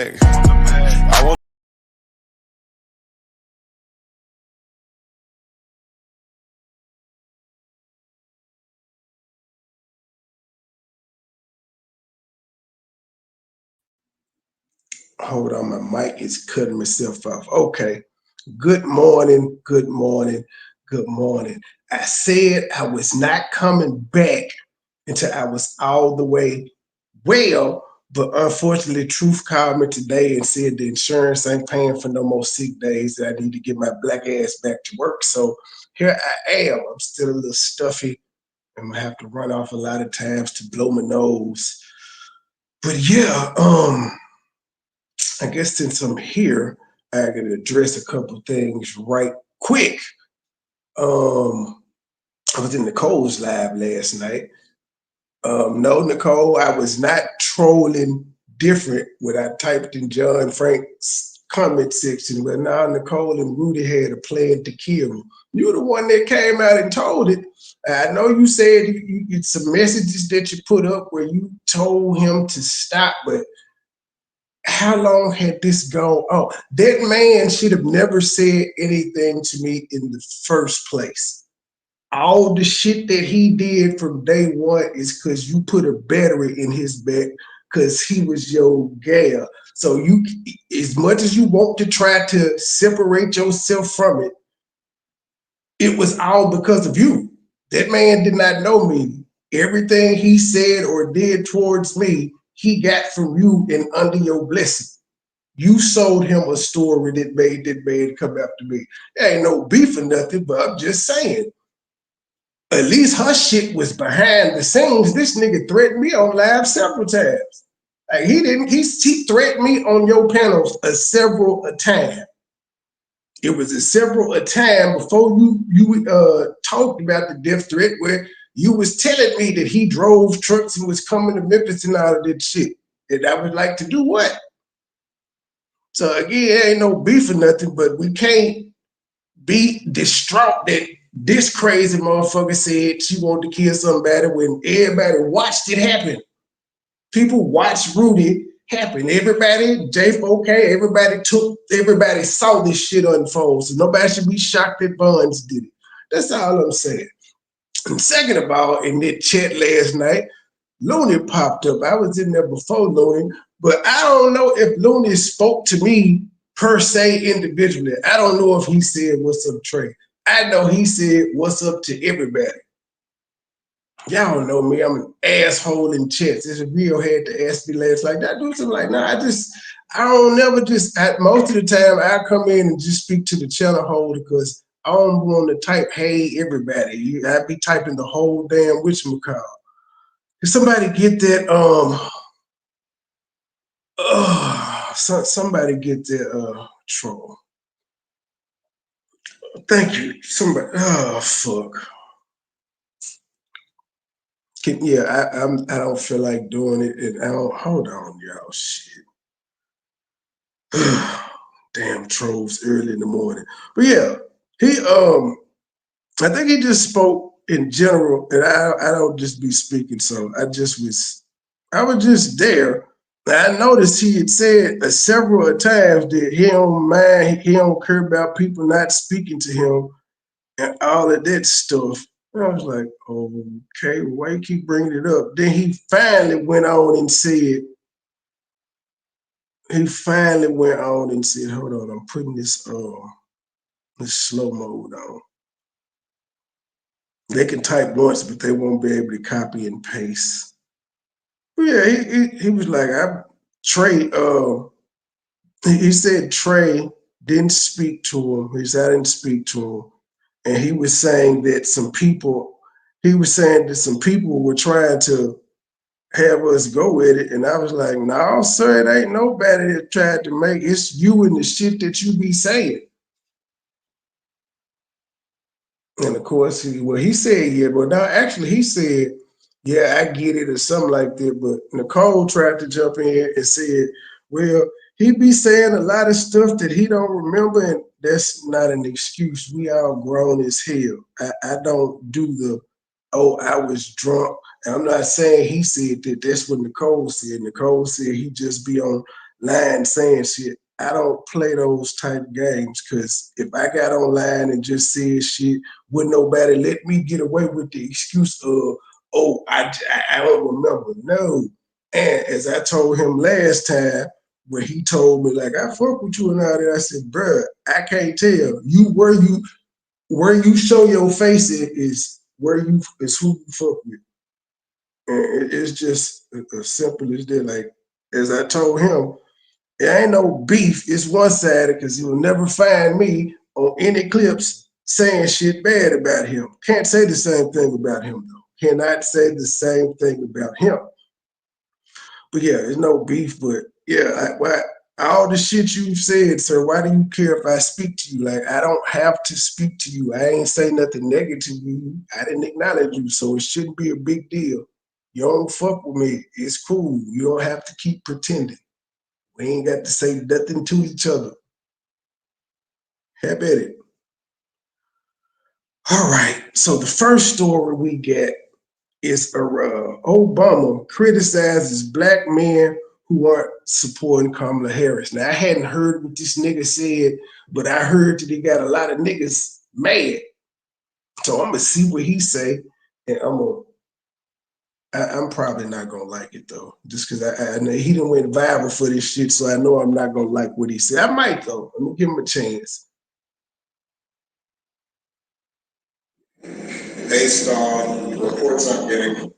bag. I want Hold on, my mic is cutting myself off. Okay. Good morning, good morning, good morning. I said I was not coming back until I was all the way well, but unfortunately, Truth called me today and said the insurance ain't paying for no more sick days, and I need to get my black ass back to work. So here I am. I'm still a little stuffy. I'm gonna have to run off a lot of times to blow my nose. But yeah, I guess since I'm here, I can address a couple things right quick. Um, I was in Nicole's live last night. No, Nicole, I was not trolling different when I typed in John Frank's comment section. But now Nicole and Rudy had a plan to kill me. You're the one that came out and told it. I know you said it's some messages that you put up where you told him to stop, but how long had this gone on? That man should have never said anything to me in the first place. All the shit that he did from day one is because you put a battery in his back because he was your gal. So you, as much as you want to try to separate yourself from it, it was all because of you. That man did not know me. Everything he said or did towards me, he got from you and under your blessing. You sold him a story that made that man come after me. There ain't no beef or nothing, but I'm just saying. At least her shit was behind the scenes. This nigga threatened me on live several times. Like he threatened me on your panels several a time. It was a several a time before you talked about the death threat where you was telling me that he drove trucks and was coming to Memphis and all of that shit. And I would like to do what? So again, ain't no beef or nothing, but we can't be distraught that this crazy motherfucker said she wanted to kill somebody when everybody watched it happen. People watched Rudy happen. Everybody, J4K, everybody saw this shit unfold. So nobody should be shocked that Bonds did it. That's all I'm saying. And second of all, in that chat last night, Looney popped up. I was in there before Looney, but I don't know if Looney spoke to me per se individually. I don't know if he said, "What's up, Trey?" I know he said, "What's up" to everybody. Y'all don't know me. I'm an asshole in chats. It's a real had to ask me last like that. I do something like, nah, I don't never just, most of the time I come in and just speak to the channel holder because I don't want to type, hey, everybody. I be typing the whole damn whatchamacallit. Did somebody get that, somebody get that troll. Thank you. Somebody, oh, fuck. Yeah, I don't feel like doing it. And I don't, hold on, y'all, shit. Damn trolls early in the morning. But yeah, I think he just spoke in general, and I don't just be speaking, so I was just there. I noticed he had said several times that he don't mind, he don't care about people not speaking to him and all of that stuff. And I was like, okay, why you keep bringing it up? Then he finally went on and said, hold on, I'm putting this slow mode on. They can type once, but they won't be able to copy and paste. But yeah, he was like, Trey, he said Trey didn't speak to him. He said, I didn't speak to him. And he was saying that some people were trying to have us go with it. And I was like, no, sir, it ain't nobody that tried to make it's you and the shit that you be saying. And of course, he said, yeah, but now actually he said, yeah, I get it or something like that. But Nicole tried to jump in and said, well, he be saying a lot of stuff that he don't remember, and that's not an excuse. We all grown as hell. I don't do the, oh, I was drunk. And I'm not saying he said that. That's what Nicole said. Nicole said he just be on lying, saying shit. I don't play those type of games because if I got online and just said shit, would nobody let me get away with the excuse of, oh, I don't remember. No. And as I told him last time, when he told me, like, I fuck with you and all that, I said, bruh, I can't tell. Where you show your face is where you is who you fuck with. And it's just as simple as that. Like, as I told him, it ain't no beef. It's one-sided because you'll never find me on any clips saying shit bad about him. Can't say the same thing about him, though. Cannot say the same thing about him. But yeah, there's no beef. But yeah, all the shit you've said, sir, why do you care if I speak to you? Like, I don't have to speak to you. I ain't say nothing negative to you. I didn't acknowledge you, so it shouldn't be a big deal. You don't fuck with me. It's cool. You don't have to keep pretending. We ain't got to say nothing to each other. Have at it. All right. So the first story we get is Obama criticizes black men who aren't supporting Kamala Harris. Now, I hadn't heard what this nigga said, but I heard that he got a lot of niggas mad. So I'm gonna see what he say, and I'm probably not gonna like it though, just because I know he done went viral for this shit, so I know I'm not gonna like what he said. I might though. Let me give him a chance. Based on reports I'm getting,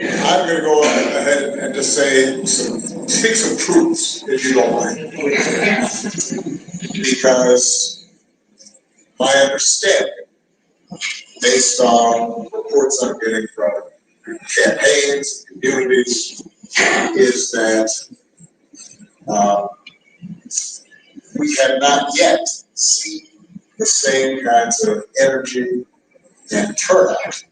I'm going to go ahead and just speak some truths, if you don't mind, because my understanding, based on reports I'm getting from campaigns and communities, is that we have not yet seen the same kinds of energy and turnout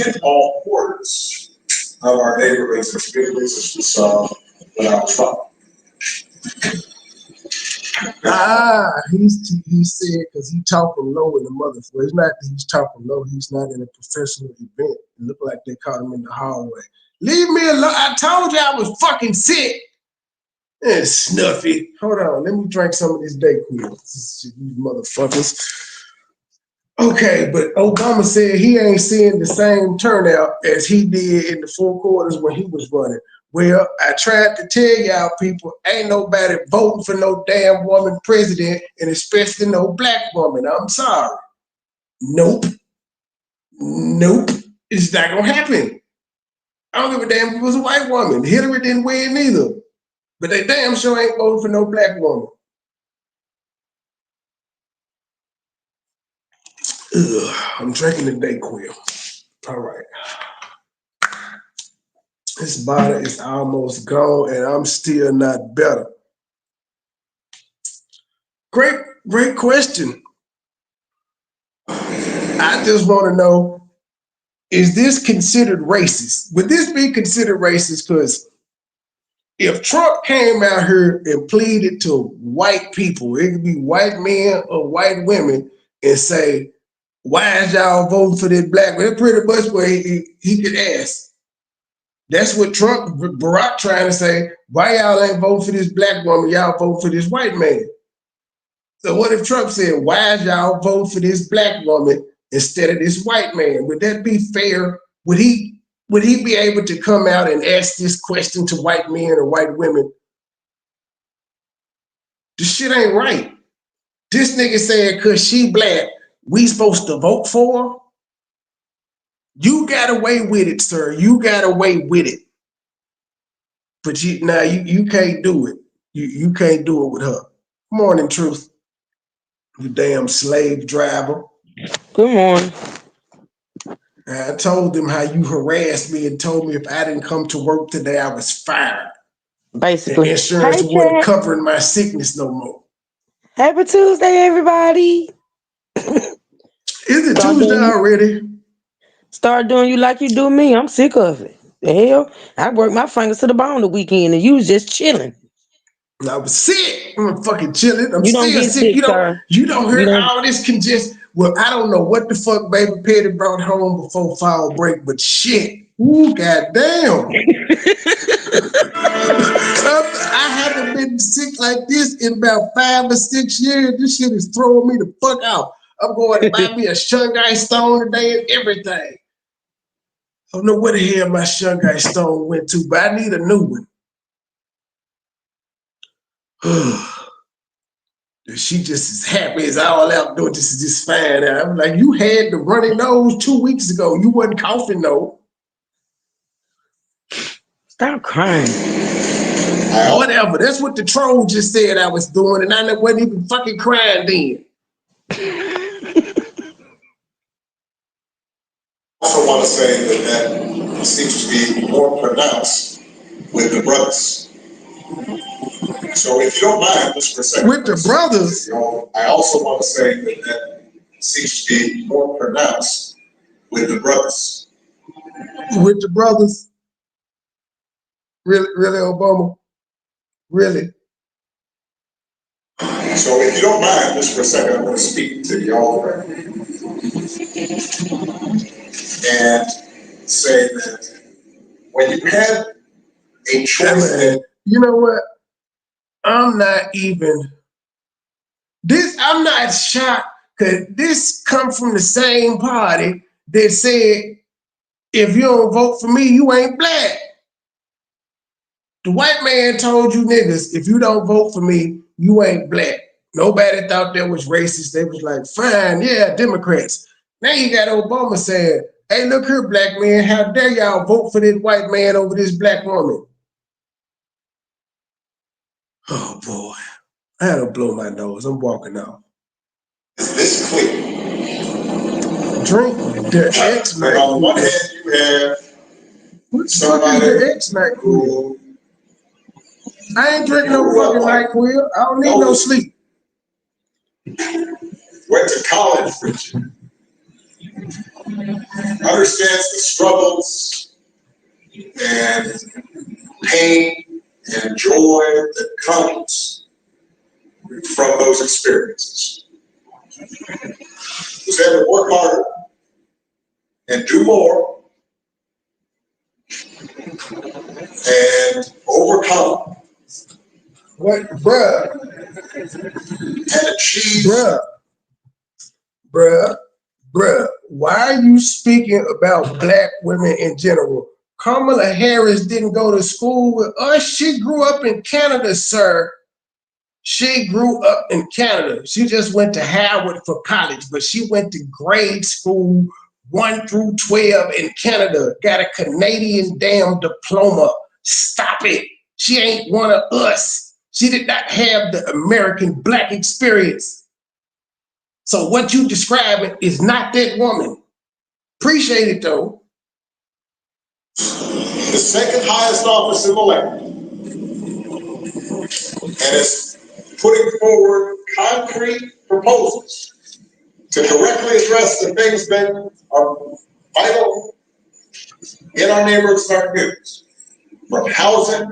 in all quarters of our neighborhoods and communities as we saw without Trump. He said because he talking low in the motherfucker. It's not that he's talking low. He's not in a professional event. It looked like they caught him in the hallway. Leave me alone. I told you I was fucking sick. And snuffy. Hold on. Let me drink some of this Dayquil. These motherfuckers. Okay, but Obama said he ain't seeing the same turnout as he did in the four quarters when he was running. Well, I tried to tell y'all people, ain't nobody voting for no damn woman president, and especially no black woman. I'm sorry. Nope. It's not gonna happen. I don't give a damn if it was a white woman. Hillary didn't win neither. But they damn sure ain't voting for no black woman. Ugh, I'm drinking the Dayquil. All right. This bottle is almost gone, and I'm still not better. Great question. I just want to know, is this considered racist? Would this be considered racist? Because if Trump came out here and pleaded to white people, it could be white men or white women, and say, why is y'all voting for this black man? That's pretty much what he could ask. That's what Barack trying to say. Why y'all ain't voting for this black woman? Y'all vote for this white man. So what if Trump said, why is y'all voting for this black woman instead of this white man? Would that be fair? Would he be able to come out and ask this question to white men or white women? This shit ain't right. This nigga said, because she black, we supposed to vote for her? You got away with it, sir. You got away with it. But you can't do it. You can't do it with her. Morning, Truth. You damn slave driver. Good morning. I told them how you harassed me and told me if I didn't come to work today, I was fired. Basically. And insurance wasn't covering my sickness no more. Happy Tuesday, everybody. Is it Tuesday already? Start doing you like you do me. I'm sick of it. The hell? I worked my fingers to the bone the weekend and you was just chilling. I was sick. I'm fucking chilling. I'm you don't still get sick. Sir. You don't hear all this congestion. Well, I don't know what the fuck Baby Petty brought home before fall break, but shit, Ooh, goddamn. I haven't been sick like this in about 5 or 6 years. This shit is throwing me the fuck out. I'm going to buy me a Shanghai Stone today and everything. I don't know where the hell my Shanghai Stone went to, but I need a new one. She just as happy as all out doing this is just fine. I'm like, you had the runny nose 2 weeks ago. You wasn't coughing though. Stop crying. Whatever. That's what the troll just said I was doing, and I wasn't even fucking crying then. I also want to say that seems to be more pronounced with the brothers. So if you don't mind, just for a second. With the brothers? I also want to say that seems to be more pronounced with the brothers. With the brothers? Really, Obama? Really? So if you don't mind, just for a second, I'm going to speak to y'all and say that when you have a choice that... You know what? I'm not shocked because this come from the same party that said, if you don't vote for me, you ain't black. The white man told you niggas, if you don't vote for me, you ain't black. Nobody thought that was racist. They was like, fine, yeah, Democrats. Now you got Obama saying, hey, look here, black man, how dare y'all vote for this white man over this black woman? Oh boy, I had to blow my nose. I'm walking off. Is this clear? Drink the X-Night. On one hand, you have somebody the X-Night who... I ain't drinking no fucking NyQuil. I don't need no sleep. Went to college, Richard. Understands the struggles and pain and joy that comes from those experiences. Just have to work harder and do more and overcome. What, bruh? And achieve. Bruh, why are you speaking about black women in general? Kamala Harris didn't go to school with us. She grew up in Canada, sir. She grew up in Canada. She just went to Howard for college, but she went to grade school 1 through 12 in Canada. Got a Canadian damn diploma. Stop it. She ain't one of us. She did not have the American black experience. So what you describing is not that woman. Appreciate it though. The second highest office in the land, and is putting forward concrete proposals to directly address the things that are vital in our neighborhoods and our communities, from housing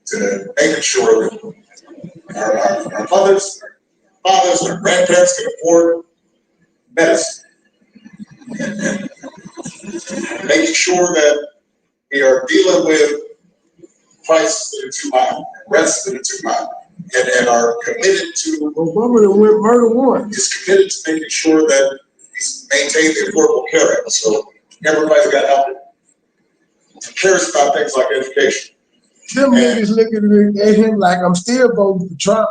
to making sure that our mothers, our fathers, our grandparents can afford medicine, and making sure that we are dealing with prices that are too high, rents that are too high, and are committed to. Obama went murder one. Is committed to making sure that we maintain the Affordable Care Act, so everybody's got help. And cares about things like education. Them niggas looking at him like I'm still voting for Trump.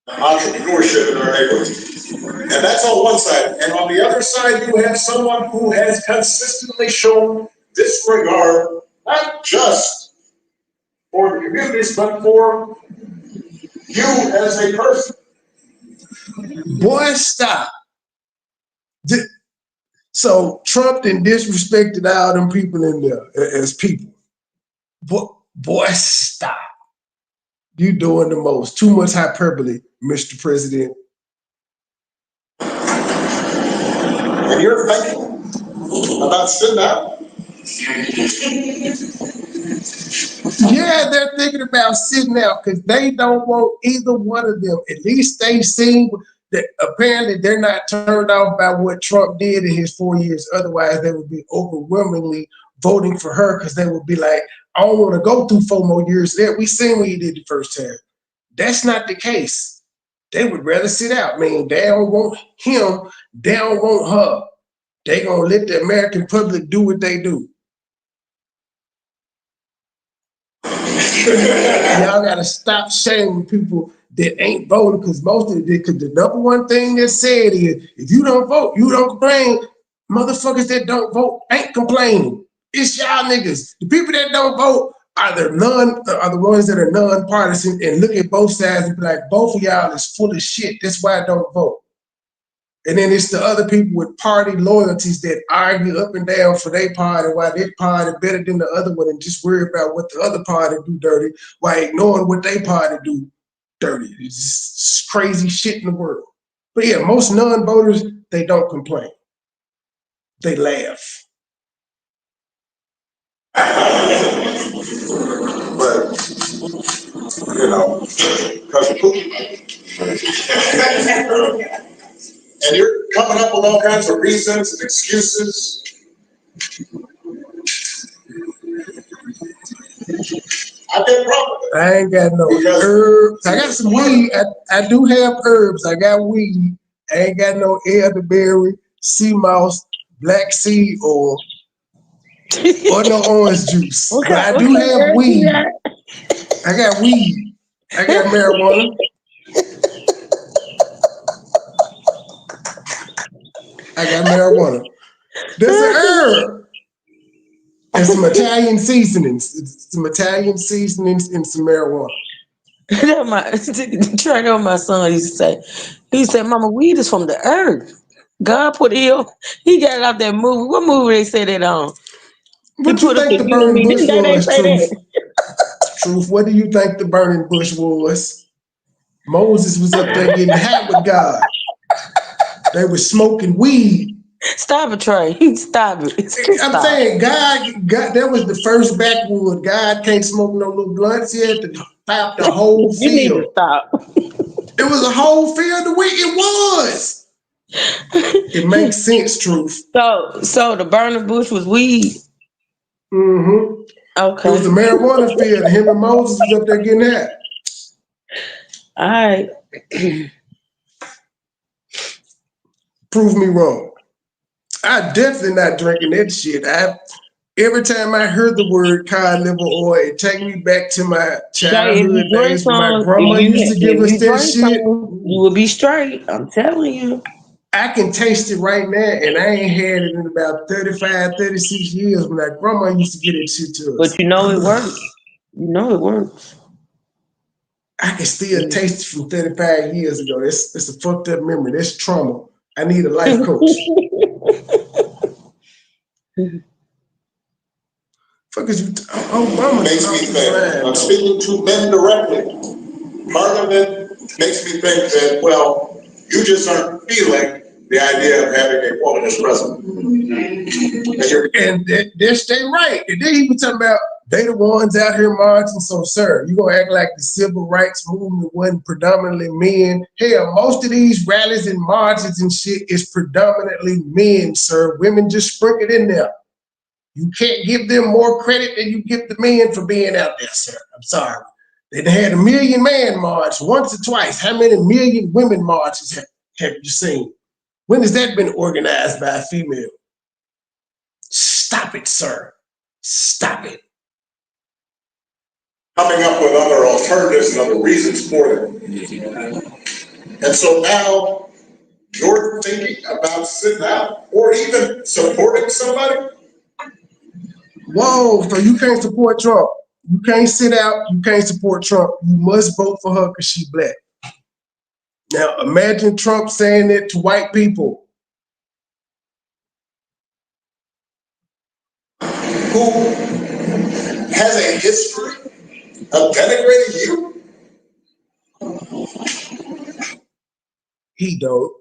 Entrepreneurship in our neighborhoods. And that's on one side. And on the other side, you have someone who has consistently shown disregard, not just for the communities, but for you as a person. Boy, stop. So Trump then disrespected all them people in there as people. Boy, stop. You doing the most. Too much hyperbole, Mr. President. And you're thinking about sitting down? Yeah, they're thinking about sitting out because they don't want either one of them. At least they seem that apparently they're not turned off by what Trump did in his 4 years. Otherwise, they would be overwhelmingly voting for her because they would be like, I don't want to go through 4 more years there. We seen what he did the first time. That's not the case. They would rather sit out. I mean, they don't want him. They don't want her. They gonna let the American public do what they do. Y'all gotta stop shaming people that ain't voting because most of it, because the number one thing that's said is if you don't vote, you don't complain. Motherfuckers that don't vote ain't complaining. It's y'all niggas. The people that don't vote are the ones that are non-partisan and look at both sides and be like, both of y'all is full of shit. That's why I don't vote. And then it's the other people with party loyalties that argue up and down for their party, why their party better than the other one, and just worry about what the other party do dirty, while ignoring what they party do dirty. It's just crazy shit in the world. But yeah, most non-voters, they don't complain. They laugh. But, you know, because and you're coming up with all kinds of reasons and excuses. I've got a problem with it. I ain't got no herbs. I got some weed. I do have herbs. I got weed. I ain't got no elderberry, sea moss, black seed oil, or no orange juice. But I do have weed. I got weed. I got marijuana. I got marijuana. There's an herb. And some Italian seasonings. Some Italian seasonings and some marijuana. Try on my son used to say. He said, Mama, weed is from the earth. God put ill. He got it out that movie. What movie they said it on? What you think the burning bush was, Truth? That. Truth, what do you think the burning bush was? Moses was up there getting hot with God. They were smoking weed. Stop it, Trey. Stop it. I'm saying God, that was the first backwood. God can't smoke no little blunts. He had to pop the whole field. You need to stop. It was a whole field of weed. It was. It makes sense, Truth. So the burning bush was weed. Mm-hmm. Okay. It was the marijuana field. Him and Moses was up there getting that. All right. Prove me wrong. I definitely not drinking that shit. Every time I heard the word cod liver oil, it take me back to my childhood days when my grandma used to give us that shit. You will be straight. I'm telling you. I can taste it right now, and I ain't had it in about 35, 36 years when my grandma used to get that shit to us. But you know it works. You know it works. I can still taste it from 35 years ago. It's a fucked up memory. That's trauma. I need a life coach. Fuck is you? Obama makes me think. I'm speaking to men directly. Part of it makes me think that, well, you just aren't feeling the idea of having a woman as president. And they're stay right. And then he was talking about they the ones out here marching. So, sir, you gonna act like the civil rights movement wasn't predominantly men? Hell, most of these rallies and marches and shit is predominantly men, sir. Women just sprinkled in there. You can't give them more credit than you give the men for being out there, sir. I'm sorry. They had a million man march once or twice. How many million women marches have you seen? When has that been organized by a female? Stop it, sir. Stop it. Coming up with other alternatives and other reasons for them. And so now you're thinking about sitting out or even supporting somebody? Whoa, so you can't support Trump. You can't sit out, you can't support Trump. You must vote for her because she's black. Now imagine Trump saying that to white people. Who has a history of denigrating you? He don't.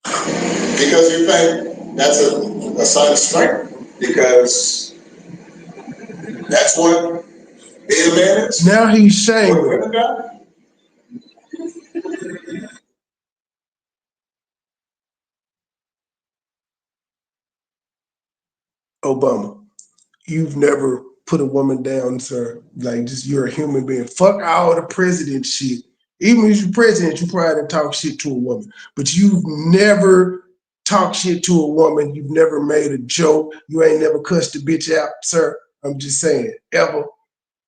Because you think that's a sign of strength. Because that's what being a man is. Now he's shaming. What women got? Obama, you've never put a woman down, sir. Like, just you're a human being. Fuck all the president shit. Even if you're president, you probably talk shit to a woman. But you've never talked shit to a woman. You've never made a joke. You ain't never cussed a bitch out, sir. I'm just saying, ever.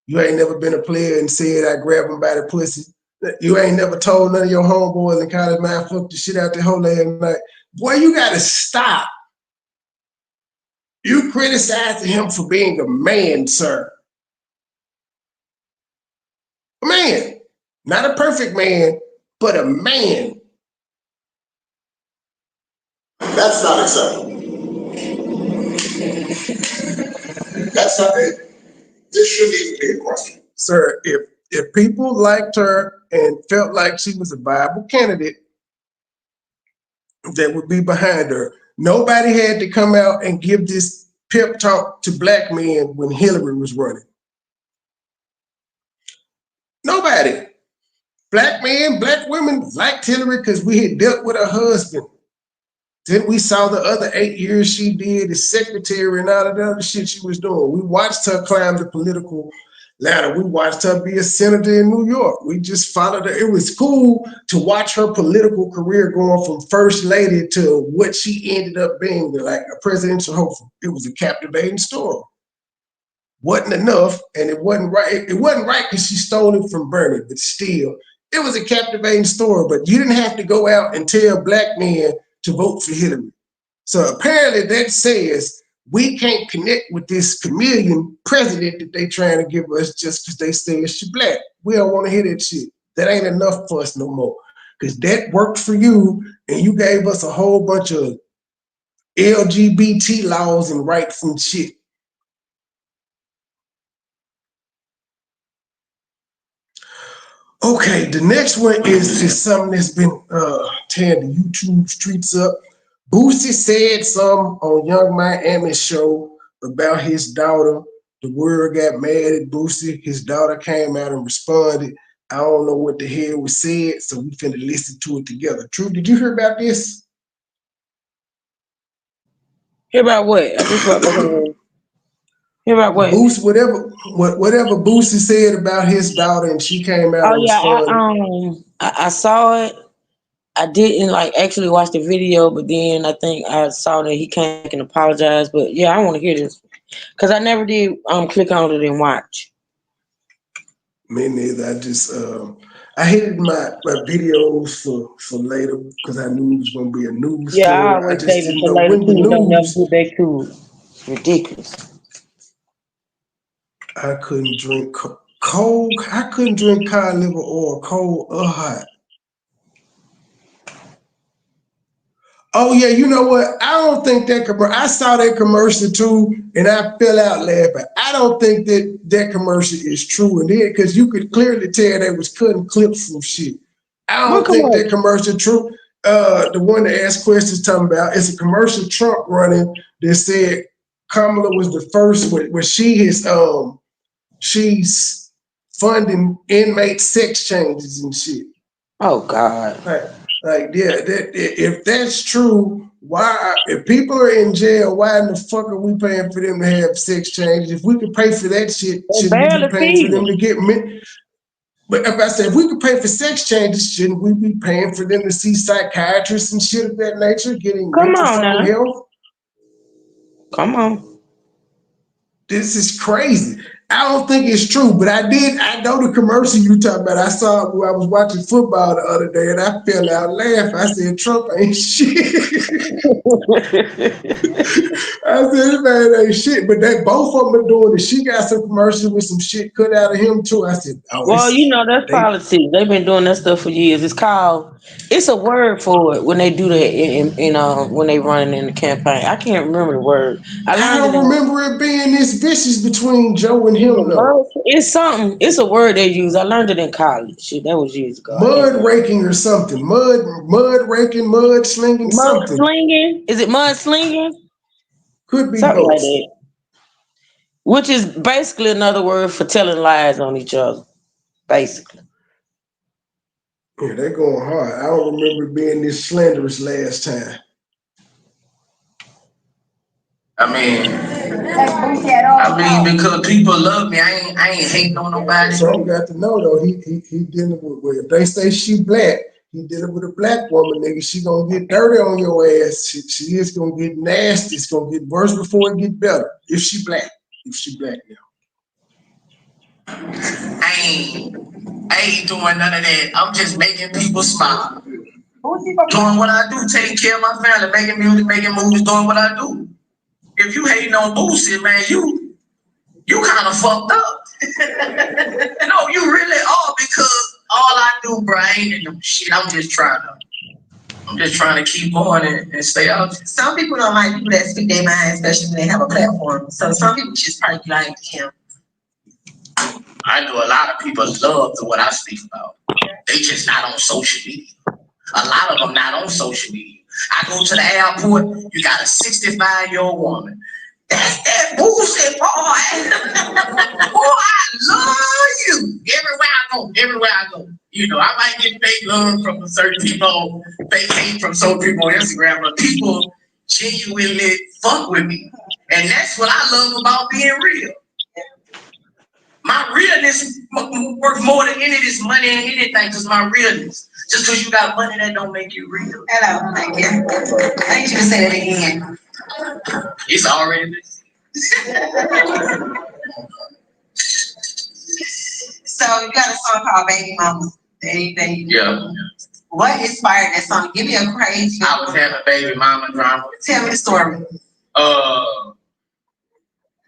You ain't never been a player and said I grab him by the pussy. You ain't never told none of your homeboys in college, man, fuck the shit out the whole last night. Boy, you gotta stop. You criticizing him for being a man, sir. A man. Not a perfect man, but a man. That's not acceptable. That's not it. This shouldn't even be a question. Sir, if people liked her and felt like she was a viable candidate, that would be behind her. Nobody had to come out and give this pep talk to black men when Hillary was running. Nobody. Black men, black women liked Hillary because we had dealt with her husband. Then we saw the other 8 years she did as secretary and all of the other shit she was doing. We watched her climb the political ladder. We watched her be a senator in New York. We just followed her. It was cool to watch her political career going from first lady to what she ended up being, like a presidential hopeful. It was a captivating story. Wasn't enough, and it wasn't right. It wasn't right because she stole it from Bernie, but still, it was a captivating story. But you didn't have to go out and tell black men to vote for Hillary. So apparently that says we can't connect with this chameleon president that they trying to give us just because they say she black. We don't want to hear that shit. That ain't enough for us no more. Because that worked for you, and you gave us a whole bunch of LGBT laws and rights and shit. Okay, the next one is something that's been tearing the YouTube streets up. Boosie said something on Young Miami's show about his daughter. The world got mad at Boosie. His daughter came out and responded. I don't know what the hell was said, so we finna listen to it together. True, did you hear about this? Hear about what? I just about to hear about what? Boosie, whatever Boosie said about his daughter, and she came out Oh and yeah, responded. I saw it. I didn't like actually watch the video, but then I think I saw that he came back and apologized. But yeah, I want to hear this because I never did click on it and watch. Me neither. I just I hid my videos for later because I knew it was gonna be a news Yeah, I story. I always just save it didn't for know later when the too. Don't never news. get back to it. It's ridiculous. I couldn't drink cold. I couldn't drink cod liver oil cold or hot. Oh yeah, you know what? I don't think that I saw that commercial too, and I fell out laughing. I don't think that commercial is true, and then because you could clearly tell they was cutting clips from shit. I What don't think that commercial? commercial true. The one that asked questions talking about it's a commercial Trump running that said Kamala was the first where she's funding inmate sex changes and shit. Oh God. Like, yeah, if that's true, why, if people are in jail, why in the fuck are we paying for them to have sex changes? If we could pay for that shit, They shouldn't we be barely paying for feed them them. to get men? But if I said if we could pay for sex changes, shouldn't we be paying for them to see psychiatrists and shit of that nature, getting Come mental on fucking now. health? Come on. This is crazy. I don't think it's true, but I know the commercial you talking about. I saw it when I was watching football the other day and I fell out laughing. I said, Trump ain't shit. I said, this man ain't shit, but they both of them are doing it. She got some commercials with some shit cut out of him too. I said, oh, Well, you know that's they politics. They've been doing that stuff for years. It's a word for it when they do that when they running in the campaign. I can't remember the word. I I learned it don't in remember it being this vicious between Joe and him though. it's something. It's a word they use. I learned it in college. Shit, that was years ago. I can't Mud remember. raking or something. Mud raking, mud slinging, Mud something. slinging? Is it mud slinging? Could be Something like both. that. Which is basically another word for telling lies on each other. Basically. Yeah, they going hard. I don't remember it being this slanderous last time. I mean, I mean, because people love me, I ain't hating on nobody. So you got to know though, he dealing with if they say she black, he dealing with a black woman, nigga. She gonna get dirty on your ass. She is gonna get nasty. It's gonna get worse before it get better. If she black now. I ain't doing none of that. I'm just making people smile. Doing what I do, taking care of my family, making music, making movies, doing what I do. If you hating on Boosie, man, you kind of fucked up. No, you really are, because all I do, bro, I ain't in the shit. I'm just trying to keep on and stay out. Some people don't like people that speak their mind, especially when they have a platform. So some people just probably be like, damn. I know a lot of people love what I speak about. They just not on social media. A lot of them not on social media. I go to the airport, you got a 65-year-old woman. That's that bullshit, boy. Boy, I love you. Everywhere I go. You know, I might get fake love from certain people, fake hate from some people on Instagram, but people genuinely fuck with me. And that's what I love about being real. My realness worth more than any of this money and anything, because my realness. Just because you got money, that don't make you real. Hello, thank you. I need you to say that again. It's already. So you got a song called Baby Mama. Yeah. What inspired that song? Give me a crazy. I was having baby mama drama. Tell me the story.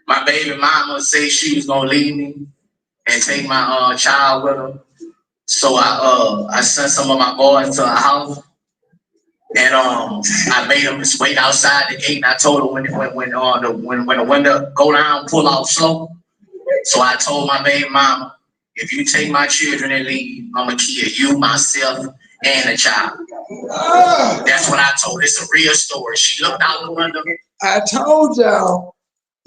My baby mama said she was gonna leave me and take my child with her. So I sent some of my boys to her house, and I made them just wait outside the gate. And I told her when the window go down, pull out slow. So I told my baby mama, if you take my children and leave, I'm gonna kill you, myself, and the child. That's what I told her. It's a real story. She looked out the window. I told y'all.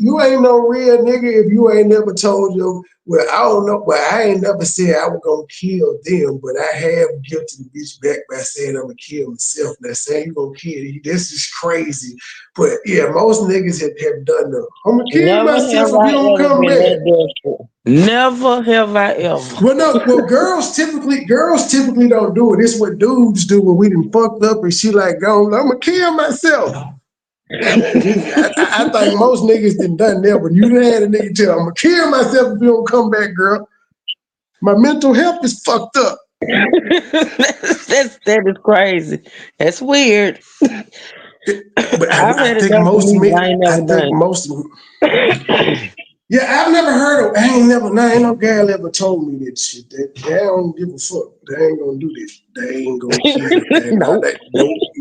You ain't no real nigga if you ain't never told you. Well, I don't know, but I ain't never said I was gonna kill them, but I have guilty the bitch back by saying I'm gonna kill myself. Now saying you gonna kill you, this is crazy. But yeah, most niggas have done that. I'm gonna kill myself if you don't come back. Never have I ever. Well, no, well, girls typically don't do it. It's what dudes do when we done fucked up and she like, go, I'm gonna kill myself. I think most niggas done that, but you done had a nigga tell, I'm gonna kill myself if you don't come back, girl. My mental health is fucked up. that is crazy. That's weird. But I think most yeah, I've never heard of, ain't no girl ever told me that shit. They don't give a fuck. They ain't gonna do this. They ain't gonna kill.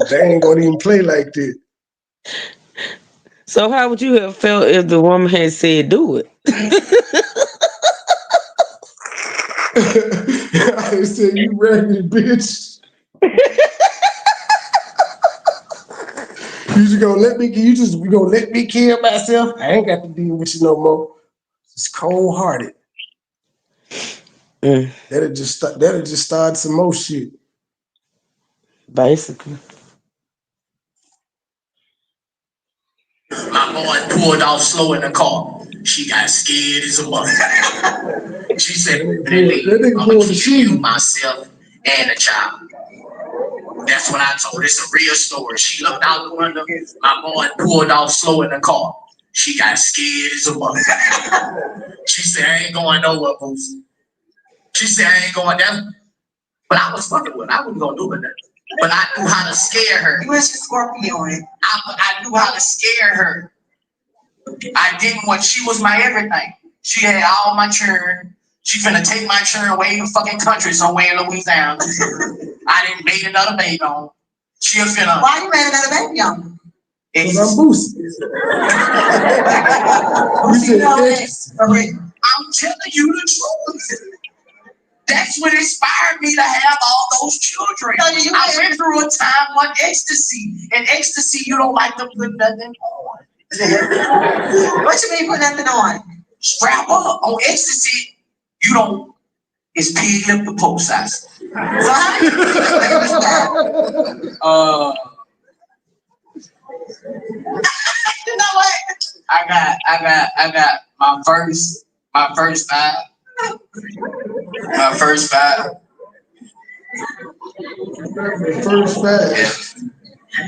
They ain't gonna even play like that. So how would you have felt if the woman had said do it? I said, you raggedy bitch. You gonna let me kill myself? I ain't got to deal with you no more. It's cold-hearted. That'll just start some more shit. Basically. My boy pulled off slow in the car. She got scared as a mother. She said, I'm gonna kill you, myself, and the child. That's what I told her. It's a real story. She looked out the window. My boy pulled off slow in the car. She got scared as a mother. She said, I ain't going nowhere, Boosie. She said, I ain't going down. But I was fucking with her. I wasn't gonna do it. But I knew how to scare her. You was your Scorpio. I knew how to scare her. I didn't want, she was my everything. She had all my children. She finna take my children away in the fucking country somewhere in Louisiana. I didn't made another baby on. She finna. Why you made another baby on? Because I'm Boosie. I'm telling you the truth. That's what inspired me to have all those children. I went through a time on ecstasy. And ecstasy, you don't like to put nothing on. What you mean put nothing on? Strap up. On ecstasy, you don't. It's pig lip to post size. So how do you You know what? I got my first five. My first five. The first five. Yeah.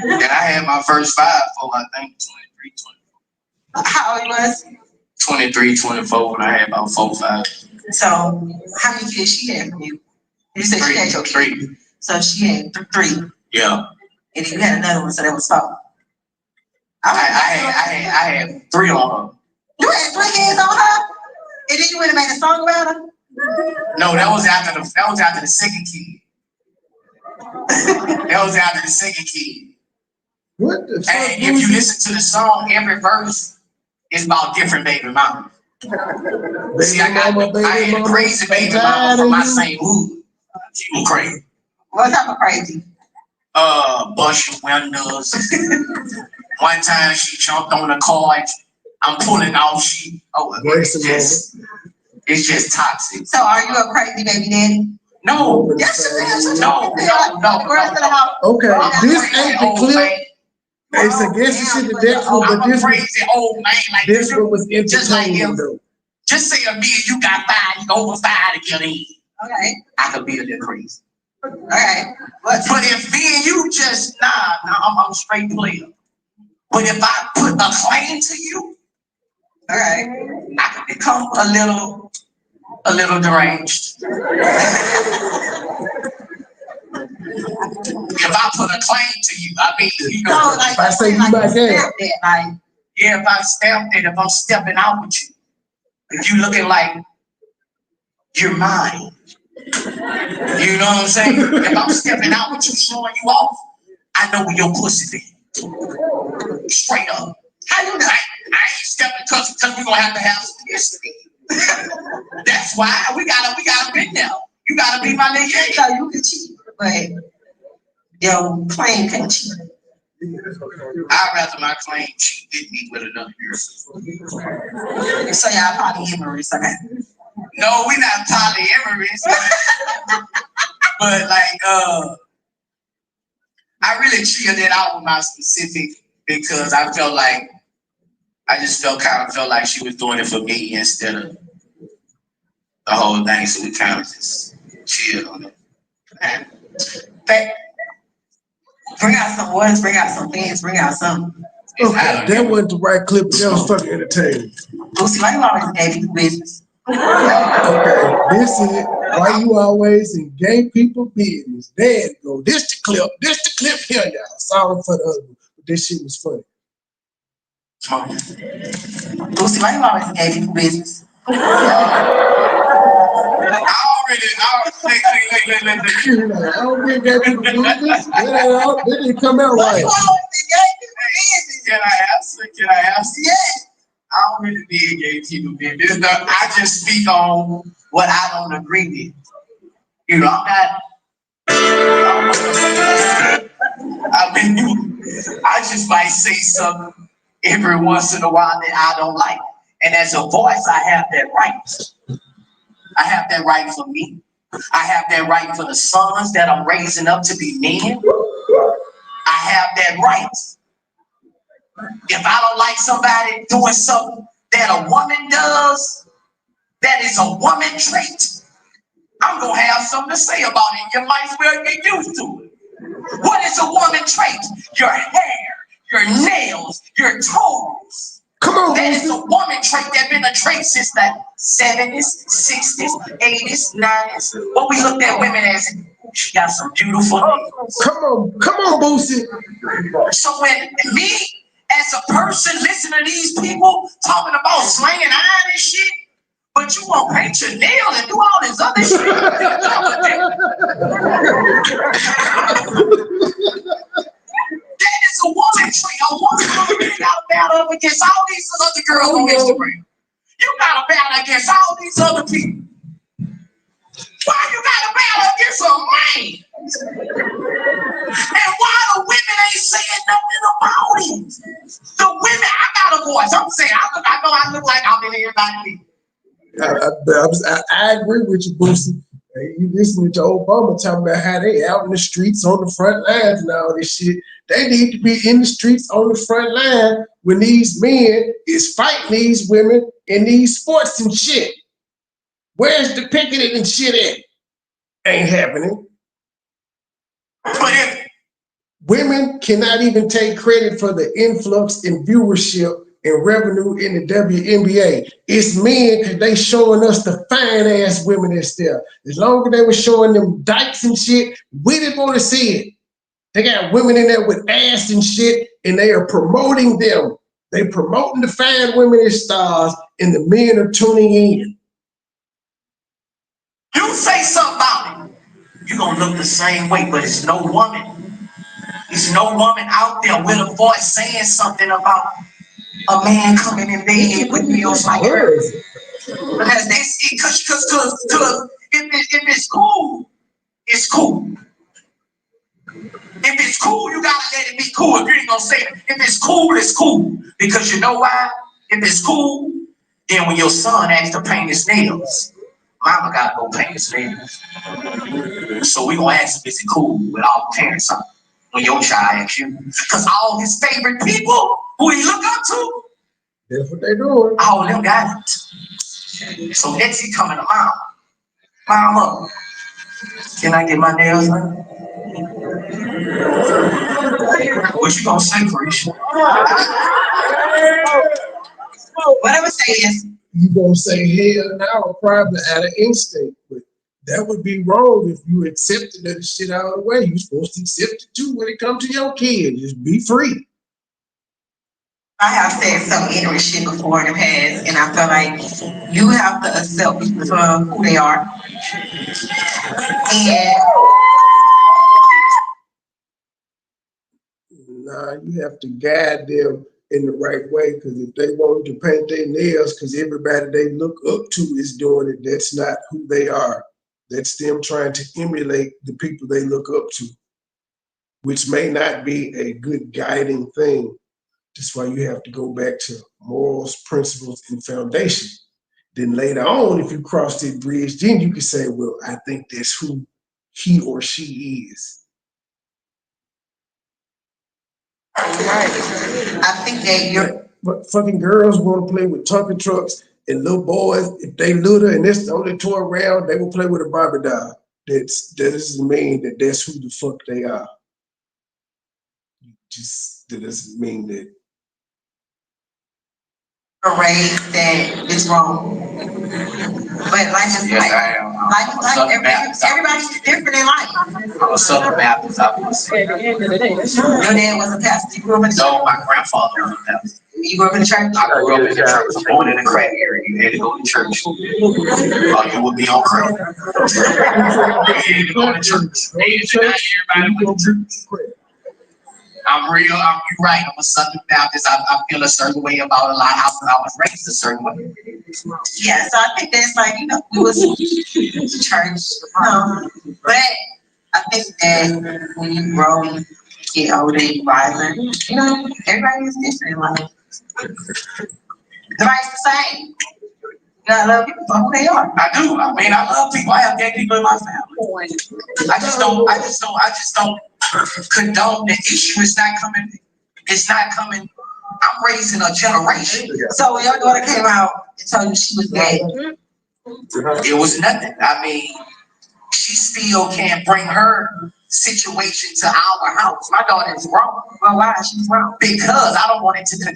And I had my first five for I think 23, 24. How old you was? 23, 24 when I had about 4, 5. So how many kids she had from you? You said she had your kid. 3. So she had 3. Yeah. And then you had another one, so that was 4. I had 3 on her. You had 3 kids on her? And then you went and made a song about her? No, that was after the second kid. That was after the second kid. What the fuck? And if you listen to the song, every verse is about different baby mamas. See, I had a crazy baby mama from my same hood. She was crazy. What type of crazy? Bushing windows. One time she jumped on the car. I'm pulling off. It's just toxic. So are you a crazy baby daddy? No. Yes, it is. No. Okay, this ain't the clip. It's against the shit that that's what, but I'm a crazy old man like this this. one was Just like entertaining him. though. Just say to me, you got 5, you over 5 to get in. Okay. I could be a little crazy. Okay. But if me and you just I'm a straight player. But if I put a claim to you, Okay. I could become a little deranged. If I put a claim to you, I mean, you know, No, like If I say you like might have. stamp that, like yeah, if I stamped it, if I'm stepping out with you, if you looking like you're mine, you know what I'm saying? If I'm stepping out with you, showing you off, I know where your pussy be. Straight up. How you know? I ain't stepping because we're gonna have to have some history. That's why we gotta be there. You gotta be my nigga. so you can cheat, but your claim can't cheat. I'd rather my claim cheat hit me with another girl. So y'all polyamorous, okay? No, we not polyamorous. But like I really chilled it out with my specific because I felt like kind of felt like she was doing it for me instead of the whole thing. So we kind of just chilled on it. But bring out some words, bring out some things, bring out something. Okay, that wasn't the right clip. That was fucking entertaining. Boosie, why you always gave people business? Okay, this is it. Why you always in gay people business? There you go. This the clip. This the clip here, y'all. Sorry for the other one, but this shit was funny. Boosie, why you always in gay people business? I don't think gay people do this. That didn't come out Why right. you always in gay people business? Can I answer? Yes. I don't really be in gay people business. I just speak on what I don't agree with. You know, I'm not. I just might say something every once in a while that I don't like. And as a voice, I have that right. I have that right for me. I have that right for the sons that I'm raising up to be men. I have that right. If I don't like somebody doing something that a woman does, that is a woman trait, I'm going to have something to say about it. You might as well get used to it. What is a woman trait? Your hair, your nails, your toes. Come on, That is a woman trait that been a trait since the 70s, 60s, 80s, 90s. What we looked at women as, she got some beautiful nails. Come on, Boosie. So when me, as a person, listen to these people talking about slanging iron and shit, but you won't paint your nail and do all this other shit. That is a woman trait. A woman really got to battle up against all these other girls on Instagram. You got to battle against all these other people. Why you got to battle against a man? And why the women ain't saying nothing about it? The women, I got a voice. I'm saying, I know I look like I'm in everybody. I agree with you, Boosie. You listening to Obama talking about how they out in the streets on the front lines and all this shit. They need to be in the streets on the front line when these men is fighting these women in these sports and shit. Where's the picketing and shit at? Ain't happening. Women cannot even take credit for the influx in viewership and revenue in the WNBA. It's men because they showing us the fine ass women that's there. As long as they were showing them dykes and shit, we didn't want to see it. They got women in there with ass and shit, and they are promoting them. They promoting the fine women as stars, and the men are tuning in. You say something about it, you're gonna look the same way, but it's no woman. There's no woman out there with a voice saying something about a man coming in bed with meals like her. Because they see, because if it's cool, it's cool. If it's cool, you gotta let it be cool. If you ain't gonna say it, if it's cool, it's cool. Because you know why? If it's cool, then when your son asks to paint his nails, mama gotta go paint his nails. So we gonna ask if it's cool with all the parents on when your child asks you. Because all his favorite people who he look up to, that's what they doing. all them got it. So next he coming to mom. Mama, can I get my nails done? What you gonna say, Carisha? Whatever say is. You gonna say hell no, probably out of instinct, but that would be wrong if you accepted that shit out of the way. You're supposed to accept it too when it comes to your kids. Just be free. I have said some ignorant shit before in the past, and I feel like you have to accept people for who they are. And nah, you have to guide them in the right way, because if they want to paint their nails because everybody they look up to is doing it, that's not who they are. That's them trying to emulate the people they look up to, which may not be a good guiding thing. That's why you have to go back to morals, principles, and foundation. Then later on, if you cross that bridge, then you can say, well, I think that's who he or she is. I think that you're. But fucking girls want to play with Tonka trucks, and little boys, if they little and that's the only toy around, they will play with a Barbie doll. That doesn't mean that that's who the fuck they are. That doesn't mean that. Raised that is wrong. But everybody's different in life. I'm a Southern Baptist, I would say. Your dad was a pastor. You grew up in the church. No, my grandfather was a pastor. You grew up in the church? I grew up in the church, born in the crack area. You had to go to church. Or you would be on crack. You had to go to church. Everybody went to church. I'm real, you're right, I'm a Southern Baptist. I feel a certain way about a lot. I was raised a certain way. Yeah, so I think that's like, we was church. But I think that when you grow, you get older, you wiser, everybody is different in life. Everybody's the same. You gotta love people for who they are. I do. I mean, I love people. I have gay people in my family. I just don't condone the issue. It's not coming. I'm raising a generation. So when your daughter came out and told you she was gay, it was nothing. I mean, she still can't bring her situation to our house. My daughter is wrong. Well, why? She's wrong. Because I don't want it to.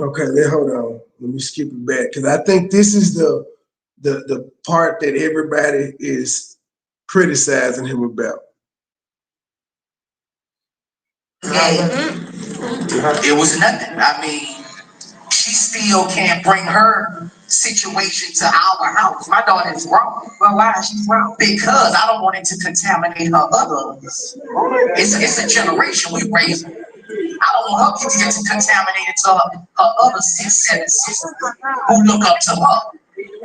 Okay, hold on. Let me skip it back, because I think this is the part that everybody is criticizing him about. It was nothing. I mean, she still can't bring her situation to our house. My daughter is wrong. Well, why? She's wrong. Because I don't want it to contaminate her others. It's a generation we raise. I don't want her kids to get contaminated to her other 6, 7 sisters who look up to her.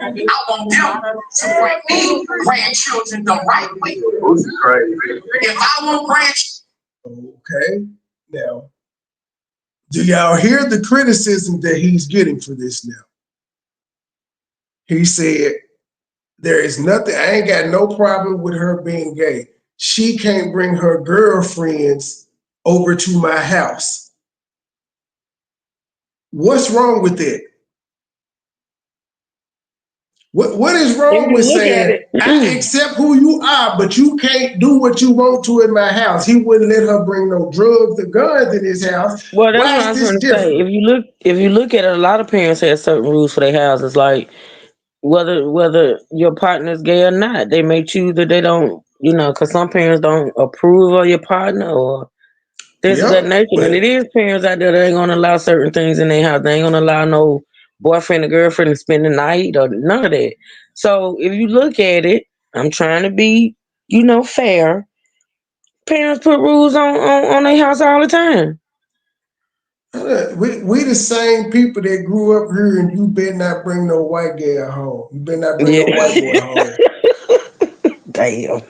I want them to bring me grandchildren the right way. If I want grandchildren. Okay, now, do y'all hear the criticism that he's getting for this now? He said, there is nothing, I ain't got no problem with her being gay. She can't bring her girlfriends over to my house. What's wrong with that? What is wrong with saying, I accept who you are, but you can't do what you want to in my house? He wouldn't let her bring no drugs or guns in his house. Well, that's Why what I is was this trying to different? say. If you look at it, a lot of parents have certain rules for their houses, like whether your partner's gay or not, they may choose that they don't, because some parents don't approve of your partner or things of that Yep, nature. And but it is parents out there that ain't gonna allow certain things in their house. They ain't gonna allow no boyfriend or girlfriend to spend the night or none of that. So if you look at it, I'm trying to be, fair. Parents put rules on their house all the time. we the same people that grew up here, and you better not bring no white girl home. You better not bring no white boy home. Damn.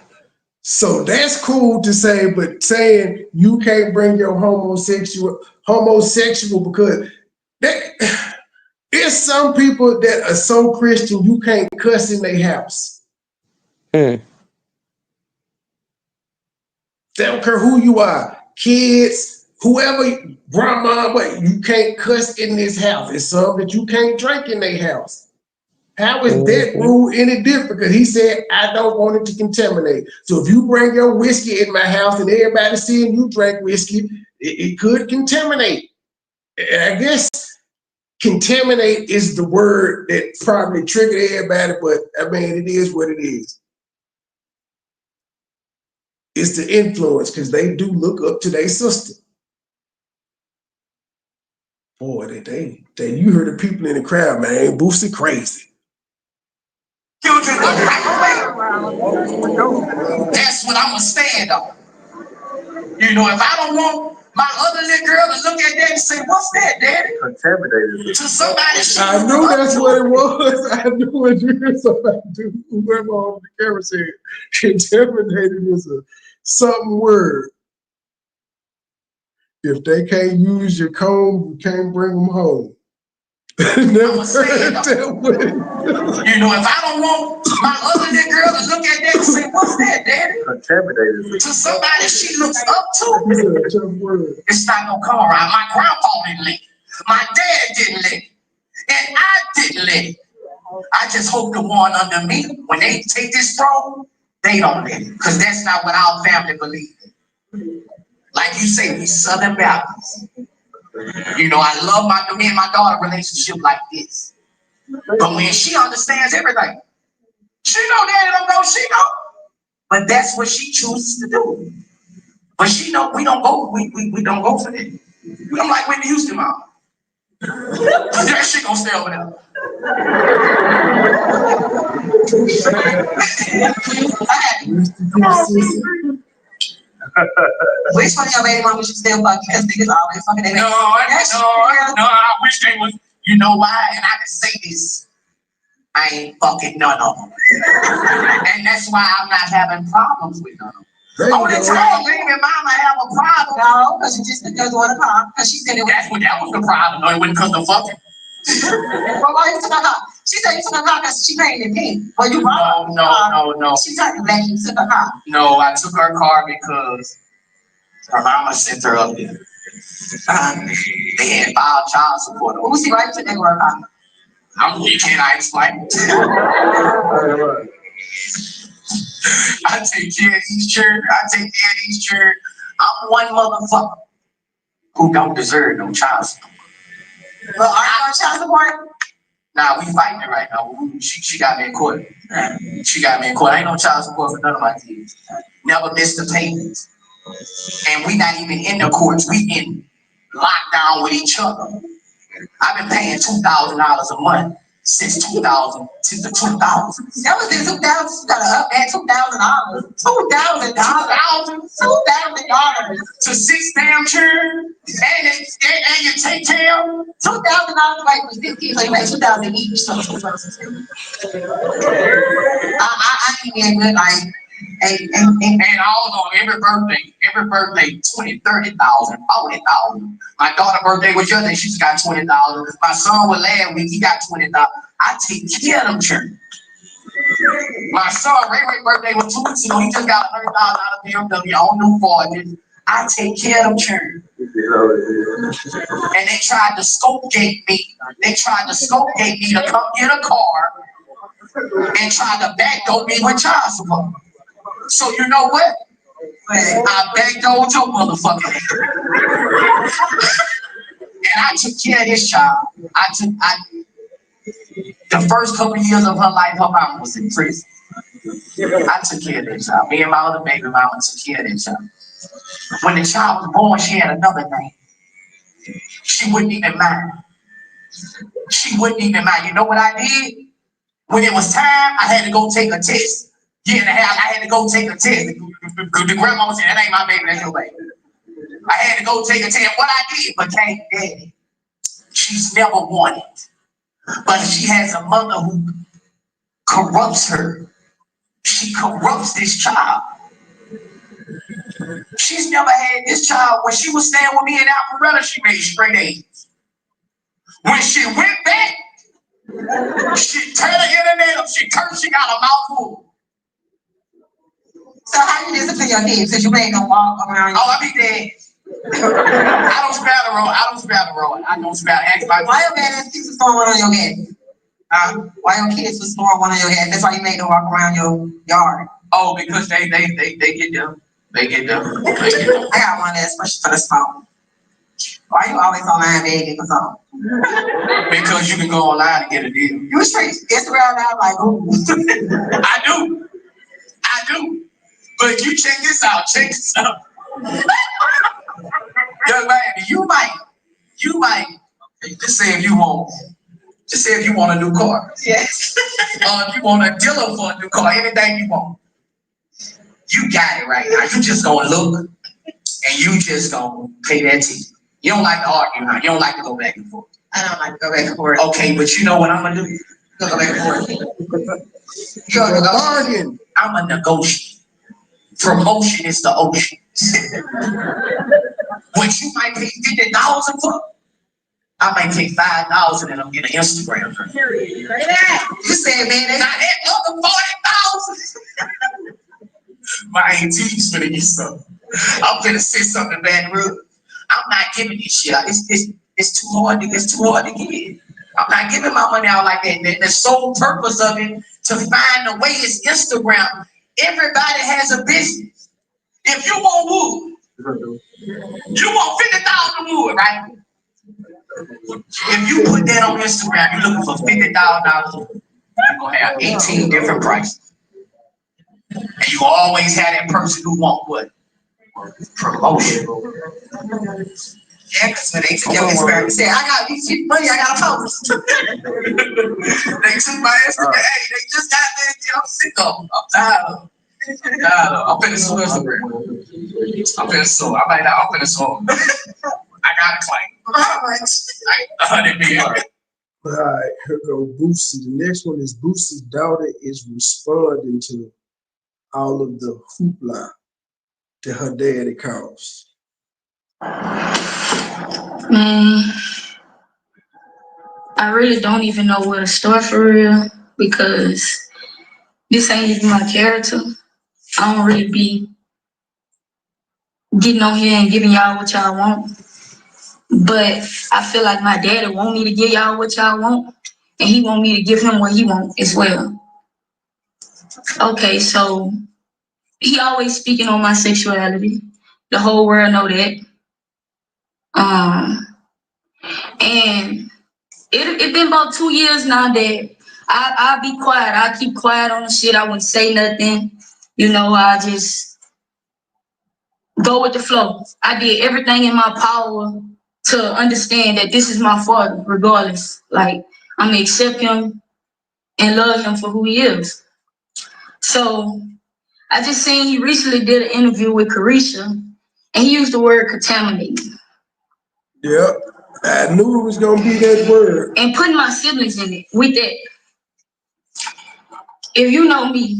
So that's cool to say, but saying you can't bring your homosexual because that, it's some people that are so Christian you can't cuss in their house. Mm. They don't care who you are, kids, whoever, grandma, but you can't cuss in this house. It's some that you can't drink in their house. How is that rule any different? Because he said, I don't want it to contaminate. So if you bring your whiskey in my house and everybody seeing you drink whiskey, it could contaminate. I guess contaminate is the word that probably triggered everybody, but I mean, it is what it is. It's the influence, because they do look up to their sister. Boy, you heard the people in the crowd, man. Boosie crazy. Children go right away. That's what I'm gonna stand on. If I don't want my other little girl to look at that and say, "What's that, Daddy?" Contaminated. To somebody, I knew that's what it was. I knew what you heard somebody do. Whoever on the camera said, contaminated is a something word. If they can't use your comb, you can't bring them home. Never heard that word. If I don't want my other little girl to look at that and say, "What's that, Daddy?" Contaminated. To somebody she looks up to, it's not gonna come around. My grandpa didn't let it. My dad didn't let it. And I didn't let it. I just hope the one under me, when they take this throne, they don't let it. Because that's not what our family believes in. Like you say, we Southern Baptists. I love me and my daughter relationship like this. But when she understands everything, she know Daddy don't go, she know. But that's what she chooses to do. But she know we don't go, we don't go for that. We don't like Whitney Houston, mom. That shit gonna stay over there. Which one of your baby mama should still fuck because niggas always fucking their baby? No, I wish they was. You know why? And I can say this. I ain't fucking none of them. And that's why I'm not having problems with none of them. Only time baby mama have a problem. No, because she just doesn't want to call. Because she said that was the problem. No, it wasn't because of fucking. Well, why you took her car? She said you took her car because she paid the pink. Well, you No. She took black, you took her car. No, I took her car because her mama sent her up there. They had filed child support. Who see why you took that girl car? Can I explain? I take care of these children. I'm one motherfucker who don't deserve no child support. Well, are you on child support? Nah, we fighting it right now. She got me in court. She got me in court. I ain't no child support for none of my kids. Never missed a payment. And we not even in the courts. We in lockdown with each other. I've been paying $2,000 a month since 2000, since the 2000s. That was in 2000. You gotta up that $2,000. $2,000 to 6 damn children, and you take care of them. $2,000 like was 15, so you make 2,000 each. So I ain't being good like. And all of them, every birthday, 20, 30,000, 40,000. My daughter's birthday was yesterday, she's got 20,000. My son was last week, he got 20,000. I take care of them children. My son, Ray birthday was 2 weeks ago, he just got $100,000 out of BMW, on new Ford. I take care of them children. And they tried to scope gate me. They tried to scope gate me to come get a car and try to backdoor me with child support. So you know what? I backdoored your motherfucking ass. And I took care of this child. The first couple of years of her life, her mama was in prison. I took care of that child. Me and my other baby mama took care of that child. When the child was born, she had another name. She wouldn't even mind. She wouldn't even mind. You know what I did? When it was time, I had to go take a test. Year and a half, I had to go take a test. The grandma said, that ain't my baby, that's your baby. I had to go take a test. What I did became daddy. She's never wanted. But she has a mother who corrupts her. She corrupts this child. She's never had this child. When she was staying with me in Alpharetta, she made straight A's. When she went back, she turned the internet up. She cursed. She got a mouthful. So how you discipline your kids? Because you ain't gonna walk around. Oh, I be dead. I don't spare the road. I don't spare the road. I don't spare. Why your badass kids was throwing one on your head? Why your kids was throwing one on your head? That's why you made them walk around your yard. Oh, because they get them. They get them. I got one last question for the smoke. Why you always online begging for something? Because you can go online and get a deal. You straight Instagram now like ooh. I do. But you check this out. Check this out. Young lady, you might. Just say if you want a new car. Yes. If you want a dealer for a new car, anything you want. You got it right now. You just gonna look and you just gonna pay that ticket. You don't like to argue, huh? You don't like to go back and forth. I don't like to go back and forth. Okay, but you know what I'm gonna do? Go back and forth. You're a bargain. I'm a negotiator. Promotion is the ocean. What you might pay $50 for, I might pay $5 and I'm getting an Instagram. You said, man, they got that other 40,000. My auntie's finna get something. I'm finna say something bad rude. I'm not giving this shit out. It's too hard to get. I'm not giving my money out like that. The sole purpose of it to find a way is Instagram. Everybody has a business. If you want wood, you want 50,000 wood, right? If you put that on Instagram, you're looking for $50,000. You're gonna have 18 different prices. And you always have that person who want what? Promotion. Yeah, because when they took your Instagram and said, I got these cheap money, I got a post. They took my Instagram. Hey, they just got that. I'm sick of them. I'm tired of them. I'm finna sue Instagram. I'm finna sue. I'm finna sue. I got a claim. How much? Like $100 million. All right, here go Boosie. The next one is Boosie's daughter is responding to all of the hoopla that her daddy caused. I really don't even know where to start for real because this ain't even my character. I don't really be getting on here and giving y'all what y'all want. But I feel like my daddy want me to give y'all what y'all want, and he want me to give him what he want as well. Okay, so he always speaking on my sexuality. The whole world know that. And it been about 2 years now that I'll be quiet. I'll keep quiet on the shit. I wouldn't say nothing. You know, I just go with the flow. I did everything in my power to understand that this is my father, regardless. Like, I'm gonna accept him and love him for who he is. So I just seen he recently did an interview with Carisha, and he used the word contaminated. Yep, I knew it was gonna be that word. And putting my siblings in it with that. If you know me,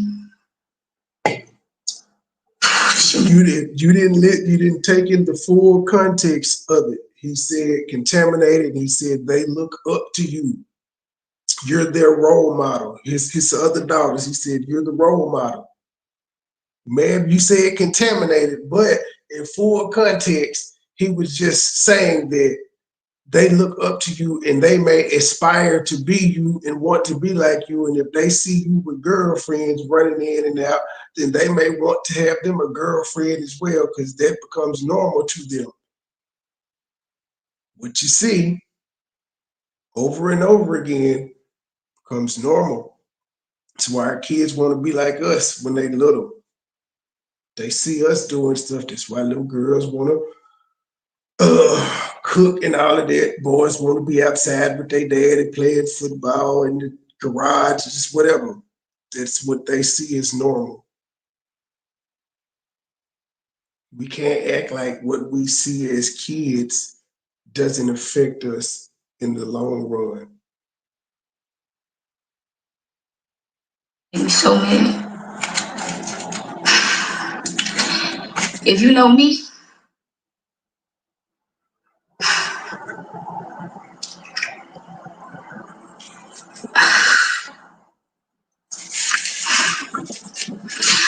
You didn't take in the full context of it. He said contaminated. And he said they look up to you. You're their role model. His other daughters. He said you're the role model. Man, you said contaminated, but in full context, He was just saying that they look up to you and they may aspire to be you and want to be like you. And if they see you with girlfriends running in and out, then they may want to have them a girlfriend as well, because that becomes normal to them. What you see over and over again becomes normal. That's why our kids want to be like us when they little. They see us doing stuff. That's why little girls want to cook and all of that. Boys want to be outside with their daddy playing football in the garage, just whatever. That's what they see as normal. We can't act like what we see as kids doesn't affect us in the long run. So many. If you know me,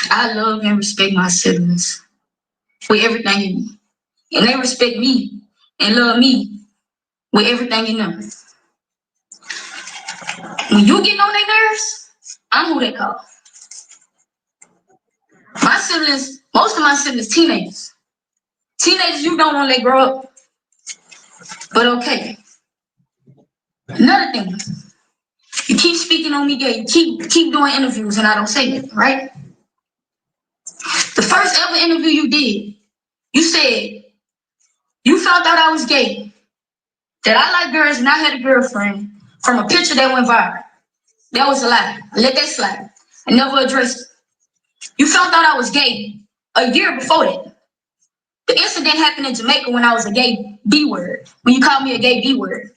I love and respect my siblings with everything in me. And they respect me and love me with everything in them. When you get on their nerves, I'm who they call. My siblings, most of my siblings, teenagers. Teenagers you don't want to let grow up. But okay. Another thing, you keep speaking on me gay. You keep doing interviews and I don't say it, right? The first ever interview you did, you said you found out I was gay, that I like girls and I had a girlfriend from a picture that went viral. That was a lie. I let that slide. I never addressed it. You found out I was gay a year before that. The incident happened in Jamaica when I was a gay B-word, when you called me a gay B-word.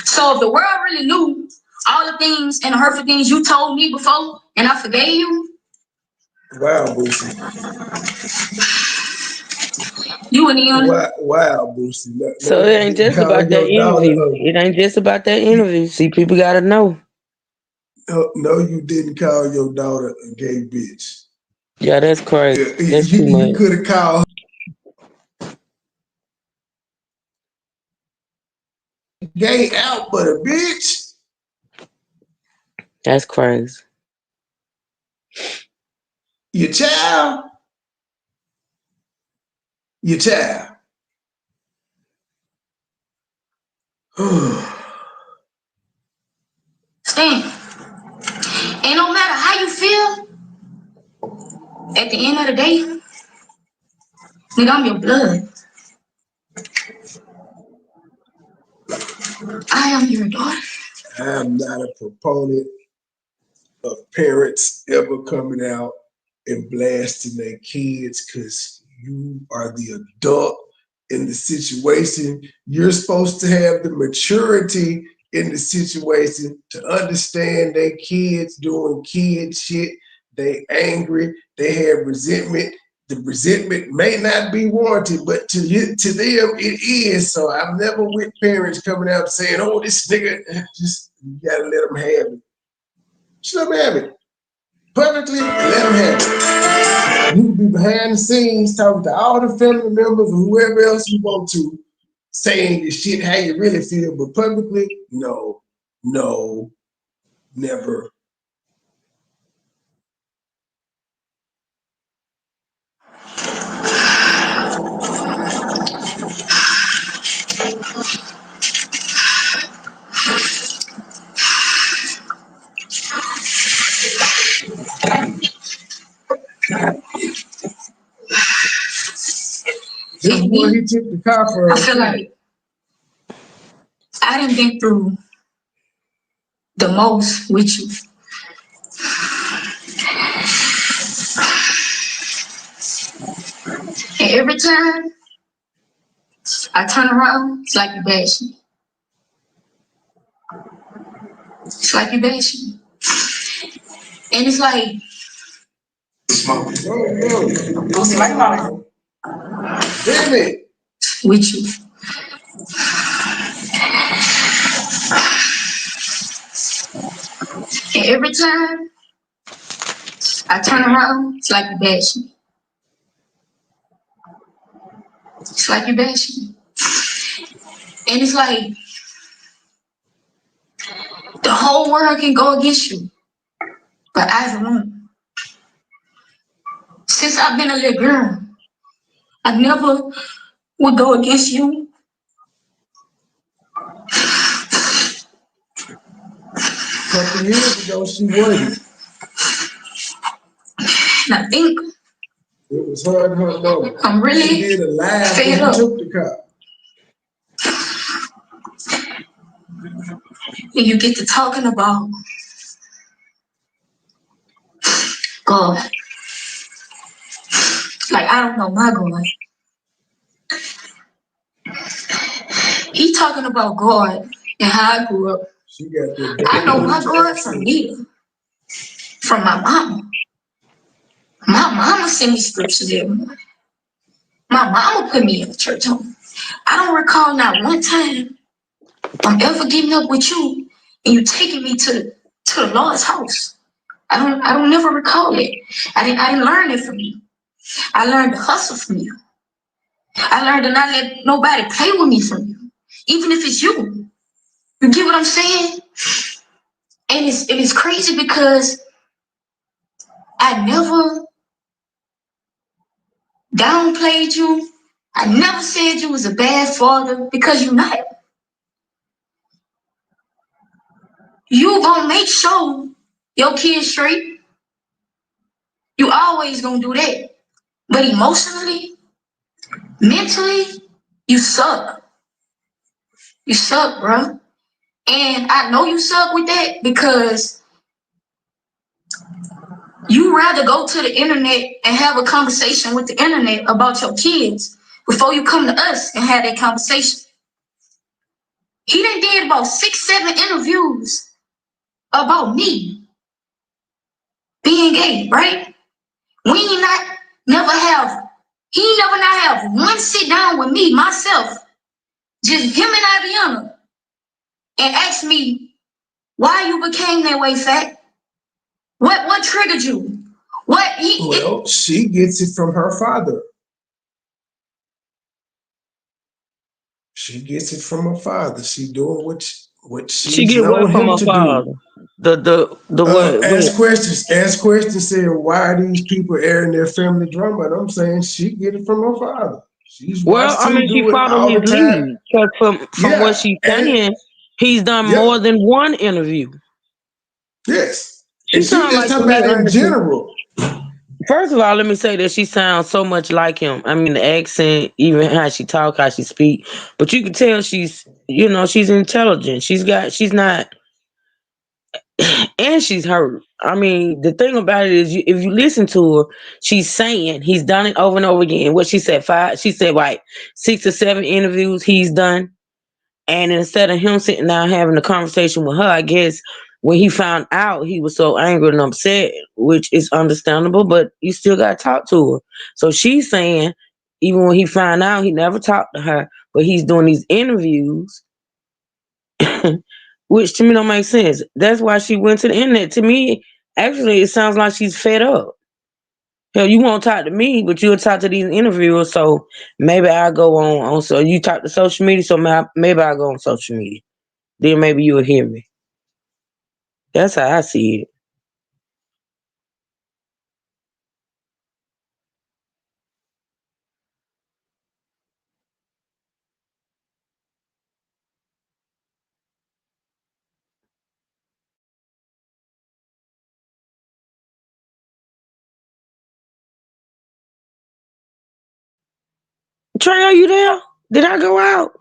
So if the world really knew all the things and the hurtful things you told me before and I forgave you. Wow, Boosie. You wouldn't even. Wow, Boosie. So it ain't just about that interview. It ain't just about that interview. See, people gotta know. No, you didn't call your daughter a gay bitch. Yeah, that's crazy. Yeah, that's too much. You could have called her gay out, but a bitch. That's crazy. Your child. Stand. And no matter how you feel, at the end of the day, nigga, I'm your blood. I am your daughter. I'm not a proponent of parents ever coming out and blasting their kids, because you are the adult in the situation. You're supposed to have the maturity in the situation to understand their kids doing kid shit. They angry, they have resentment. The resentment may not be warranted, but to them it is. So I've never with parents coming out saying, "Oh, this nigga," just you gotta let them have it. Just let them have it. Publicly, let them have it. You can be behind the scenes talking to all the family members or whoever else you want to, saying your shit how you really feel, but publicly, no, never. This is where he took the car for. I feel like I done been through the most with you. And every time I turn around, it's like you bash me. It's like you bash me. And it's like, Damn it. With you. And every time I turn around, it's like you bash me. It's like you bashing me. And it's like the whole world can go against you, but as a woman, since I've been a little girl, I never would go against you. A couple years ago, she wasn't. And I think It was her and her mother. I'm really She did a live fed when up. you took the car. And you get to talking about God. Like, I don't know my God. He talking about God and how I grew up. She got the I know my God from Nita, from my mama. My mama sent me scriptures every morning. My mama put me in the church home. I don't recall not one time I'm ever getting up with you and you taking me to the Lord's house. I don't never recall it. I didn't learn it from you. I learned to hustle from you. I learned to not let nobody play with me from you, even if it's you. You get what I'm saying? And it's crazy because I never downplayed you. I never said you was a bad father because you're not. You gonna make sure your kids straight. You always gonna do that. But emotionally, mentally, you suck. You suck, bro. And I know you suck with that because you rather go to the internet and have a conversation with the internet about your kids before you come to us and have that conversation. He done did about 6, 7 interviews about me being gay, right? We never have, he never not have one sit down with me, myself, just him and Aviana, and ask me why you became that way, Fat. What triggered you? Well, she gets it from her father. She gets it from her father. She doing what She she's get what known from him her to father? do. The what? Ask questions saying why are these people airing their family drama? And I'm saying she get it from her father. She's Well, watched I him mean, she do it followed all his the time. lead. Because from what Yeah, she's and saying, he's done yeah, more than one interview. yes. She And she sounds just like to talking me, about in honestly. general. First of all, let me say that she sounds so much like him. I mean, the accent, even how she talk, how she speak. But you can tell she's intelligent. She's not, and she's hurt. I mean, the thing about it is, if you listen to her, she's saying he's done it over and over again. What she said, 5, she said, like 6 or 7 interviews he's done. And instead of him sitting down having a conversation with her, I guess when he found out, he was so angry and upset, which is understandable, but you still got to talk to her. So she's saying, even when he found out, he never talked to her, but he's doing these interviews, which to me don't make sense. That's why she went to the internet. To me, actually, it sounds like she's fed up. Hell, you won't talk to me, but you'll talk to these interviewers. So maybe I'll go on. So you talk to social media. So maybe I'll go on social media. Then maybe you'll hear me. That's how I see it. Trey, are you there? Did I go out?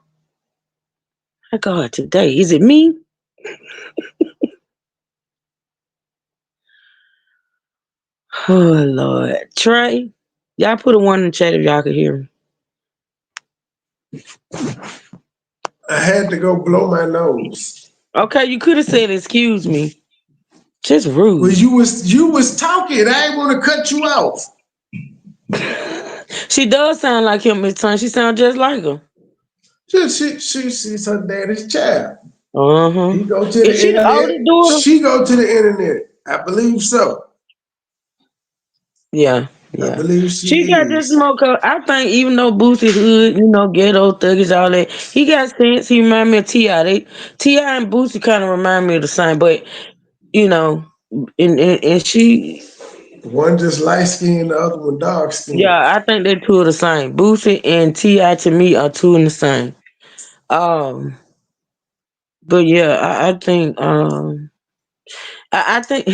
My God, today. Is it me? Oh, Lord. Trey, y'all put a 1 in the chat if y'all could hear me. I had to go blow my nose. Okay, you could have said, excuse me. Just rude. Well, you was talking. I ain't want to cut you off. She does sound like him, Miss Ton. She sounds just like him. She's her daddy's child. Uh-huh. He go to the Is she the internet. oldest daughter? She go to the internet. I believe so. Yeah. I Yeah. believe she She got this is. smoke. I think even though Boosie hood, ghetto thuggish, all that, he got sense. He remind me of T.I. T.I. and Boosie kind of remind me of the same, but you know, and she, One just light skinned, the other one dark skinned. yeah, I think they two are the same. Boosie and T.I. to me are two in the same. Um, but yeah, I think I think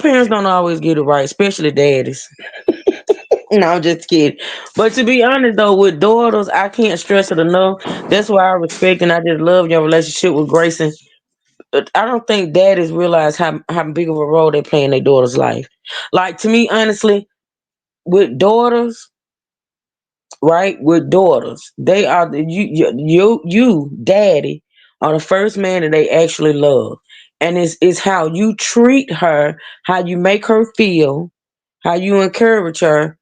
parents don't always get it right, especially daddies. No, I'm just kidding. But to be honest though, with daughters, I can't stress it enough. That's why I respect and I just love your relationship with Grayson. But I don't think daddies realize how big of a role they play in their daughter's life. Like to me, honestly, with daughters, right? With daughters, they are you, daddy, are the first man that they actually love, and it's how you treat her, how you make her feel, how you encourage her,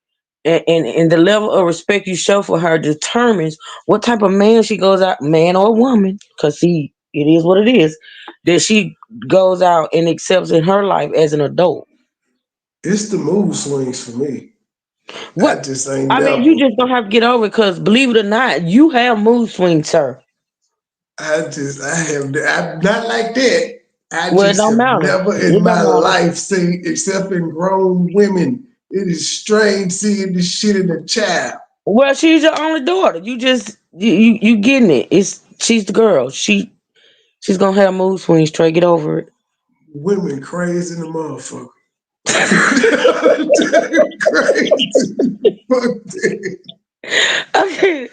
and the level of respect you show for her determines what type of man she goes out, man or woman, because see, it is what it is, that she goes out and accepts in her life as an adult. It's the mood swings for me. I What just ain't I mean, you never. just don't have to get over it because believe it or not, you have mood swings, sir. I have, I'm not like that. I Well, it just don't have matter. never in It my don't matter. life seen, except in grown women. It is strange seeing this shit in a child. Well, she's your only daughter. You just you getting it. She's the girl. She's gonna have mood swings. Trey, get over it. Women crazy in the motherfucker. Crazy. Fuck that. Okay.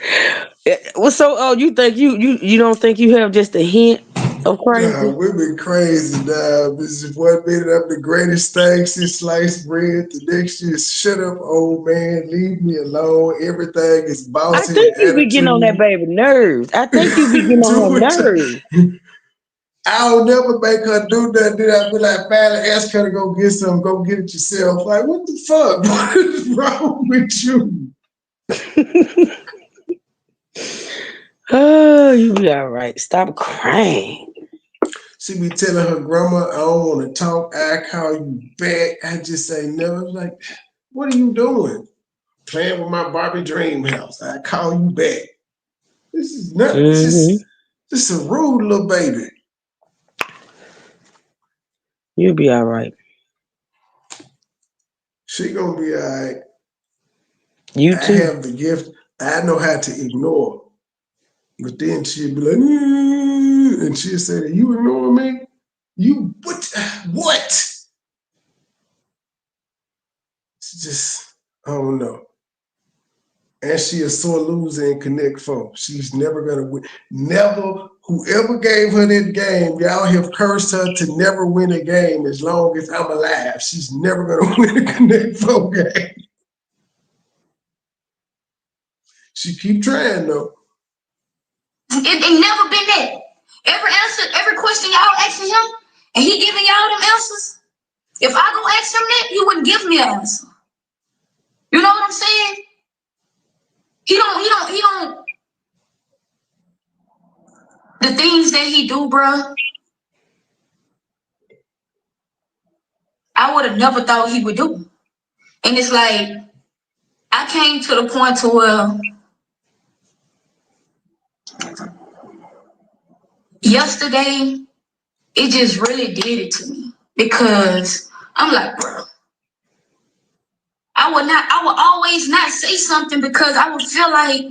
Well, so you think you don't think you have just a hint of Nah, crazy? women crazy now. This is 1 minute I'm the greatest thing since sliced bread. The next year, shut up, old man. Leave me alone. Everything is I bossy think you be getting on that attitude. baby nerves. I think you be getting Do on what her nerves. I'll never make her do that. Then I be like, finally ask her to go get some. Go get it yourself. Like, what the fuck? What is wrong with you? Oh, you be all right. Stop crying. She be telling her grandma, I don't want to talk. I call you back. I just say never. Like, what are you doing? Playing with my Barbie dream house. I call you back. This is not. Hmm. This is a rude little baby. You'll be all right. She gonna be all right. You I too. have the gift. I know how to ignore. But then she'd be like, "Mm," and she'd say, "You ignore me? You what? What?" She just, I don't know. And she a sore loser in Connect Four. She's never gonna win. Never. Whoever gave her that game, y'all have cursed her to never win a game as long as I'm alive. She's never gonna win a Connect Four game. She keep trying though. It never been that. Every answer, every question y'all asking him, and he giving y'all them answers. If I go ask him that, he wouldn't give me an answer. You know what I'm saying? He don't. The things that he do, bruh, I would have never thought he would do. And it's like, I came to the point to where yesterday, it just really did it to me. Because I'm like, bro, I would always not say something because I would feel like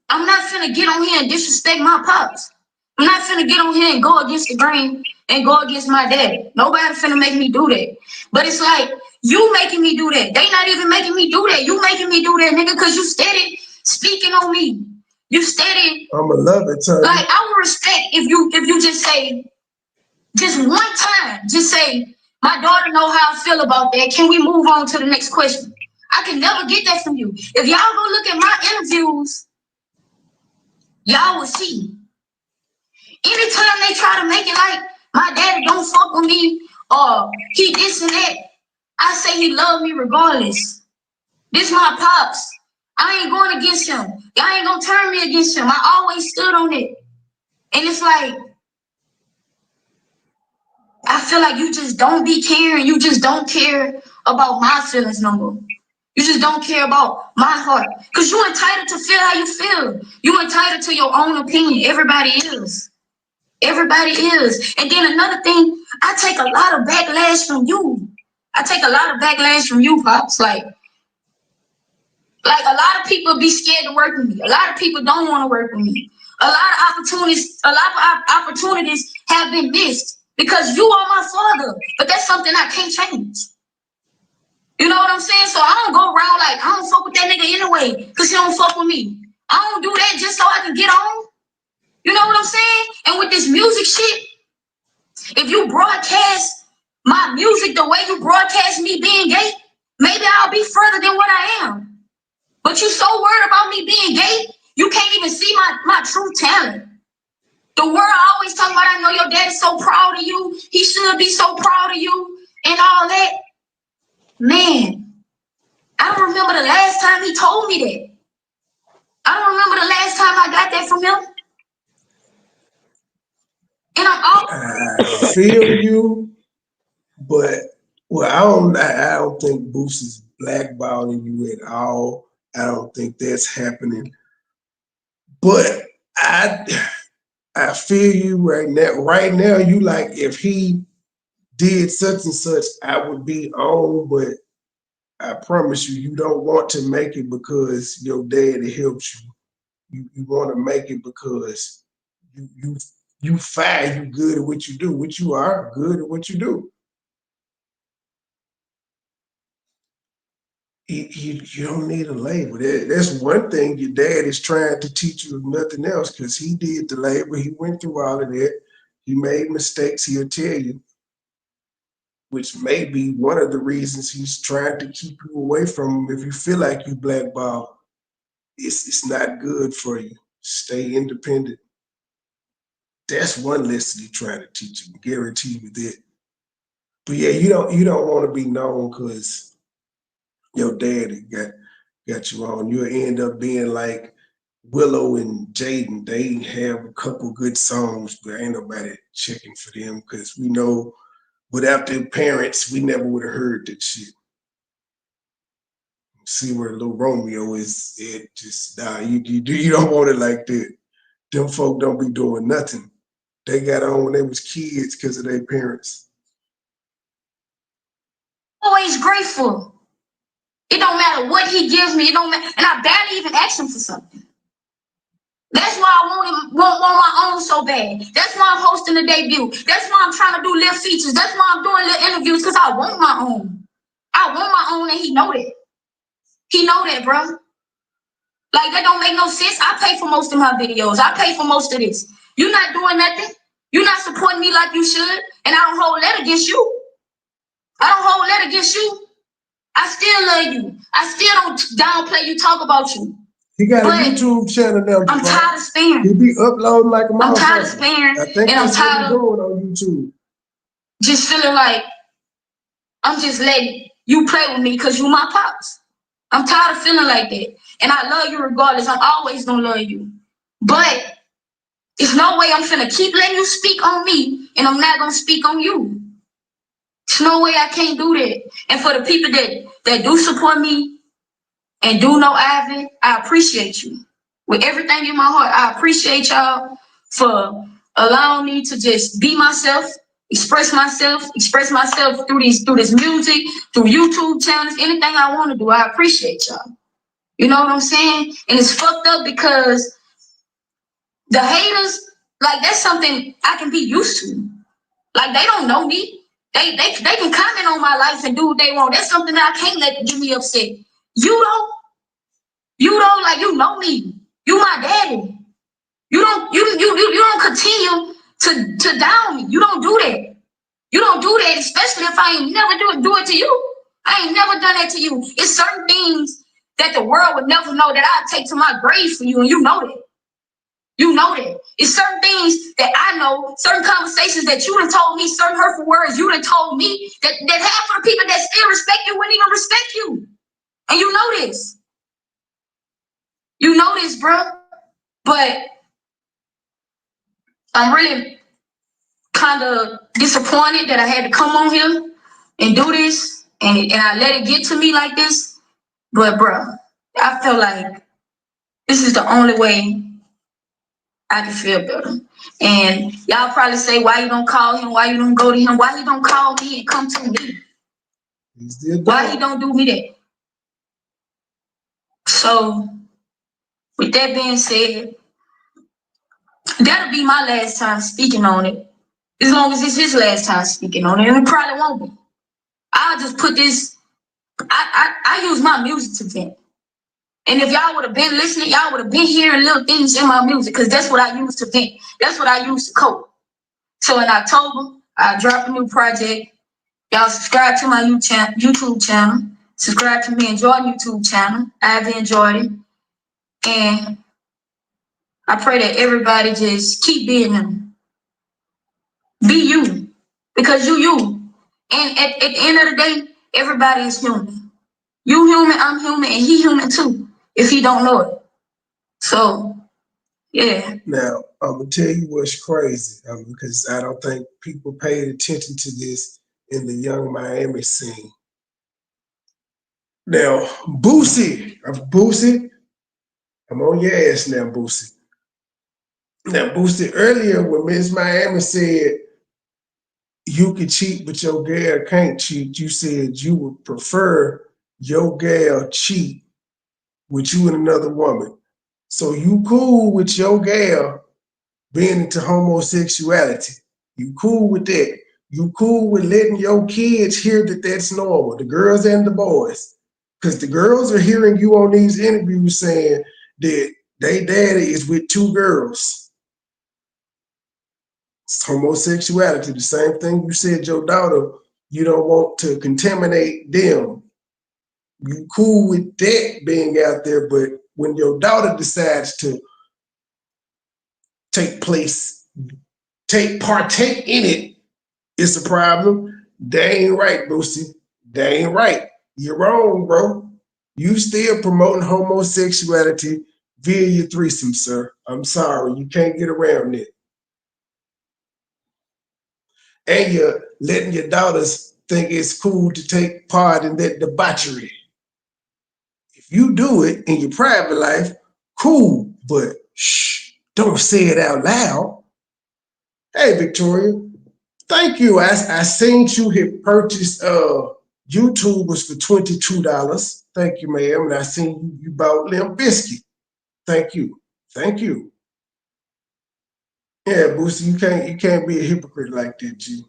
I'm not finna get on here and disrespect my pops. I'm not finna get on here and go against the grain and go against my dad. Nobody finna make me do that. But it's like, you making me do that. They not even making me do that. You making me do that, nigga, because you steady speaking on me. You steady, I'ma love it, Tony. like, I would respect if you just say, just one time, just say, my daughter know how I feel about that. Can we move on to the next question? I can never get that from you. If y'all go look at my interviews, y'all will see. Anytime they try to make it like my daddy don't fuck with me or he this and that, I say he love me regardless. This my pops. I ain't going against him. Y'all ain't gonna turn me against him. I always stood on it. And it's like, I feel like you just don't be caring. You just don't care about my feelings no more. You just don't care about my heart. Because you're entitled to feel how you feel. You're entitled to your own opinion. Everybody is. Everybody is. And then another thing, I take a lot of backlash from you. I take a lot of backlash from you, Pops. Like a lot of people be scared to work with me. A lot of people don't want to work with me. A lot of opportunities have been missed because you are my father. But that's something I can't change. You know what I'm saying? So I don't go around like I don't fuck with that nigga anyway because he don't fuck with me. I don't do that just so I can get on. You know what I'm saying? And with this music shit, if you broadcast my music the way you broadcast me being gay, maybe I'll be further than what I am. But you so worried about me being gay, you can't even see my true talent. The world always talking about, I know your dad is so proud of you. He should be so proud of you and all that. Man, I don't remember the last time he told me that. I don't remember the last time I got that from him. And I feel you, but I don't think Boosie's blackballing you at all. I don't think that's happening. But I feel you right now. Right now, you like if he did such and such, I would be on. But I promise you, you don't want to make it because your daddy helps you. You want to make it because you fine, you good at what you do. What you are good at what you do. You don't need a label. That's one thing your dad is trying to teach you, if nothing else, because he did the label. He went through all of that. He made mistakes. He'll tell you, which may be one of the reasons he's trying to keep you away from him. If you feel like you blackball, it's not good for you. Stay independent. That's one lesson he's trying to teach you. Guarantee you that. But yeah, you don't want to be known because your daddy got you on. You'll end up being like Willow and Jaden. They have a couple good songs, but ain't nobody checking for them because we know without their parents, we never would have heard that shit. See where little Romeo is it just you don't want it like that. Them folk don't be doing nothing. They got on when they was kids because of their parents. always grateful. It don't matter what he gives me. It don't matter, and I barely even ask him for something. That's why I want my own so bad. That's why I'm hosting the debut. That's why I'm trying to do little features. That's why I'm doing little interviews because I want my own. I want my own, and he know that. He know that, bro. Like that don't make no sense. I pay for most of my videos. I pay for most of this. You're not doing nothing. You're not supporting me like you should, and I don't hold that against you. I don't hold that against you. I still love you. I still don't downplay you, talk about you. He got a YouTube channel now. I'm tired of sparing. He be uploading like a motherfucker. I'm tired of sparing, and I'm tired of doing on YouTube. Just feeling like I'm just letting you play with me because you my pops. I'm tired of feeling like that. And I love you regardless. I'm always gonna love you. But there's no way I'm finna keep letting you speak on me and I'm not gonna speak on you. There's no way I can't do that. And for the people that do support me and do know Ivan, I appreciate you. With everything in my heart, I appreciate y'all for allowing me to just be myself, express myself through this music, through YouTube channels, anything I want to do. I appreciate y'all. You know what I'm saying? And it's fucked up because the haters, like that's something I can be used to. Like they don't know me. They can comment on my life and do what they want. That's something that I can't let get me upset. You don't like you know me. You my daddy. You don't continue to down me. You don't do that. You don't do that, especially if I ain't never do it to you. I ain't never done that to you. It's certain things that the world would never know that I take to my grave for you, and you know that. You know that. It's certain things that I know, certain conversations that you done told me, certain hurtful words you done told me that half of the people that still respect you wouldn't even respect you. And you know this. You know this, bro. But I'm really kind of disappointed that I had to come on here and do this, and I let it get to me like this. But bruh, I feel like this is the only way I can feel better. And y'all probably say, why you don't call him? Why you don't go to him? Why he don't call me and come to me? Why he don't do me that? So, with that being said, that'll be my last time speaking on it. As long as it's his last time speaking on it, and it probably won't be. I'll just put this, I use my music to vent. And if y'all would have been listening, y'all would have been hearing little things in my music, because that's what I use to vent. That's what I use to cope. So in October, I dropped a new project. Y'all subscribe to my YouTube channel. Subscribe to me and join YouTube channel. I've enjoyed it. And I pray that everybody just keep being them. Be you. Because you. And at the end of the day, everybody is human. You human, I'm human, and he human too, if he don't know it. So, yeah. Now, I'm going to tell you what's crazy, because I don't think people paid attention to this in the young Miami scene. Now, Boosie, I'm on your ass now, Boosie. Now, Boosie, earlier when Miss Miami said you could cheat, but your gal can't cheat, you said you would prefer your gal cheat with you and another woman. So you cool with your gal being into homosexuality. You cool with that. You cool with letting your kids hear that that's normal, the girls and the boys. Because the girls are hearing you on these interviews saying that they daddy is with two girls. It's homosexuality, the same thing you said your daughter, you don't want to contaminate them. You cool with that being out there, but when your daughter decides to partake in it, it's a problem. They ain't right, Boosie. They ain't right. You're wrong, bro. You still promoting homosexuality via your threesome, sir. I'm sorry, you can't get around it. And you're letting your daughters think it's cool to take part in that debauchery. If you do it in your private life, cool, but shh, don't say it out loud. Hey, Victoria, thank you. I seen you had purchased YouTubers for $22. Thank you, ma'am. And I seen you bought Limp Bizkit. Thank you. Thank you. Yeah, Boosie, you can't be a hypocrite like that, G.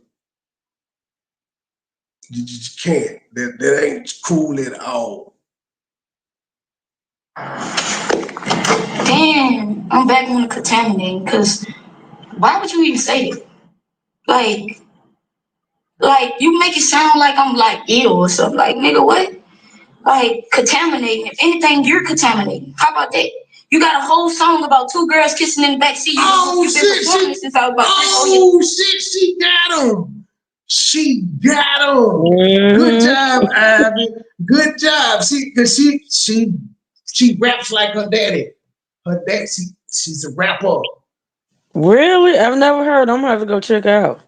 You can't. That ain't cool at all. Damn, I'm back on the contaminating, because why would you even say that? Like you make it sound like I'm like ill or something. Like, nigga, what? Like, contaminating. If anything, you're contaminating. How about that? You got a whole song about two girls kissing in the backseat. You've been performing since I was about 3 years. Shit, she got him. She got him. Good job, Ivy. Good job. She raps like her daddy. Her dad, she's a rapper. Really? I've never heard. I'm gonna have to go check out.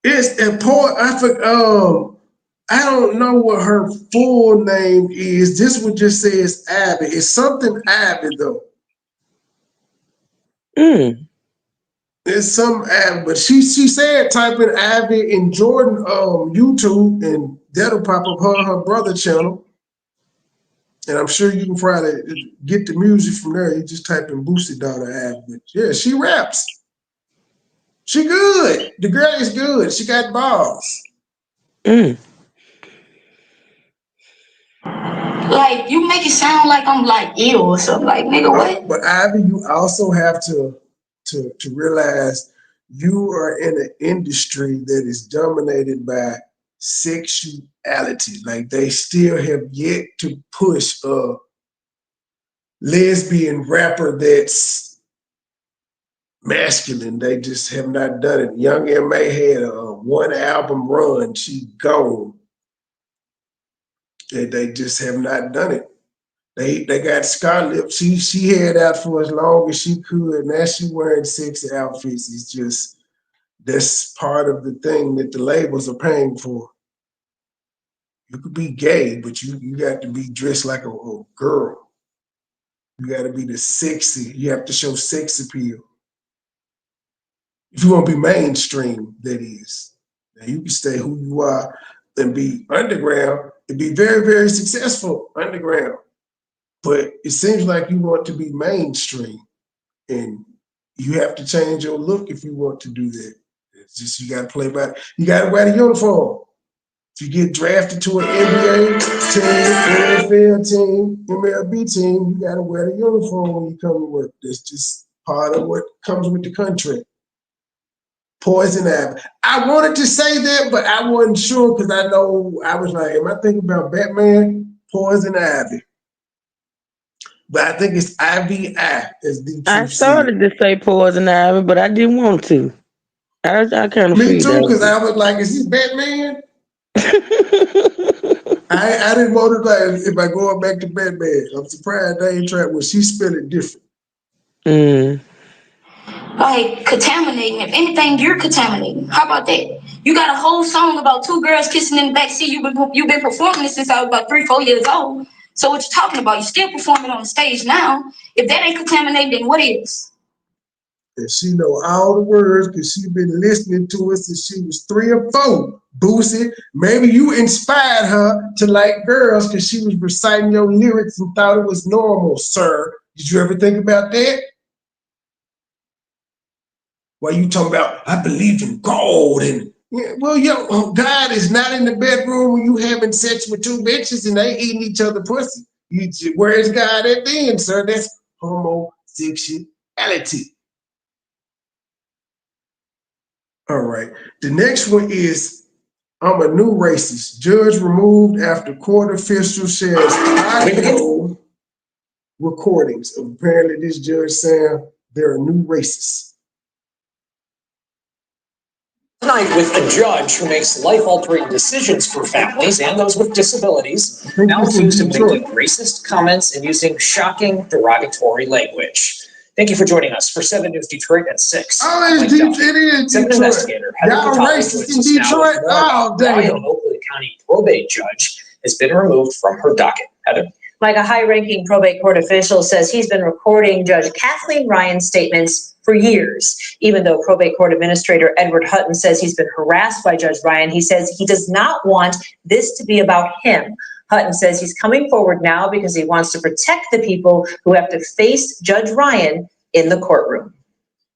It's important. I don't know what her full name is. This one just says Abby. It's something Abby though. It's some Abby, but she said type in Abby in Jordan YouTube, and that'll pop up her brother channel. And I'm sure you can probably get the music from there. You just type in Boosie daughter Abby. But yeah, she raps. She good. The girl is good. She got balls. Like, you make it sound like I'm like ill or something. Like, nigga, what? But Ivy, you also have to realize you are in an industry that is dominated by sexuality. Like, they still have yet to push a lesbian rapper that's masculine. They just have not done it. Young M.A. had a one album run. She gone. They just have not done it. They got Scarlett. She had out for as long as she could. Now she wearing sexy outfits. It's just That's part of the thing that the labels are paying for. You could be gay, but you got to be dressed like a girl. You got to be the sexy. You have to show sex appeal. If you want to be mainstream, that is. Now you can stay who you are and be underground and be very, very successful underground. But it seems like you want to be mainstream, and you have to change your look if you want to do that. It's just you got to play by. You got to wear the uniform. If you get drafted to an NBA team, NFL team, MLB team, you got to wear the uniform when you come to work. That's just part of what comes with the contract. Poison ivy. I wanted to say that, but I wasn't sure because I know I was like, am I thinking about Batman? Poison ivy. But I think it's IVI as the I started to say poison ivy, but I didn't want to. I kind of Me feel too, because that. I was like, is this Batman? I didn't want to like if I go back to Batman. I'm surprised they ain't tried. Well, she spelled it different. Like contaminating. If anything, you're contaminating. How about that? You got a whole song about two girls kissing in the backseat. You've been performing this since I was about 3-4 years old. So what you talking about? You still performing on the stage now. If that ain't contaminating, then what is? And she know all the words because she been listening to us since she was 3 or 4. Boosie, maybe you inspired her to like girls because she was reciting your lyrics and thought it was normal, sir. Did you ever think about that? Why you talking about, I believe in God and well, God is not in the bedroom when you having sex with 2 bitches and they eating each other pussy. Where's God at then, sir? That's homosexuality. All right. The next one is, I'm a new racist. Judge removed after court official shares audio recordings. Apparently this judge saying they're a new racist. Tonight with a judge who makes life-altering decisions for families and those with disabilities, now accused of making racist comments and using shocking, derogatory language. Thank you for joining us for 7 News Detroit at 6. Oh, it is Detroit. Investigator Y'all racist in Detroit? Oh, damn. damn. An Oakland County probate judge has been removed from her docket. Heather? Like a high-ranking probate court official says he's been recording Judge Kathleen Ryan's statements for years. Even though probate court administrator Edward Hutton says he's been harassed by Judge Ryan, he says he does not want this to be about him. Hutton says he's coming forward now because he wants to protect the people who have to face Judge Ryan in the courtroom.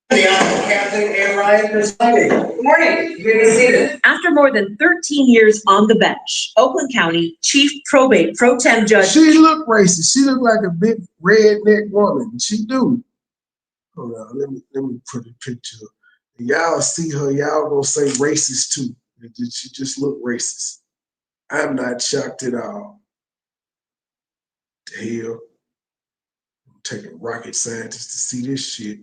The Honorable Kathleen A. Ryan presiding. Good morning. You may be seated. After more than 13 years on the bench, Oakland County Chief Probate Pro Tem Judge. She look racist. She look like a big redneck woman. She do. Hold on, let me put a picture. Y'all see her, y'all gonna say racist too. She just look racist. I'm not shocked at all. The hell? I'm taking rocket scientists to see this shit.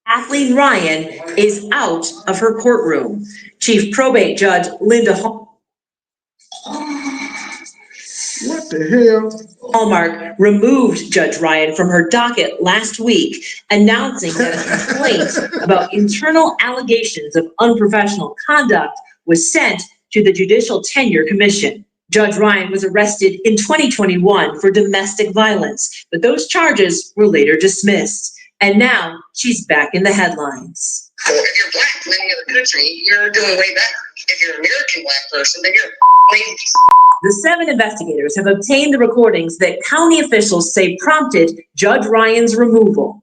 Kathleen Ryan is out of her courtroom. Chief Probate Judge Linda What the hell? Hallmark removed Judge Ryan from her docket last week, announcing that a complaint about internal allegations of unprofessional conduct was sent to the Judicial Tenure Commission. Judge Ryan was arrested in 2021 for domestic violence, but those charges were later dismissed. And now she's back in the headlines. So if you're black in any other country, you're doing way better. If you're an American black person, then you're lazy. The 7 investigators have obtained the recordings that county officials say prompted Judge Ryan's removal.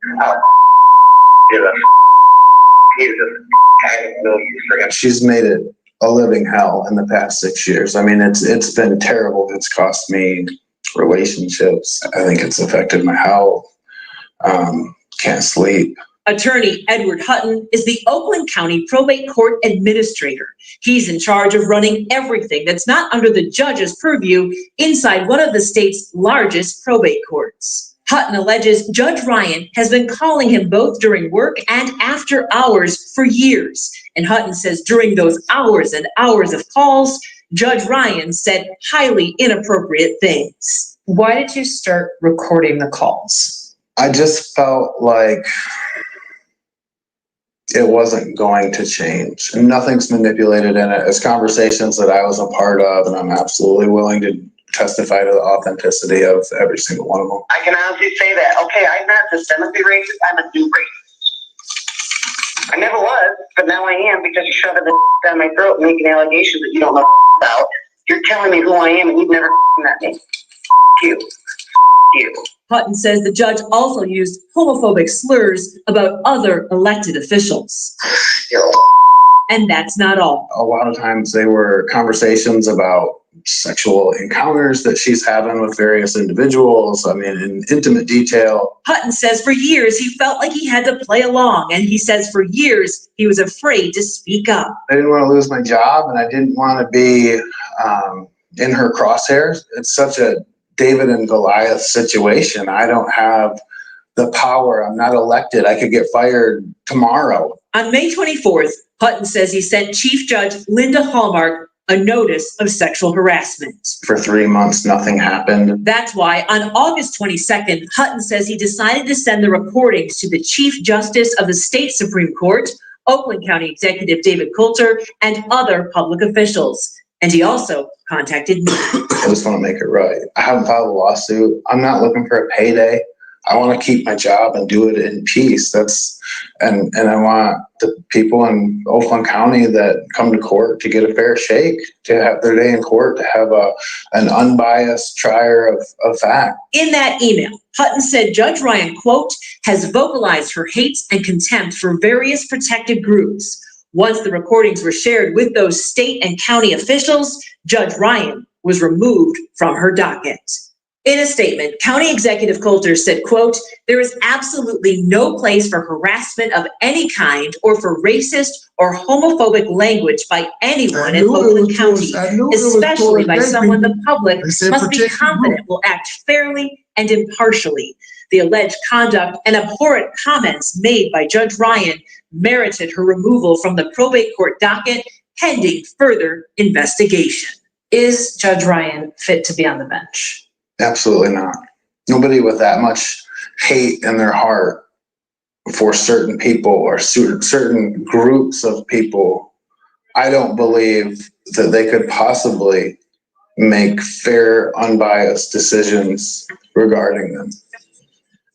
She's made it a living hell in the past 6 years. I mean, it's been terrible. It's cost me relationships. I think it's affected my health. Can't sleep. Attorney Edward Hutton is the Oakland County Probate Court Administrator. He's in charge of running everything that's not under the judge's purview inside one of the state's largest probate courts. Hutton alleges Judge Ryan has been calling him both during work and after hours for years. And Hutton says during those hours and hours of calls, Judge Ryan said highly inappropriate things. Why did you start recording the calls? I just felt like it wasn't going to change. And nothing's manipulated in it. It's conversations that I was a part of, and I'm absolutely willing to testify to the authenticity of every single one of them. I can honestly say that, okay, I'm not systemically racist, I'm a new racist. I never was, but now I am because you're shoving the down my throat and making allegations that you don't know about. You're telling me who I am and you've never met me. You. You. Hutton says the judge also used homophobic slurs about other elected officials. And that's not all. A lot of times they were conversations about sexual encounters that she's having with various individuals. I mean, in intimate detail. Hutton says for years he felt like he had to play along, and he says for years he was afraid to speak up. I didn't want to lose my job, and I didn't want to be in her crosshairs. It's such a David and Goliath situation. I don't have the power. I'm not elected. I could get fired tomorrow. On May 24th, Hutton says he sent Chief Judge Linda Hallmark a notice of sexual harassment. For 3 months, nothing happened. That's why on August 22nd, Hutton says he decided to send the recordings to the Chief Justice of the State Supreme Court, Oakland County Executive David Coulter, and other public officials. And he also contacted me. I just want to make it right. I haven't filed a lawsuit. I'm not looking for a payday. I want to keep my job and do it in peace. And I want the people in Oakland County that come to court to get a fair shake, to have their day in court, to have an unbiased trier of fact. In that email, Hutton said Judge Ryan, quote, has vocalized her hate and contempt for various protected groups. Once the recordings were shared with those state and county officials, Judge Ryan was removed from her docket. In a statement, County Executive Coulter said, quote, there is absolutely no place for harassment of any kind or for racist or homophobic language by anyone in Oakland County, especially by someone the public must be confident will act fairly and impartially. The alleged conduct and abhorrent comments made by Judge Ryan merited her removal from the probate court docket pending further investigation. Is Judge Ryan fit to be on the bench? Absolutely not. Nobody with that much hate in their heart for certain people or certain groups of people, I don't believe that they could possibly make fair, unbiased decisions regarding them.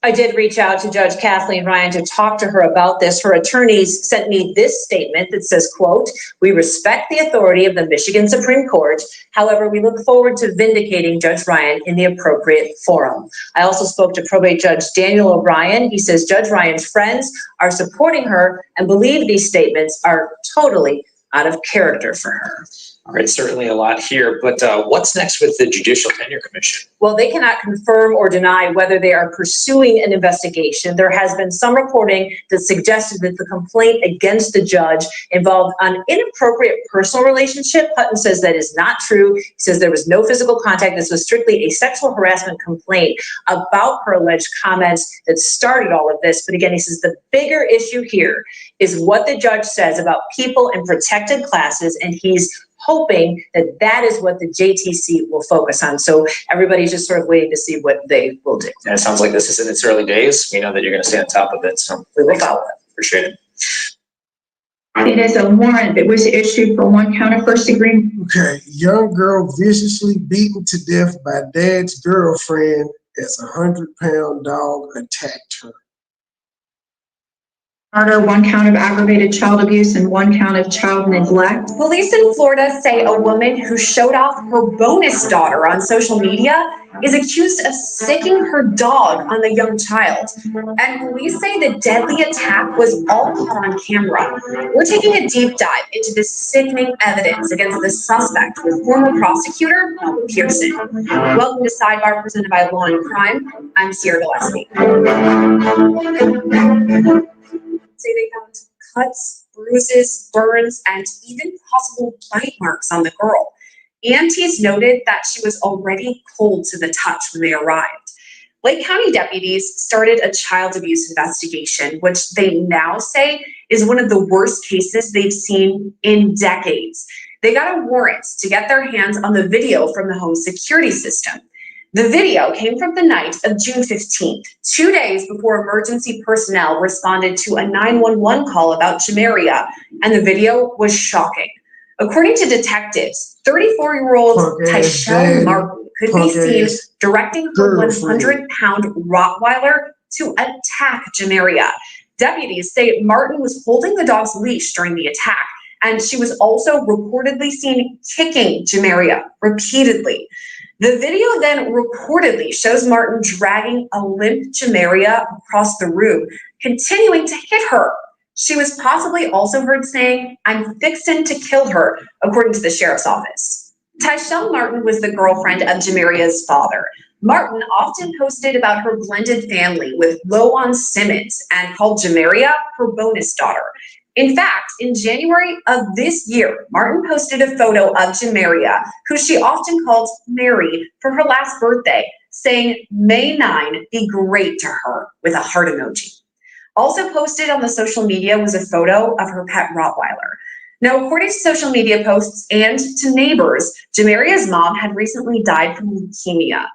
I did reach out to Judge Kathleen Ryan to talk to her about this. Her attorneys sent me this statement that says, quote, we respect the authority of the Michigan Supreme Court. However, we look forward to vindicating Judge Ryan in the appropriate forum. I also spoke to probate judge Daniel O'Brien. He says Judge Ryan's friends are supporting her and believe these statements are totally out of character for her. All right, certainly a lot here, but what's next with the Judicial Tenure Commission? Well, they cannot confirm or deny whether they are pursuing an investigation. There has been some reporting that suggested that the complaint against the judge involved an inappropriate personal relationship. Hutton says that is not true. He says there was no physical contact. This was strictly a sexual harassment complaint about her alleged comments that started all of this. But again, he says the bigger issue here is what the judge says about people in protected classes, and he's hoping that that is what the JTC will focus on. So everybody's just sort of waiting to see what they will do. And it sounds like this is in its early days. We know that you're going to stay on top of it, so We will follow it. appreciate it. It is a warrant that was issued for one count of first degree. Okay, young girl viciously beaten to death by dad's girlfriend as a 100-pound dog attacked her. Murder, one count of aggravated child abuse, and one count of child neglect. Police in Florida say a woman who showed off her bonus daughter on social media is accused of sicking her dog on the young child. And police say the deadly attack was all caught on camera. We're taking a deep dive into the sickening evidence against the suspect with former prosecutor Melvin Pearson. Welcome to Sidebar, presented by Law and Crime. I'm Sierra Gillespie. Say they found cuts, bruises, burns, and even possible bite marks on the girl. EMTs noted that she was already cold to the touch when they arrived. Lake County deputies started a child abuse investigation, which they now say is one of the worst cases they've seen in decades. They got a warrant to get their hands on the video from the home security system. The video came from the night of June 15th, 2 days before emergency personnel responded to a 911 call about Jamaria, and the video was shocking. According to detectives, 34-year-old Tyshell Martin could be seen directing her 100-pound Rottweiler to attack Jamaria. Deputies say Martin was holding the dog's leash during the attack, and she was also reportedly seen kicking Jamaria repeatedly. The video then reportedly shows Martin dragging a limp Jamaria across the room, continuing to hit her. She was possibly also heard saying, "I'm fixin' to kill her," according to the sheriff's office. Tyshell Martin was the girlfriend of Jamaria's father. Martin often posted about her blended family with Loan Simmons and called Jamaria her bonus daughter. In fact, in January of this year, Martin posted a photo of Jamaria, who she often called Mary, for her last birthday, saying, "May 9 be great to her," with a heart emoji. Also posted on the social media was a photo of her pet Rottweiler. Now, according to social media posts and to neighbors, Jamaria's mom had recently died from leukemia.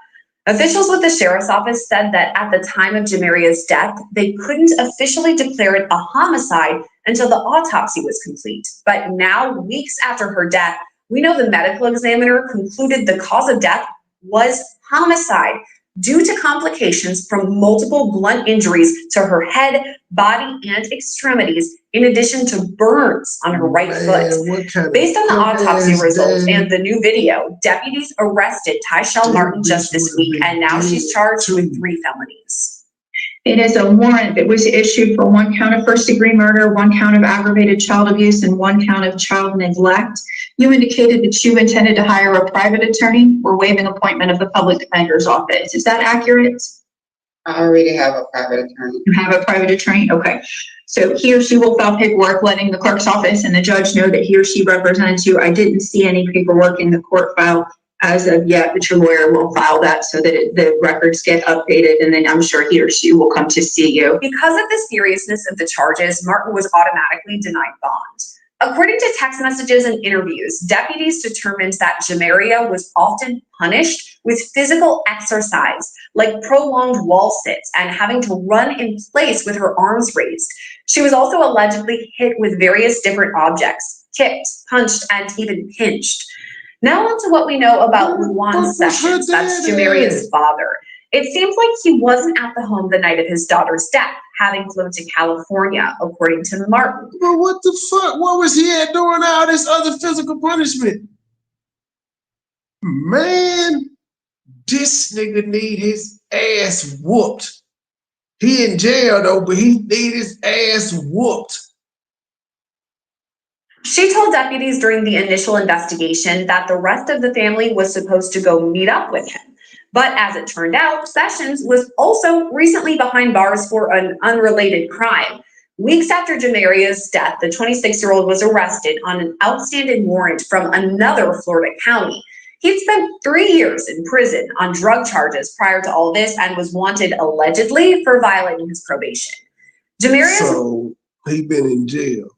Officials with the sheriff's office said that at the time of Jamaria's death, they couldn't officially declare it a homicide until the autopsy was complete. But now, weeks after her death, we know the medical examiner concluded the cause of death was homicide due to complications from multiple blunt injuries to her head, body, and extremities, in addition to burns on her right foot. Based on the autopsy results and the new video, deputies arrested Tyshell Martin just this week, and now she's charged with 3 felonies. It is a warrant that was issued for 1 count of first-degree murder, 1 count of aggravated child abuse, and 1 count of child neglect. You indicated that you intended to hire a private attorney. We're waiving appointment of the public defender's office. Is that accurate? I already have a private attorney. You have a private attorney? Okay. So he or she will file paperwork letting the clerk's office and the judge know that he or she represents you. I didn't see any paperwork in the court file as of yet, but your lawyer will file that so that the records get updated, and then I'm sure he or she will come to see you. Because of the seriousness of the charges, Martin was automatically denied bond. According to text messages and interviews, deputies determined that Jamaria was often punished with physical exercise, like prolonged wall sits and having to run in place with her arms raised. She was also allegedly hit with various different objects, kicked, punched, and even pinched. Now on to what we know about Luan Sessions, that's Jamaria's father. It seems like he wasn't at the home the night of his daughter's death, having flown to California, according to Martin. But what the fuck? What was he at doing all this other physical punishment? Man, this nigga need his ass whooped. He in jail though, but he need his ass whooped. She told deputies during the initial investigation that the rest of the family was supposed to go meet up with him. But as it turned out, Sessions was also recently behind bars for an unrelated crime. Weeks after Jamaria's death, the 26-year-old was arrested on an outstanding warrant from another Florida county. He'd spent 3 years in prison on drug charges prior to all this and was wanted allegedly for violating his probation. So he been in jail.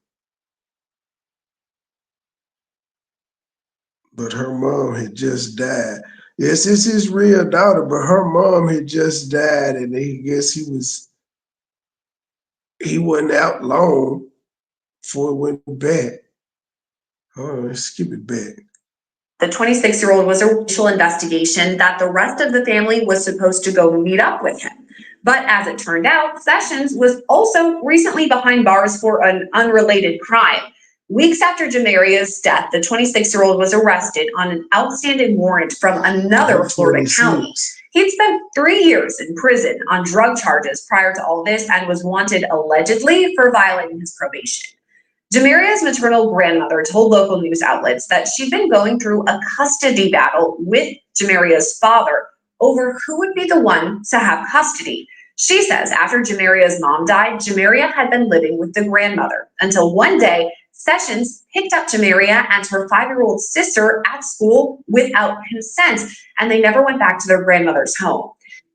But her mom had just died. Yes, it's his real daughter, but her mom had just died, and I guess he wasn't out long before it went back. Oh, let's skip it back. The 26-year-old was a initial investigation that the rest of the family was supposed to go meet up with him. But as it turned out, Sessions was also recently behind bars for an unrelated crime. Weeks after Jamaria's death, the 26-year-old was arrested on an outstanding warrant from another Florida county. He'd spent 3 years in prison on drug charges prior to all this and was wanted allegedly for violating his probation. Jamaria's maternal grandmother told local news outlets that she'd been going through a custody battle with Jamaria's father over who would be the one to have custody. She says after Jamaria's mom died, Jamaria had been living with the grandmother until one day Sessions picked up Jamaria and her 5-year-old sister at school without consent, and they never went back to their grandmother's home.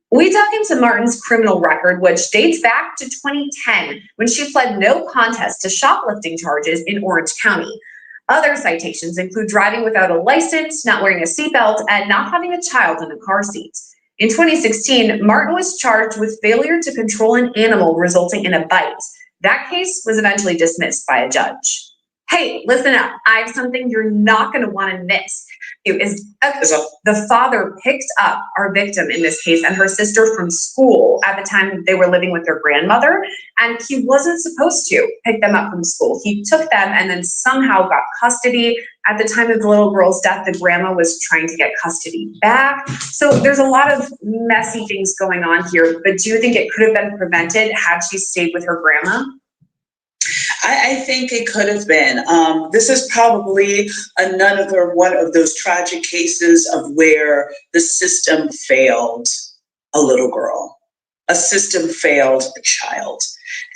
We dug into Martin's criminal record, which dates back to 2010, when she pled no contest to shoplifting charges in Orange County. Other citations include driving without a license, not wearing a seatbelt, and not having a child in a car seat. In 2016, Martin was charged with failure to control an animal resulting in a bite. That case was eventually dismissed by a judge. Hey, listen up. I have something you're not going to want to miss. The father picked up our victim in this case and her sister from school at the time they were living with their grandmother, and he wasn't supposed to pick them up from school. He took them and then somehow got custody. At the time of the little girl's death, the grandma was trying to get custody back. So there's a lot of messy things going on here, but do you think it could have been prevented had she stayed with her grandma? I think it could have been. This is probably another one of those tragic cases of where the system failed a little girl. A system failed a child.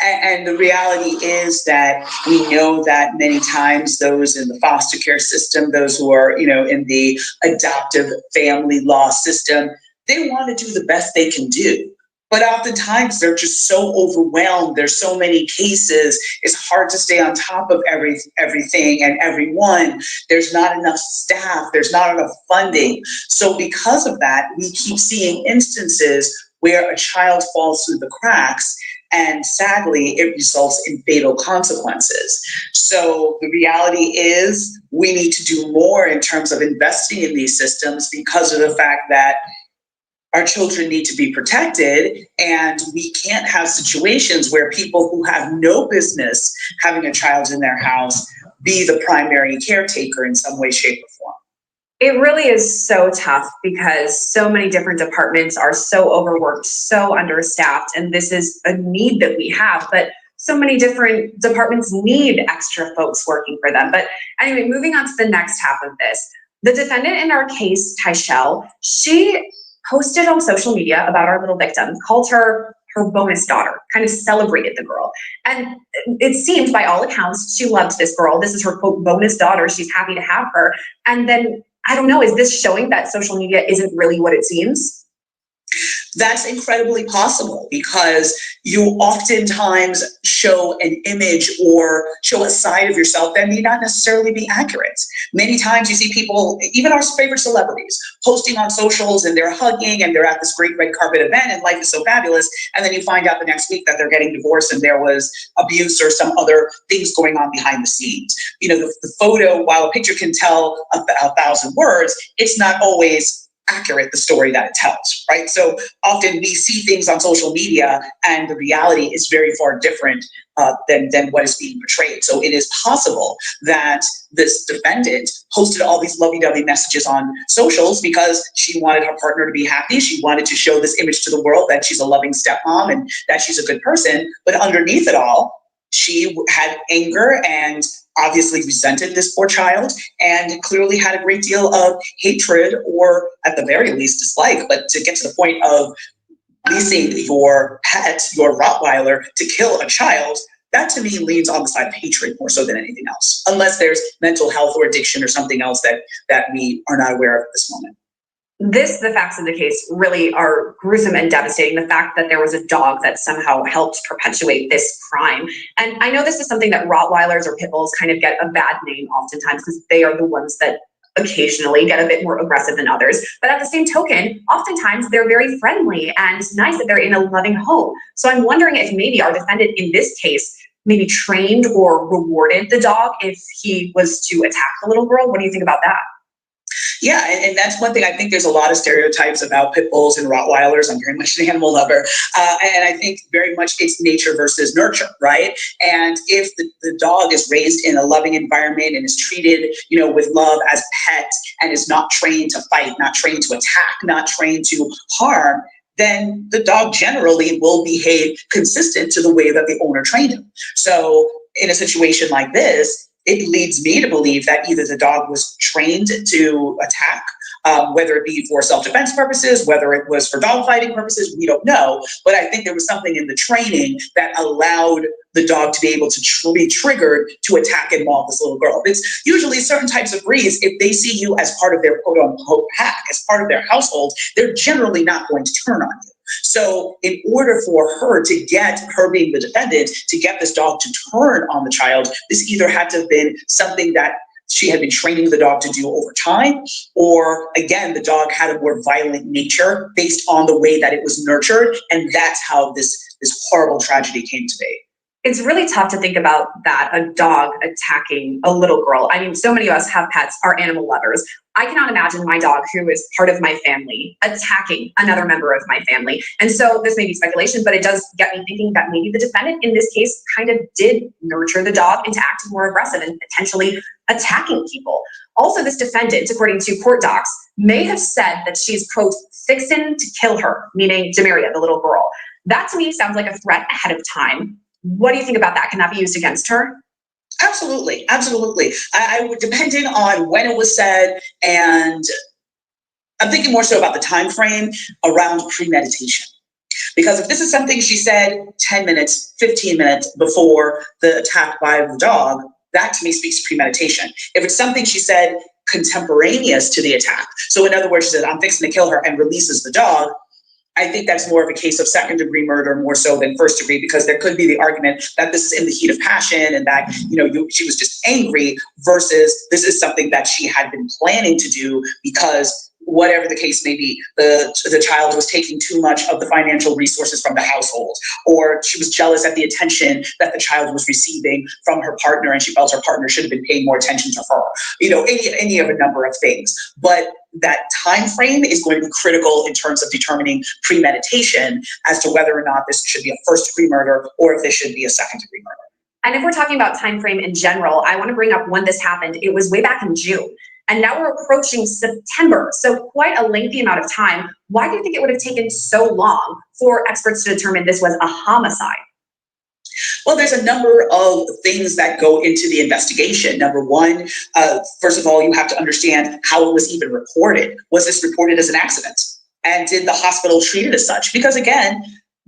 And the reality is that we know that many times those in the foster care system, those who are, in the adoptive family law system, they want to do the best they can do. But oftentimes they're just so overwhelmed. There's so many cases. It's hard to stay on top of everything and everyone. There's not enough staff. There's not enough funding. So because of that, we keep seeing instances where a child falls through the cracks, and sadly, it results in fatal consequences. So the reality is we need to do more in terms of investing in these systems because of the fact that our children need to be protected, and we can't have situations where people who have no business having a child in their house be the primary caretaker in some way, shape, or form. It really is so tough because so many different departments are so overworked, so understaffed, and this is a need that we have, but so many different departments need extra folks working for them. But anyway, moving on to the next half of this. The defendant in our case, Tyshell, she posted on social media about our little victim, called her bonus daughter, kind of celebrated the girl. And it seemed by all accounts, she loved this girl. This is her quote bonus daughter. She's happy to have her. And then, I don't know, is this showing that social media isn't really what it seems? That's incredibly possible because you oftentimes show an image or show a side of yourself that may not necessarily be accurate. Many times you see people, even our favorite celebrities, posting on socials and they're hugging and they're at this great red carpet event and life is so fabulous. And then you find out the next week that they're getting divorced and there was abuse or some other things going on behind the scenes. The photo, while a picture can tell a thousand words, it's not always accurate, the story that it tells, right? So often we see things on social media and the reality is very far different than what is being portrayed. So it is possible that this defendant posted all these lovey-dovey messages on socials because she wanted her partner to be happy. She wanted to show this image to the world that she's a loving stepmom and that she's a good person. But underneath it all, she had anger and obviously resented this poor child and clearly had a great deal of hatred or at the very least dislike. But to get to the point of leasing your pet, your Rottweiler, to kill a child, that to me leans on the side of hatred more so than anything else, unless there's mental health or addiction or something else that we are not aware of at this moment. The facts of the case really are gruesome and devastating. The fact that there was a dog that somehow helped perpetuate this crime. And I know this is something that Rottweilers or pit bulls kind of get a bad name oftentimes because they are the ones that occasionally get a bit more aggressive than others. But at the same token, oftentimes they're very friendly and nice that they're in a loving home. So I'm wondering if maybe our defendant in this case maybe trained or rewarded the dog if he was to attack the little girl. What do you think about that? Yeah, and that's one thing. I think there's a lot of stereotypes about pit bulls and Rottweilers. I'm very much an animal lover. And I think very much it's nature versus nurture, right? And if the dog is raised in a loving environment and is treated, with love as a pet and is not trained to fight, not trained to attack, not trained to harm, then the dog generally will behave consistent to the way that the owner trained him. So in a situation like this, it leads me to believe that either the dog was trained to attack, whether it be for self-defense purposes, whether it was for dog fighting purposes, we don't know. But I think there was something in the training that allowed the dog to be able to be triggered to attack and maul this little girl. It's usually certain types of breeds, if they see you as part of their quote unquote pack, as part of their household, they're generally not going to turn on you. So in order for her being the defendant, to get this dog to turn on the child, this either had to have been something that she had been training the dog to do over time, or again, the dog had a more violent nature based on the way that it was nurtured, and that's how this horrible tragedy came to be. It's really tough to think about that, a dog attacking a little girl. I mean, so many of us have pets, are animal lovers. I cannot imagine my dog, who is part of my family, attacking another member of my family. And so this may be speculation, but it does get me thinking that maybe the defendant in this case kind of did nurture the dog into acting more aggressive and potentially attacking people. Also, this defendant, according to court docs, may have said that she's, quote, fixin' to kill her, meaning Jamaria, the little girl. That to me sounds like a threat ahead of time. What do you think about that? Can that be used against her? Absolutely, absolutely. I would, depending on when it was said, and I'm thinking more so about the time frame around premeditation. Because if this is something she said 10 minutes, 15 minutes before the attack by the dog, that to me speaks to premeditation. If it's something she said contemporaneous to the attack, so in other words, she said, I'm fixing to kill her, and releases the dog, I think that's more of a case of second-degree murder more so than first-degree, because there could be the argument that this is in the heat of passion and that, she was just angry, versus this is something that she had been planning to do because whatever the case may be, the child was taking too much of the financial resources from the household, or she was jealous at the attention that the child was receiving from her partner, and she felt her partner should have been paying more attention to her. Any of a number of things. But that time frame is going to be critical in terms of determining premeditation as to whether or not this should be a first-degree murder or if this should be a second-degree murder. And if we're talking about time frame in general, I want to bring up when this happened. It was way back in June. And now we're approaching September, so quite a lengthy amount of time. Why do you think it would have taken so long for experts to determine this was a homicide? Well, there's a number of things that go into the investigation. Number one, first of all, you have to understand how it was even reported. Was this reported as an accident? And did the hospital treat it as such? Because again,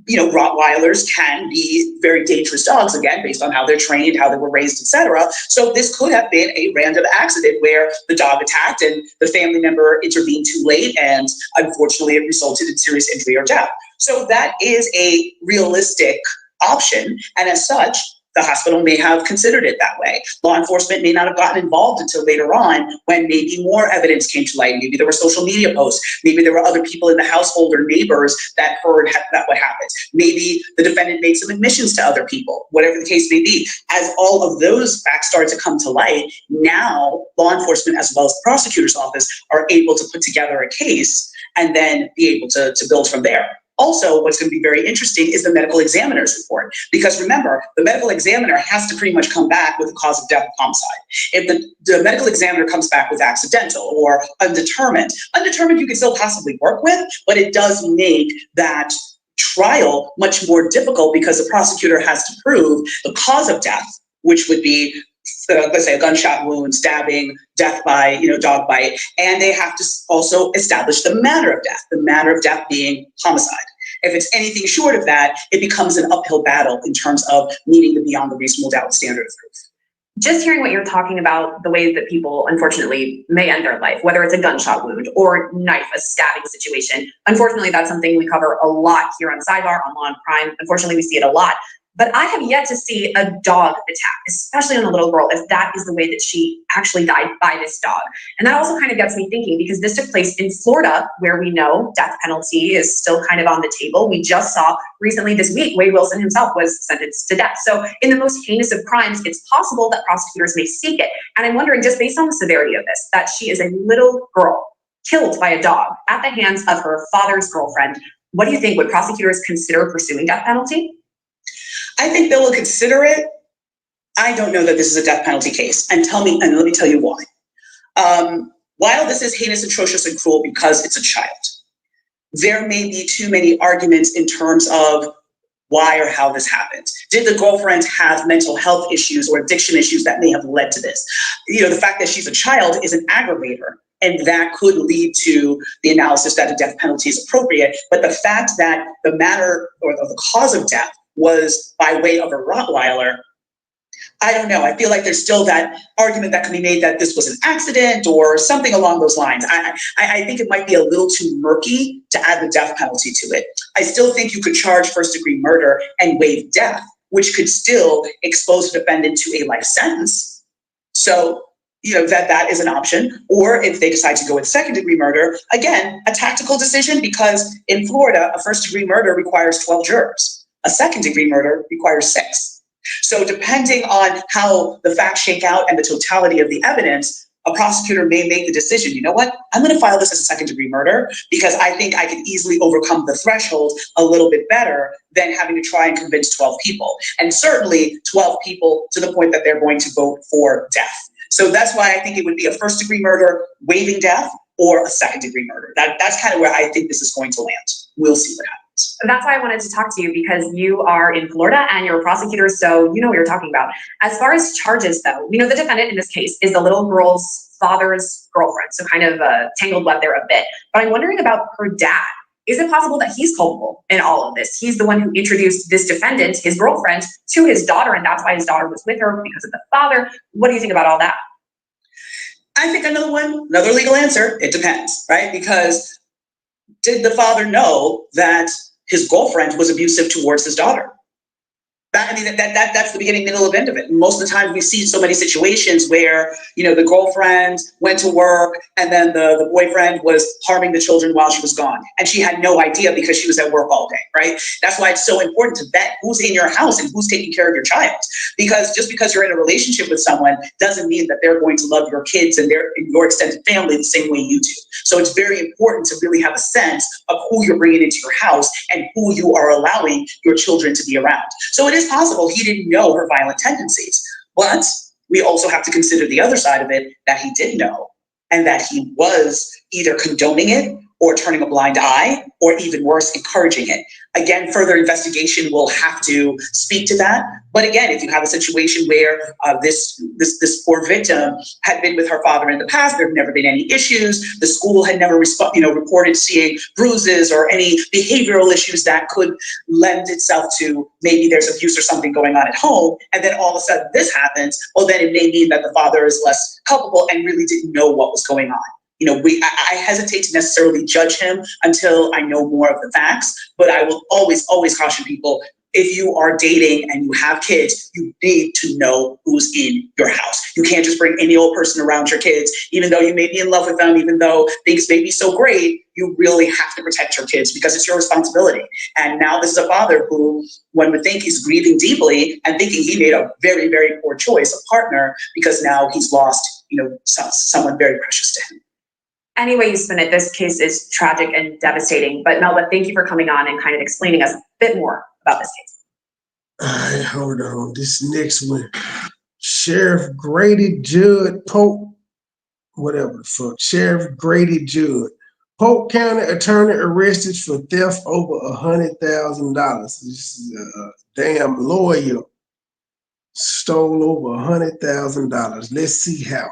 Rottweilers can be very dangerous dogs, again, based on how they're trained, how they were raised, etc. So this could have been a random accident where the dog attacked and the family member intervened too late, and unfortunately it resulted in serious injury or death. So that is a realistic option, and as such, the hospital may have considered it that way. Law enforcement may not have gotten involved until later on, when maybe more evidence came to light. Maybe there were social media posts. Maybe there were other people in the household or neighbors that heard that what happened. Maybe the defendant made some admissions to other people, whatever the case may be. As all of those facts start to come to light, now law enforcement, as well as the prosecutor's office, are able to put together a case and then be able to build from there. Also, what's going to be very interesting is the medical examiner's report. Because remember, the medical examiner has to pretty much come back with the cause of death of homicide. If the medical examiner comes back with accidental or undetermined you can still possibly work with, but it does make that trial much more difficult because the prosecutor has to prove the cause of death, which would be, let's say, a gunshot wound, stabbing, death by, dog bite, and they have to also establish the manner of death being homicide. If it's anything short of that, it becomes an uphill battle in terms of meeting the beyond a reasonable doubt standard of proof. Just hearing what you're talking about, the ways that people unfortunately may end their life, whether it's a gunshot wound or knife, a stabbing situation. Unfortunately, that's something we cover a lot here on Sidebar, on Law and Crime. Unfortunately, we see it a lot. But I have yet to see a dog attack, especially on a little girl, if that is the way that she actually died by this dog. And that also kind of gets me thinking, because this took place in Florida, where we know death penalty is still kind of on the table. We just saw recently this week, Wade Wilson himself was sentenced to death. So in the most heinous of crimes, it's possible that prosecutors may seek it. And I'm wondering, just based on the severity of this, that she is a little girl killed by a dog at the hands of her father's girlfriend. What do you think? Would prosecutors consider pursuing death penalty? I think they will consider it. I don't know that this is a death penalty case. And let me tell you why. While this is heinous, atrocious, and cruel because it's a child, there may be too many arguments in terms of why or how this happened. Did the girlfriend have mental health issues or addiction issues that may have led to this? The fact that she's a child is an aggravator, and that could lead to the analysis that a death penalty is appropriate. But the fact that the matter or the cause of death was by way of a Rottweiler, I don't know. I feel like there's still that argument that can be made that this was an accident or something along those lines. I think it might be a little too murky to add the death penalty to it. I still think you could charge first-degree murder and waive death, which could still expose the defendant to a life sentence. So that is an option. Or if they decide to go with second degree murder, again, a tactical decision, because in Florida, a first degree murder requires 12 jurors. A second degree murder requires 6. So depending on how the facts shake out and the totality of the evidence, a prosecutor may make the decision, you know what, I'm going to file this as a second degree murder because I think I can easily overcome the threshold a little bit better than having to try and convince 12 people. And certainly 12 people to the point that they're going to vote for death. So that's why I think it would be a first degree murder waiving death or a second degree murder. That's kind of where I think this is going to land. We'll see what happens. That's why I wanted to talk to you, because you are in Florida and you're a prosecutor, so you know what you're talking about. As far as charges, though, we know the defendant in this case is the little girl's father's girlfriend, so kind of a tangled web there a bit. But I'm wondering about her dad. Is it possible that he's culpable in all of this? He's the one who introduced this defendant, his girlfriend, to his daughter, and that's why his daughter was with her, because of the father. What do you think about all that? I think another legal answer, it depends, right? Because did the father know that his girlfriend was abusive towards his daughter? That's the beginning, middle, and end of it. Most of the time we see so many situations where, the girlfriend went to work and then the boyfriend was harming the children while she was gone. And she had no idea because she was at work all day, right? That's why it's so important to vet who's in your house and who's taking care of your child. Because just because you're in a relationship with someone doesn't mean that they're going to love your kids and your extended family the same way you do. So it's very important to really have a sense of who you're bringing into your house and who you are allowing your children to be around. So it is possible he didn't know her violent tendencies, but we also have to consider the other side of it, that he did know and that he was either condoning it or turning a blind eye, or even worse, encouraging it. Again, further investigation will have to speak to that. But again, if you have a situation where this poor victim had been with her father in the past, there have never been any issues, the school had never reported seeing bruises or any behavioral issues that could lend itself to maybe there's abuse or something going on at home, and then all of a sudden this happens, well, then it may mean that the father is less culpable and really didn't know what was going on. I hesitate to necessarily judge him until I know more of the facts, but I will always caution people, if you are dating and you have kids, you need to know who's in your house. You can't just bring any old person around your kids, even though you may be in love with them, even though things may be so great, you really have to protect your kids because it's your responsibility. And now this is a father who one would think is grieving deeply and thinking he made a very, very poor choice of partner because now he's lost, someone very precious to him. Any way you spin it, this case is tragic and devastating. But Melba, thank you for coming on and kind of explaining us a bit more about this case. All right, hold on. This next one, Sheriff Grady Judd Polk, whatever the fuck, Sheriff Grady Judd. Polk County attorney arrested for theft over $100,000. This is a damn lawyer stole over $100,000. Let's see how.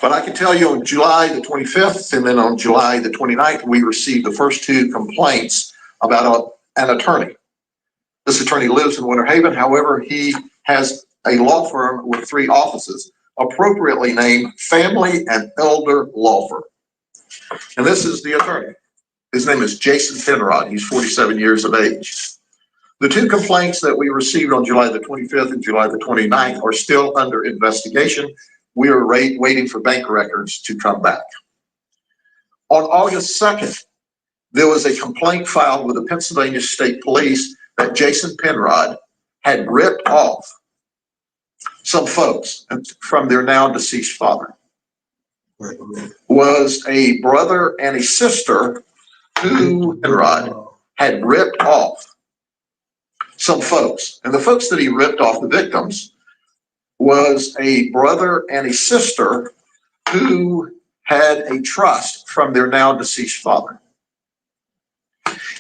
But I can tell you on July the 25th and then on July the 29th, we received the first 2 complaints about an attorney. This attorney lives in Winter Haven. However, he has a law firm with 3 offices, appropriately named Family and Elder Law Firm. And this is the attorney. His name is Jason Penrod. He's 47 years of age. The 2 complaints that we received on July the 25th and July the 29th are still under investigation. We are waiting for bank records to come back. On August 2nd, there was a complaint filed with the Pennsylvania State Police that Jason Penrod had ripped off some folks from their now deceased father. Was a brother and a sister who Penrod had ripped off some folks. And the folks that he ripped off, the victims, was a brother and a sister who had a trust from their now deceased father.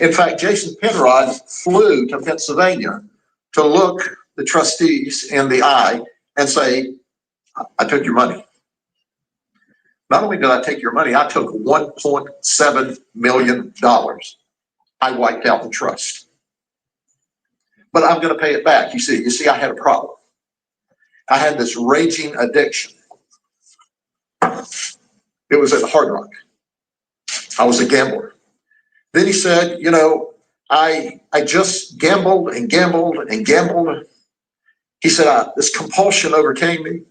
In fact, Jason Penrod flew to Pennsylvania to look the trustees in the eye and say, I took your money. Not only did I take your money, I took $1.7 million. I wiped out the trust. But I'm going to pay it back. You see, I had a problem. I had this raging addiction. It was at Hard Rock. I was a gambler. Then he said, I just gambled and gambled and gambled. He said, this compulsion overcame me.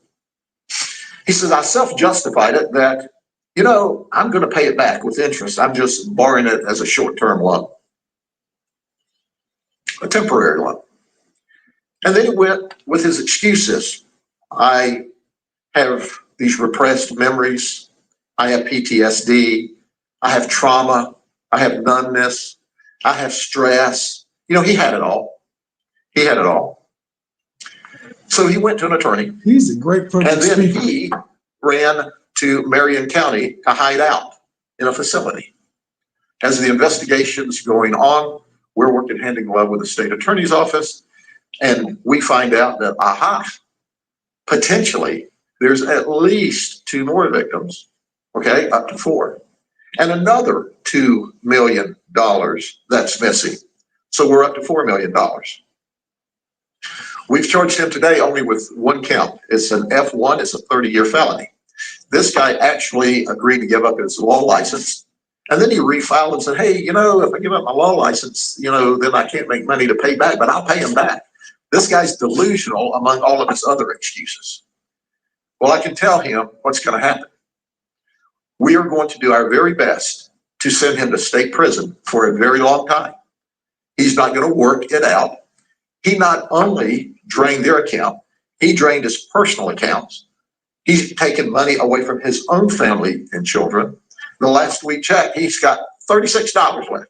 He says, I self-justified it that, you know, I'm going to pay it back with interest. I'm just borrowing it as a short-term loan, a temporary loan. And then he went with his excuses. I have these repressed memories. I have PTSD. I have trauma. I have numbness. I have stress. You know, he had it all. He had it all. So he went to an attorney. He's a great public And then speaker. he ran to Marion County to hide out in a facility. As the investigation's going on, we're working hand in glove with the state attorney's office, and we find out that, potentially there's at least 2 more victims, okay, up to 4, and another $2 million that's missing. So we're up to $4 million. We've charged him today only with 1 count. It's an F1, it's a 30-year felony. This guy actually agreed to give up his law license, and then he refiled and said, hey, you know, if I give up my law license, you know, then I can't make money to pay back, but I'll pay him back. This guy's delusional among all of his other excuses. Well, I can tell him what's going to happen. We are going to do our very best to send him to state prison for a very long time. He's not going to work it out. He not only drained their account, he drained his personal accounts. He's taken money away from his own family and children. The last we checked, he's got $36 left,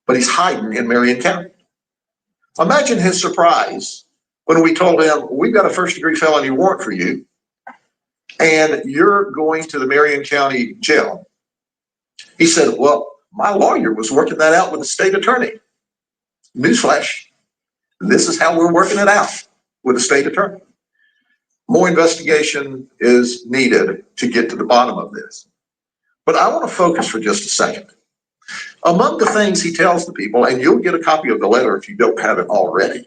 but he's hiding in Marion County. Imagine his surprise when we told him, we've got a first-degree felony warrant for you, and you're going to the Marion County jail. He said, well, my lawyer was working that out with the state attorney. Newsflash, this is how we're working it out with the state attorney. More investigation is needed to get to the bottom of this. But I want to focus for just a second. Among the things he tells the people, and you'll get a copy of the letter if you don't have it already,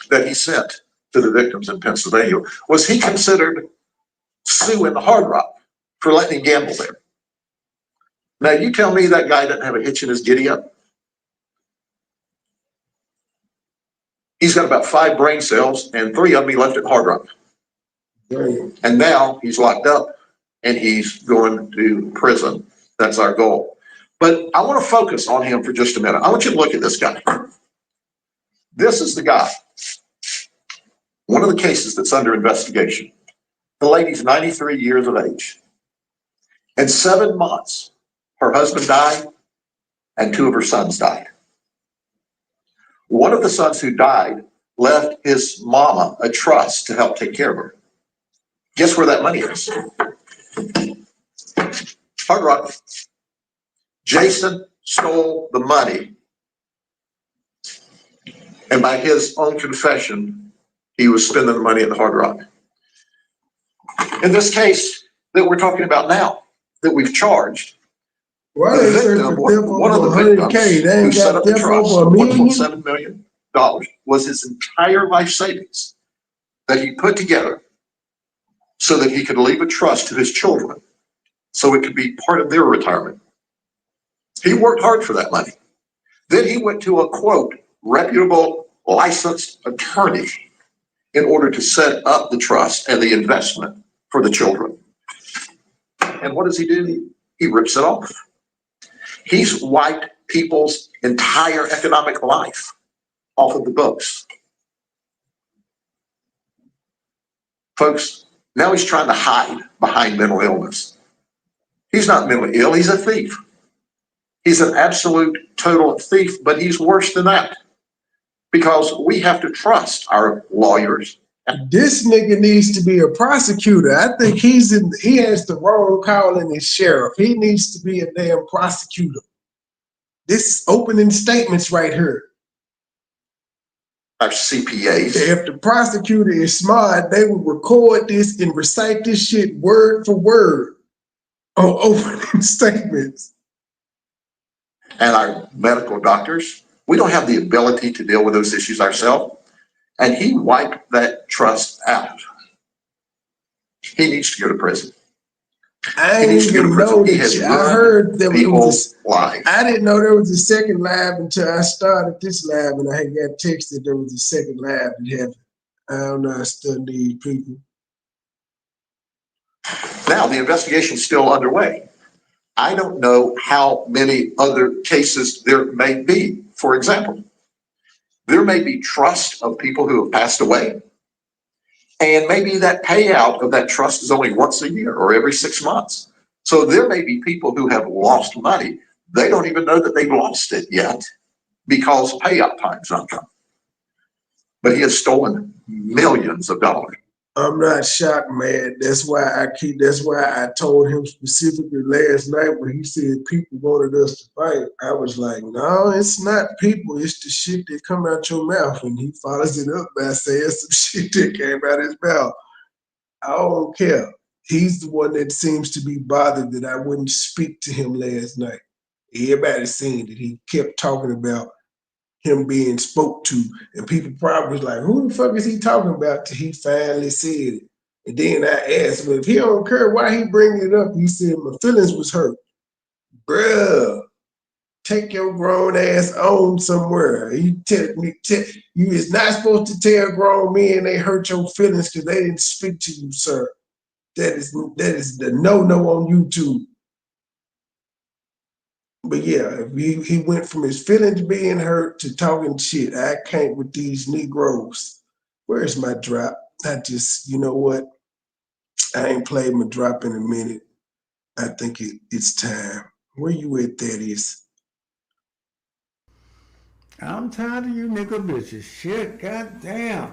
that he sent to the victims in Pennsylvania, was he considered suing the Hard Rock for letting him gamble there. Now, you tell me that guy doesn't have a hitch in his giddy up. He's got about 5 brain cells, and 3 of them he left at Hard Rock. And now he's locked up and he's going to prison. That's our goal. But I want to focus on him for just a minute. I want you to look at this guy. This is the guy. One of the cases that's under investigation. The lady's 93 years of age. In 7 months, her husband died and 2 of her sons died. One of the sons who died left his mama a trust to help take care of her. Guess where that money is? Hard Rock. Jason stole the money. And by his own confession, he was spending the money at the Hard Rock. In this case that we're talking about now, that we've charged, one of the victims who set up the trust for $1.7 million was his entire life savings that he put together so that he could leave a trust to his children so it could be part of their retirement. He worked hard for that money. Then he went to a, quote, reputable licensed attorney in order to set up the trust and the investment for the children. And what does he do? He rips it off. He's wiped people's entire economic life off of the books. Folks, now he's trying to hide behind mental illness. He's not mentally ill, he's a thief. He's an absolute total thief, but he's worse than that because we have to trust our lawyers. This nigga needs to be a prosecutor. I think he has the wrong calling as sheriff. He needs to be a damn prosecutor. This is opening statements right here. Our CPAs. If the prosecutor is smart, they will record this and recite this shit word for word on opening statements. And our medical doctors, we don't have the ability to deal with those issues ourselves. And he wiped that trust out. He needs to go to prison. I didn't even know that. I heard there was live. I didn't know there was a second lab until I started this lab, and I had got texted there was a second lab in heaven. I don't know. I still need people. Now, the investigation's still underway. I don't know how many other cases there may be. For example, there may be trust of people who have passed away, and maybe that payout of that trust is only once a year or every 6 months. So there may be people who have lost money. They don't even know that they've lost it yet because payout time's not come. But he has stolen millions of dollars. I'm not shocked, man. That's why I told him specifically last night when he said people wanted us to fight. I was like, no, it's not people, it's the shit that come out your mouth. And he follows it up by saying some shit that came out his mouth. I don't care. He's the one that seems to be bothered that I wouldn't speak to him last night. Everybody's saying that he kept talking about him being spoke to, and people probably was like, who the fuck is he talking about till he finally said it. And then I asked, well, if he don't care why he bringing it up, he said, my feelings was hurt. Bruh, take your grown ass on somewhere. You is not supposed to tell grown men they hurt your feelings because they didn't speak to you, sir. That is the no-no on YouTube. But yeah, he went from his feelings being hurt to talking shit. I can't with these Negroes. Where's my drop? You know what? I ain't played my drop in a minute. I think it's time. Where you at, Thaddeus? I'm tired of you nigga bitches. Shit, goddamn.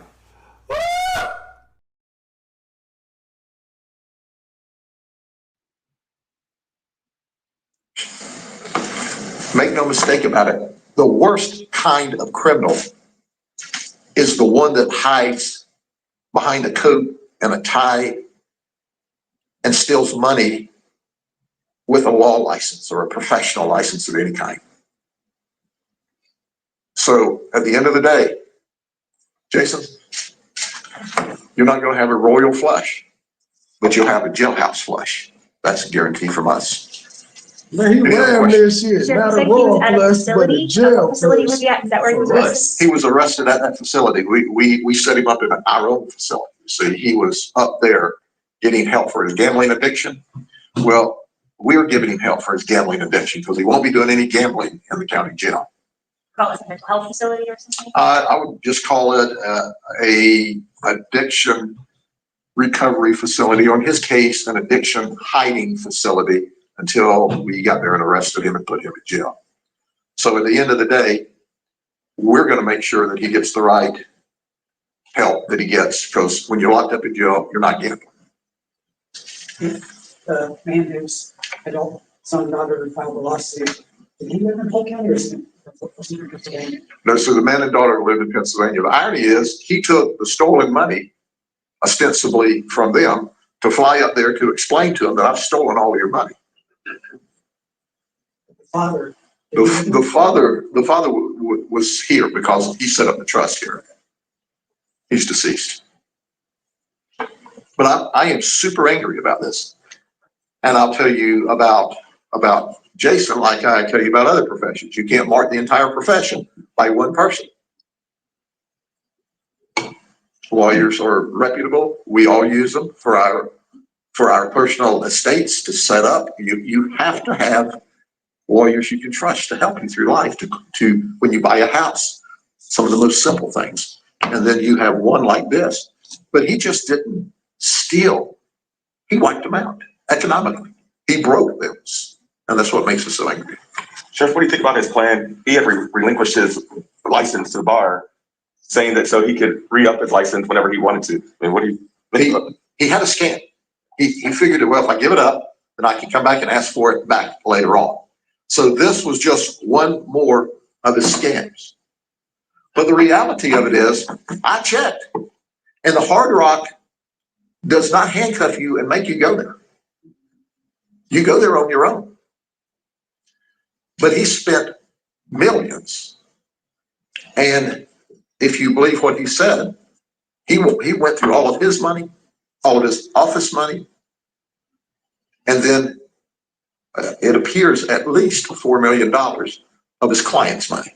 Make no mistake about it. The worst kind of criminal is the one that hides behind a coat and a tie and steals money with a law license or a professional license of any kind. So at the end of the day, Jason, you're not going to have a royal flush, but you'll have a jailhouse flush. That's a guarantee from us. Man, he ran this shit, not a royal flush, but a jail flush. Is that where he was arrested? He was arrested at that facility. We set him up in our own facility. So he was up there getting help for his gambling addiction. Well, we're giving him help for his gambling addiction because he won't be doing any gambling in the county jail. Call it a mental health facility or something? I would just call it a addiction recovery facility, or in his case, an addiction hiding facility until we got there and arrested him and put him in jail. So at the end of the day, we're going to make sure that he gets the right help that he gets, because when you're locked up in jail, you're not gambling. The man whose adult son and daughter filed a lawsuit, did he live in Polk County or is he in Pennsylvania? No, so the man and daughter lived in Pennsylvania. The irony is he took the stolen money, ostensibly from them, to fly up there to explain to them that I've stolen all of your money. The father was here because he set up the trust here. He's deceased. But I am super angry about this. And I'll tell you about Jason like I tell you about other professions. You can't mark the entire profession by one person. Lawyers are reputable. We all use them for our personal estates to set up. You have to have lawyers you can trust to help you through life, to when you buy a house, some of the most simple things. And then you have one like this. But he just didn't steal. He wiped them out economically. He broke them. And that's what makes us so angry. Sheriff, what do you think about his plan? He had relinquished his license to the bar, saying that so he could re-up his license whenever he wanted to. I mean, what do you? But he had a scam. He figured that, well, if I give it up, then I can come back and ask for it back later on. So this was just one more of his scams. But the reality of it is, I checked, and the Hard Rock does not handcuff you and make you go there. You go there on your own. But he spent millions. And if you believe what he said, he went through all of his money, all of his office money, and then it appears at least $4 million of his client's money.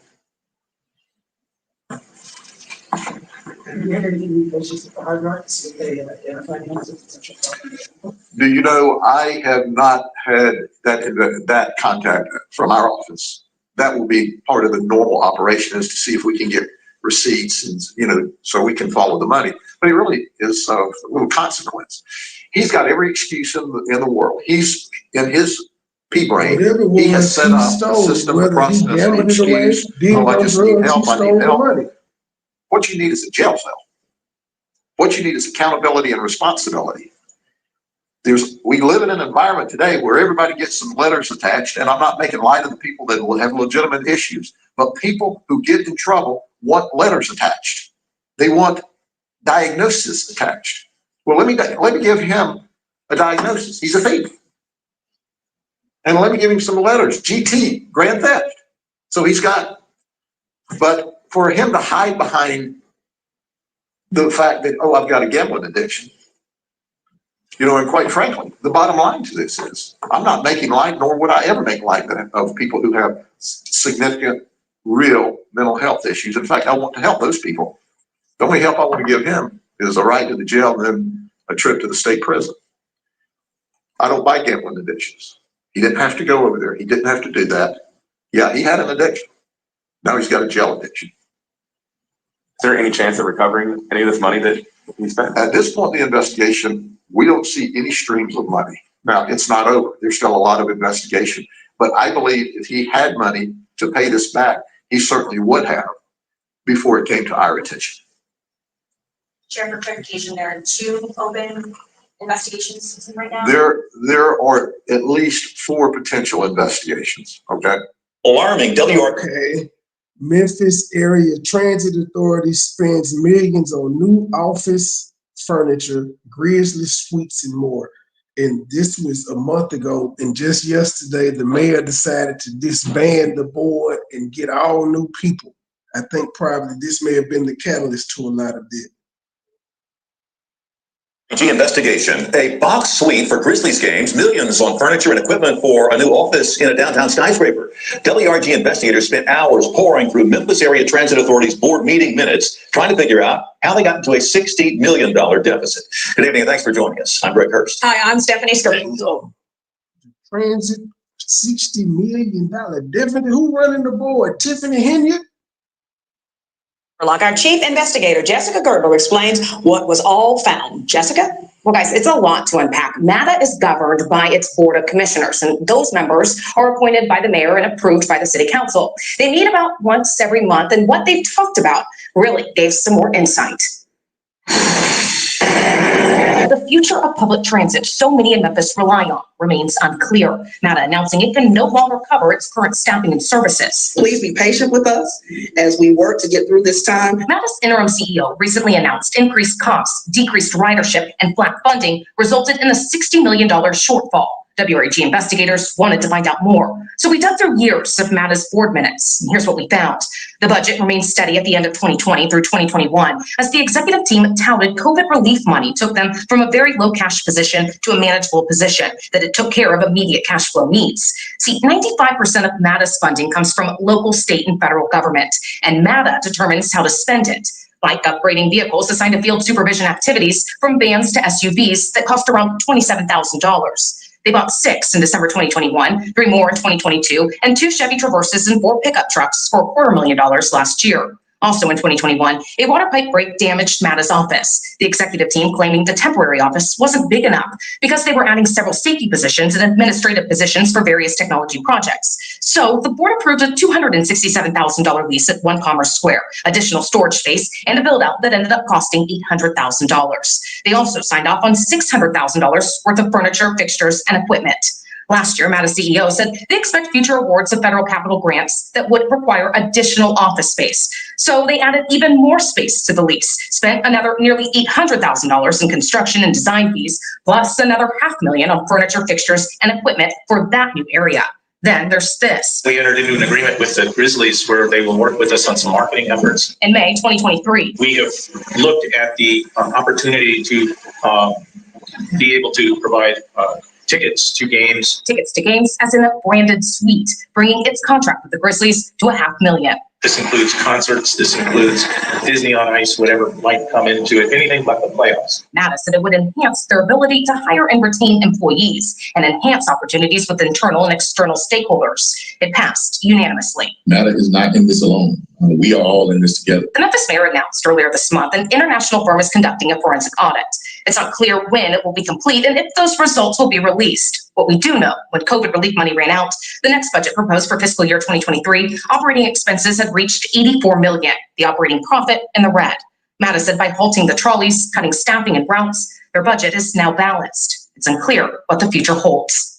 And we entered into negotiations with the Hard Rock to see if they identified any potential problems. Do you know, I have not had that contact from our office. That will be part of the normal operation, is to see if we can get receipts and, so we can follow the money. But it really is a little consequence. He's got every excuse in the world. He's in his pea brain. He has set up a system, a process, an excuse. Oh, I just need help. I need help. What you need is a jail cell. What you need is accountability and responsibility. We live in an environment today where everybody gets some letters attached, and I'm not making light of the people that will have legitimate issues, but people who get in trouble want letters attached. They want diagnosis attached. Well, let me give him a diagnosis. He's a thief. And let me give him some letters. GT, grand theft. So but for him to hide behind the fact that, oh, I've got a gambling addiction, and quite frankly, the bottom line to this is, I'm not making light, nor would I ever make light of people who have significant, real mental health issues. In fact, I want to help those people. The only help I want to give him is a ride to the jail and then a trip to the state prison. I don't buy gambling addictions. He didn't have to go over there. He didn't have to do that. Yeah, he had an addiction. Now he's got a jail addiction. Is there any chance of recovering any of this money that he spent? At this point in the investigation, we don't see any streams of money. Now, it's not over. There's still a lot of investigation. But I believe if he had money to pay this back, he certainly would have before it came to our attention. Chair, for clarification, there are 2 open investigations right now? There are at least 4 potential investigations, okay? Alarming. Okay. Memphis Area Transit Authority spends millions on new office furniture, Grizzly suites, and more. And this was a month ago. And just yesterday, the mayor decided to disband the board and get all new people. I think probably this may have been the catalyst to a lot of this. Investigation. A box suite for Grizzlies games, millions on furniture and equipment for a new office in a downtown skyscraper. WRG investigators spent hours pouring through Memphis Area Transit Authority's board meeting minutes, trying to figure out how they got into a $60 million deficit. Good evening, and thanks for joining us. I'm Greg Hurst. Hi, I'm Stephanie Skirting. Transit, $60 million deficit. Who running the board? Tiffany Henyard? Like our chief investigator, Jessica Gerber, explains what was all found. Jessica? Well, guys, it's a lot to unpack. MATA is governed by its board of commissioners, and those members are appointed by the mayor and approved by the city council. They meet about once every month, and what they've talked about really gave some more insight. The future of public transit so many in Memphis rely on remains unclear. MATA announcing it can no longer cover its current staffing and services. Please be patient with us as we work to get through this time. MATA's interim CEO recently announced increased costs, decreased ridership, and flat funding resulted in a $60 million shortfall. WRG investigators wanted to find out more. So we dug through years of MATA's board minutes, and here's what we found. The budget remained steady at the end of 2020 through 2021, as the executive team touted COVID relief money took them from a very low cash position to a manageable position, that it took care of immediate cash flow needs. See, 95% of MATA's funding comes from local, state, and federal government, and MATA determines how to spend it, like upgrading vehicles assigned to field supervision activities from vans to SUVs that cost around $27,000. They bought 6 in December 2021, 3 more in 2022, and 2 Chevy Traverses and 4 pickup trucks for $250,000 last year. Also in 2021, a water pipe break damaged MATA's office. The executive team claiming the temporary office wasn't big enough because they were adding several safety positions and administrative positions for various technology projects. So the board approved a $267,000 lease at One Commerce Square, additional storage space, and a build out that ended up costing $800,000. They also signed off on $600,000 worth of furniture, fixtures, and equipment. Last year, MATA CEO said they expect future awards of federal capital grants that would require additional office space. So they added even more space to the lease, spent another nearly $800,000 in construction and design fees, plus another $500,000 on furniture, fixtures, and equipment for that new area. Then there's this. We entered into an agreement with the Grizzlies where they will work with us on some marketing efforts. In May 2023. We have looked at the opportunity to be able to provide tickets to games. Tickets to games as in a branded suite, bringing its contract with the Grizzlies to $500,000. This includes concerts, this includes Disney on Ice, whatever might come into it, anything but the playoffs. Mattis said it would enhance their ability to hire and retain employees and enhance opportunities with internal and external stakeholders. It passed unanimously. Matter is not in this alone. We are all in this together. The Memphis mayor announced earlier this month an international firm is conducting a forensic audit. It's not clear when it will be complete and if those results will be released. What we do know, when COVID relief money ran out, the next budget proposed for fiscal year 2023, operating expenses had reached $84 million, the operating profit in the red. Mattis said by halting the trolleys, cutting staffing and routes, their budget is now balanced. It's unclear what the future holds.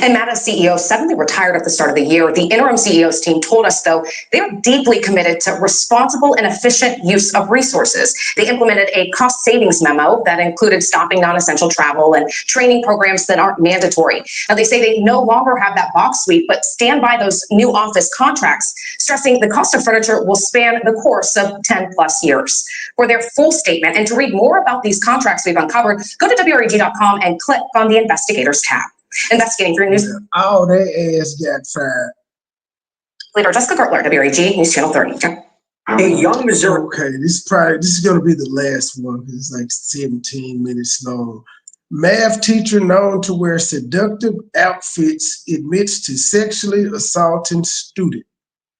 And Mattis CEO suddenly retired at the start of the year. The interim CEO's team told us, though, they're deeply committed to responsible and efficient use of resources. They implemented a cost savings memo that included stopping non-essential travel and training programs that aren't mandatory. Now, they say they no longer have that box suite, but stand by those new office contracts, stressing the cost of furniture will span the course of 10 plus years. For their full statement and to read more about these contracts we've uncovered, go to WREG.com and click on the Investigators tab. Investigating through news. Oh, their ass got fired. Leader Jessica Gertler, WREG News Channel 30. A young Missouri. Okay, this is going to be the last one because it's like 17 minutes long. Math teacher known to wear seductive outfits admits to sexually assaulting student.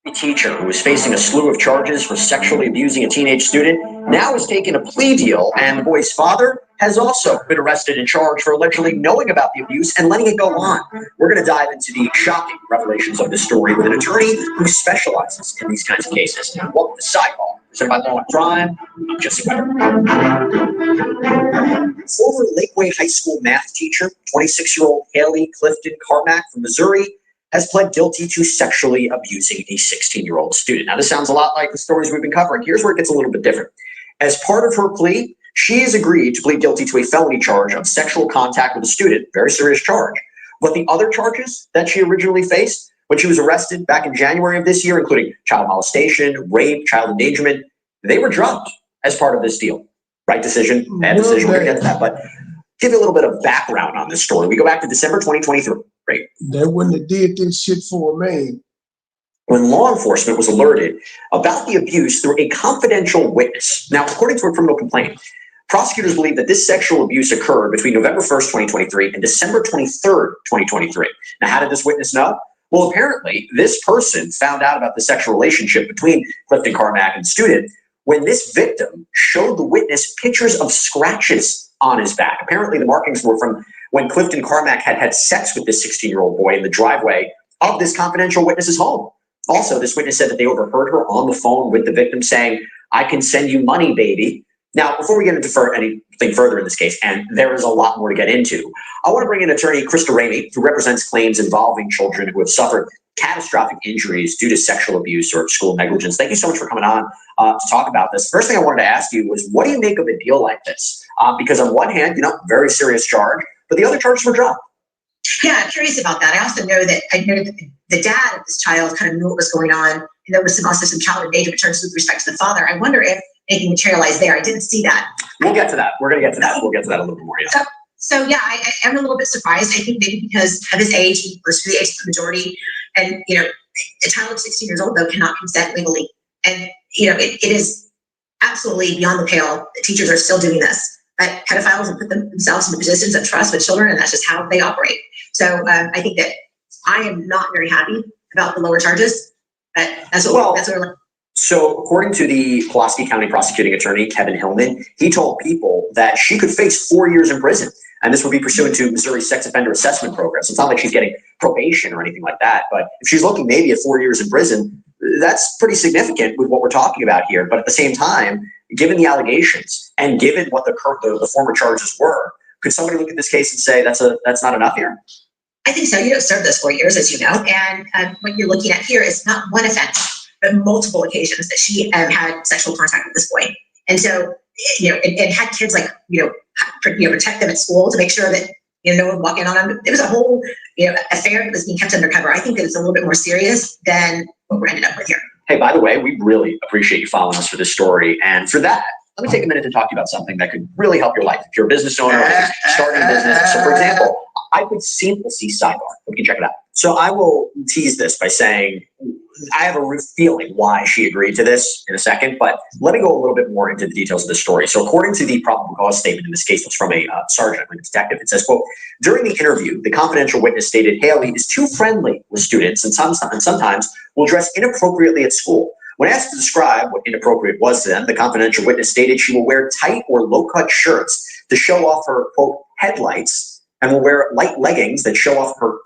A teacher who was facing a slew of charges for sexually abusing a teenage student now has taken a plea deal, and the boy's father has also been arrested and charged for allegedly knowing about the abuse and letting it go on. We're going to dive into the shocking revelations of this story with an attorney who specializes in these kinds of cases. Welcome to Sidebar, presented by Law and Crime. I'm Jesse Weber. Former Lakeway High School math teacher, 26-year-old Haley Clifton Carmack from Missouri, has pled guilty to sexually abusing a 16-year-old student. Now, this sounds a lot like the stories we've been covering. Here's where it gets a little bit different. As part of her plea, she has agreed to plead guilty to a felony charge of sexual contact with a student, very serious charge. But the other charges that she originally faced when she was arrested back in January of this year, including child molestation, rape, child endangerment, they were dropped as part of this deal. Right decision, bad decision, we're going to get to that. But give you a little bit of background on this story. We go back to December 2023. Right. They wouldn't have did this shit for a man. When law enforcement was alerted about the abuse through a confidential witness. Now, according to a criminal complaint, prosecutors believe that this sexual abuse occurred between November 1st, 2023 and December 23rd, 2023. Now, how did this witness know? Well, apparently, this person found out about the sexual relationship between Clifton Carmack and the student when this victim showed the witness pictures of scratches on his back. Apparently, the markings were from when Clifton Carmack had had sex with this 16-year-old boy in the driveway of this confidential witness's home. Also, this witness said that they overheard her on the phone with the victim saying, "I can send you money, baby." Now, before we get into anything further in this case, and there is a lot more to get into, I want to bring in attorney Krista Ramey, who represents claims involving children who have suffered catastrophic injuries due to sexual abuse or school negligence. Thank you so much for coming on to talk about this. First thing I wanted to ask you was, what do you make of a deal like this? Because on one hand, very serious charge, but the other charges were dropped. Yeah, I'm curious about that. I also know that the dad of this child kind of knew what was going on, and there was also some child endangerment charges with respect to the father. I wonder if anything materialized there. I didn't see that. We'll get to that. We're going to get to that. We'll get to that a little bit more. Yeah. So yeah, I am a little bit surprised. I think maybe because of his age, he was the age of the majority, and a child of 16 years old though cannot consent legally, and it is absolutely beyond the pale that teachers are still doing this. But pedophiles have put themselves in positions of trust with children, and that's just how they operate. So I think that I am not very happy about the lower charges, but that's what we're. So according to the Pulaski County prosecuting attorney, Kevin Hillman, he told People that she could face 4 years in prison, and this would be pursuant to Missouri's sex offender assessment program. So it's not like she's getting probation or anything like that, but if she's looking maybe at 4 years in prison, that's pretty significant with what we're talking about here. But at the same time, given the allegations and given what the former charges were, could somebody look at this case and say that's not enough here? I think so. You don't serve those 4 years, as you know, and what you're looking at here is not one offense, but multiple occasions that she had sexual contact with this boy, and so and had kids protect them at school to make sure that no one walking on them. It was a whole affair that was being kept undercover. I think that it's a little bit more serious than what we're ended up with here. Hey, by the way, we really appreciate you following us for this story, and for that, let me take a minute to talk to you about something that could really help your life. If you're a business owner or starting a business, so for example, I could seamlessly Sidebar. We can check it out. So I will tease this by saying I have a feeling why she agreed to this in a second, but let me go a little bit more into the details of the story. So according to the probable cause statement in this case, it's from a sergeant, a detective. It says, quote, during the interview, the confidential witness stated Haley is too friendly with students and sometimes will dress inappropriately at school. When asked to describe what inappropriate was to them, the confidential witness stated she will wear tight or low-cut shirts to show off her, quote, headlights, and will wear light leggings that show off her,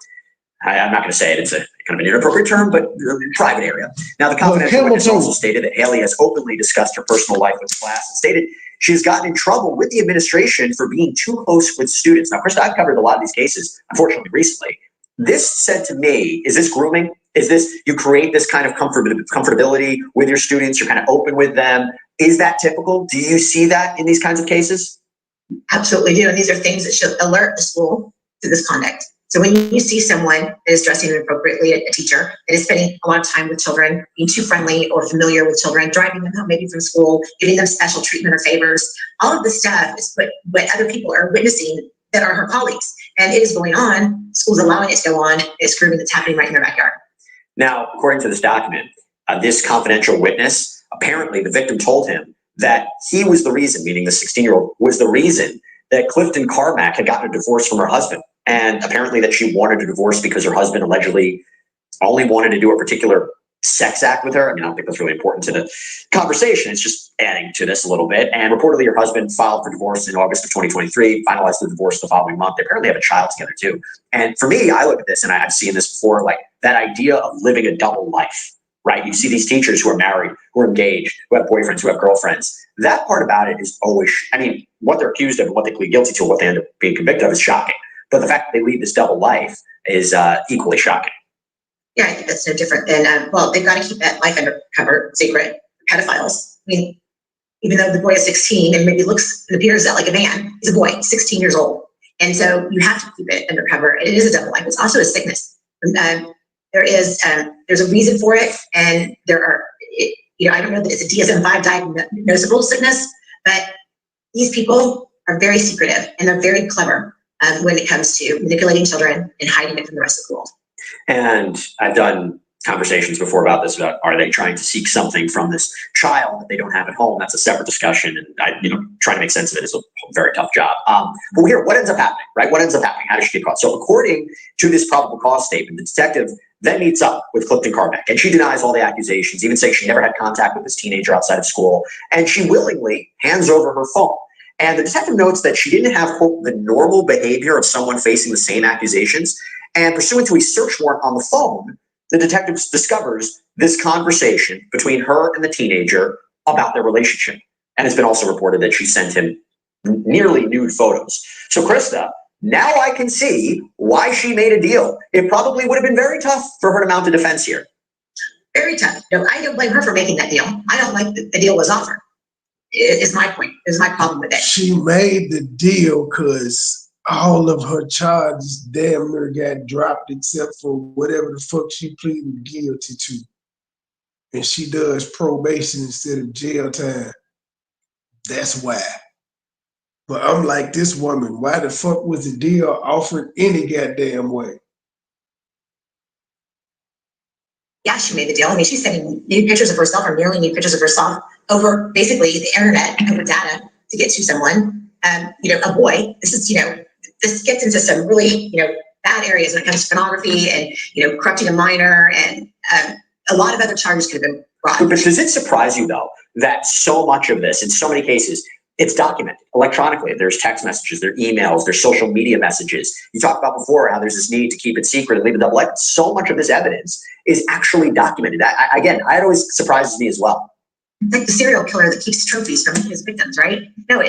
I'm not going to say it, it's a kind of an inappropriate term, but private area. Now, the confidential witness also stated that Haley has openly discussed her personal life with the class and stated she has gotten in trouble with the administration for being too close with students. Now, Krista, I've covered a lot of these cases, unfortunately, recently. This said to me, is this grooming? Is this, you create this kind of comfortability with your students, you're kind of open with them. Is that typical? Do you see that in these kinds of cases? Absolutely do. And these are things that should alert the school to this conduct. So when you see someone that is dressing inappropriately, a teacher that is spending a lot of time with children, being too friendly or familiar with children, driving them home maybe from school, giving them special treatment or favors, all of this stuff is what other people are witnessing that are her colleagues. And it is going on, school's allowing it to go on, it's grooming that's happening right in their backyard. Now, according to this document, this confidential witness, apparently the victim told him that he was the reason, meaning the 16-year-old was the reason that Clifton Carmack had gotten a divorce from her husband. And apparently that she wanted a divorce because her husband allegedly only wanted to do a particular sex act with her. I mean, I don't think that's really important to the conversation. It's just adding to this a little bit. And reportedly her husband filed for divorce in August of 2023, finalized the divorce the following month. They apparently have a child together too. And for me, I look at this and I've seen this before, like that idea of living a double life, right? You see these teachers who are married, who are engaged, who have boyfriends, who have girlfriends. That part about it is always, I mean, what they're accused of and what they plead guilty to and what they end up being convicted of is shocking. But the fact that they lead this double life is equally shocking. Yeah, I think that's no different than, well, they've got to keep that life undercover secret. Pedophiles. I mean, even though the boy is 16 and maybe looks and appears like a man, he's a boy, 16 years old. And so you have to keep it undercover. It is a double life. It's also a sickness. There's a reason for it. And there are, I don't know that it's a DSM-5 diagnosable sickness, but these people are very secretive and they're very clever when it comes to manipulating children and hiding it from the rest of the world. And I've done conversations before about this, about are they trying to seek something from this child that they don't have at home? That's a separate discussion. And trying to make sense of it is a very tough job. But here, what ends up happening, right? What ends up happening? How does she get caught? So according to this probable cause statement, the detective then meets up with Clifton Carmack and she denies all the accusations, even saying she never had contact with this teenager outside of school. And she willingly hands over her phone. And the detective notes that she didn't have, quote, the normal behavior of someone facing the same accusations. And pursuant to a search warrant on the phone, the detective discovers this conversation between her and the teenager about their relationship. And it's been also reported that she sent him nearly nude photos. So Krista, now I can see why she made a deal. It probably would have been very tough for her to mount a defense here. Very tough. No, I don't blame her for making that deal. I don't like that the deal was offered. Is my point. Is my problem with it. She made the deal because all of her charges damn near got dropped except for whatever the fuck she pleaded guilty to. And she does probation instead of jail time. That's why. But I'm like, this woman, why the fuck was the deal offered any goddamn way? Yeah, she made the deal. I mean, she's sending nude pictures of herself or nearly nude pictures of herself over basically the internet, over data to get to someone. A boy. This is, this gets into some really, bad areas when it comes to pornography and, corrupting a minor and a lot of other charges could have been brought. But does it surprise you though that so much of this, in so many cases, it's documented electronically? There's text messages, there's emails, there's social media messages. You talked about before how there's this need to keep it secret and leave a double life. So much of this evidence is actually documented. It always surprises me as well. Like the serial killer that keeps trophies from his victims, right? No,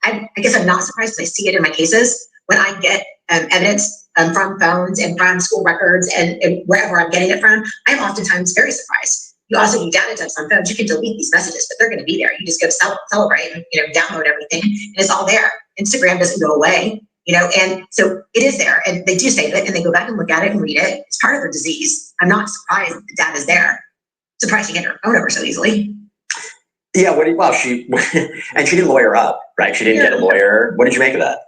I guess I'm not surprised because I see it in my cases when I get evidence from phones and from school records and wherever I'm getting it from. I'm oftentimes very surprised. You also do data dumps on phones. You can delete these messages, but they're going to be there. You just go to Celebrate and download everything, and it's all there. Instagram doesn't go away, and so it is there. And they do save it, and they go back and look at it and read it. It's part of their disease. I'm not surprised that the data's there. Surprised you get her phone over so easily. Yeah, she didn't lawyer up, right? She didn't get a lawyer. What did you make of that?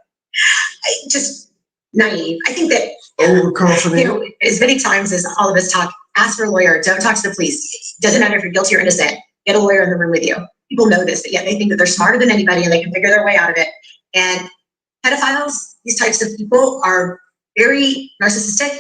Just naive. I think that overconfident. As many times as all of us talk, ask for a lawyer, don't talk to the police. Doesn't matter if you're guilty or innocent, get a lawyer in the room with you. People know this, but yet they think that they're smarter than anybody and they can figure their way out of it. And pedophiles, these types of people are very narcissistic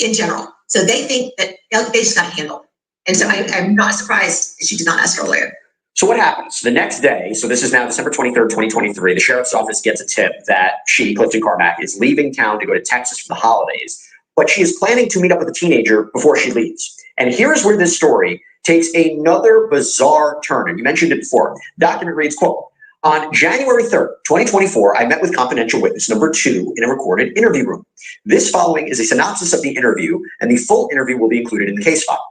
in general. So they think that they just got it handled. And so I'm not surprised that she did not ask for a lawyer. So what happens? The next day, so this is now December 23rd, 2023, the sheriff's office gets a tip that she, Clifton Carmack, is leaving town to go to Texas for the holidays, but she is planning to meet up with a teenager before she leaves. And here's where this story takes another bizarre turn. And you mentioned it before. Document reads, quote, on January 3rd, 2024, I met with confidential witness number 2 in a recorded interview room. This following is a synopsis of the interview, and the full interview will be included in the case file.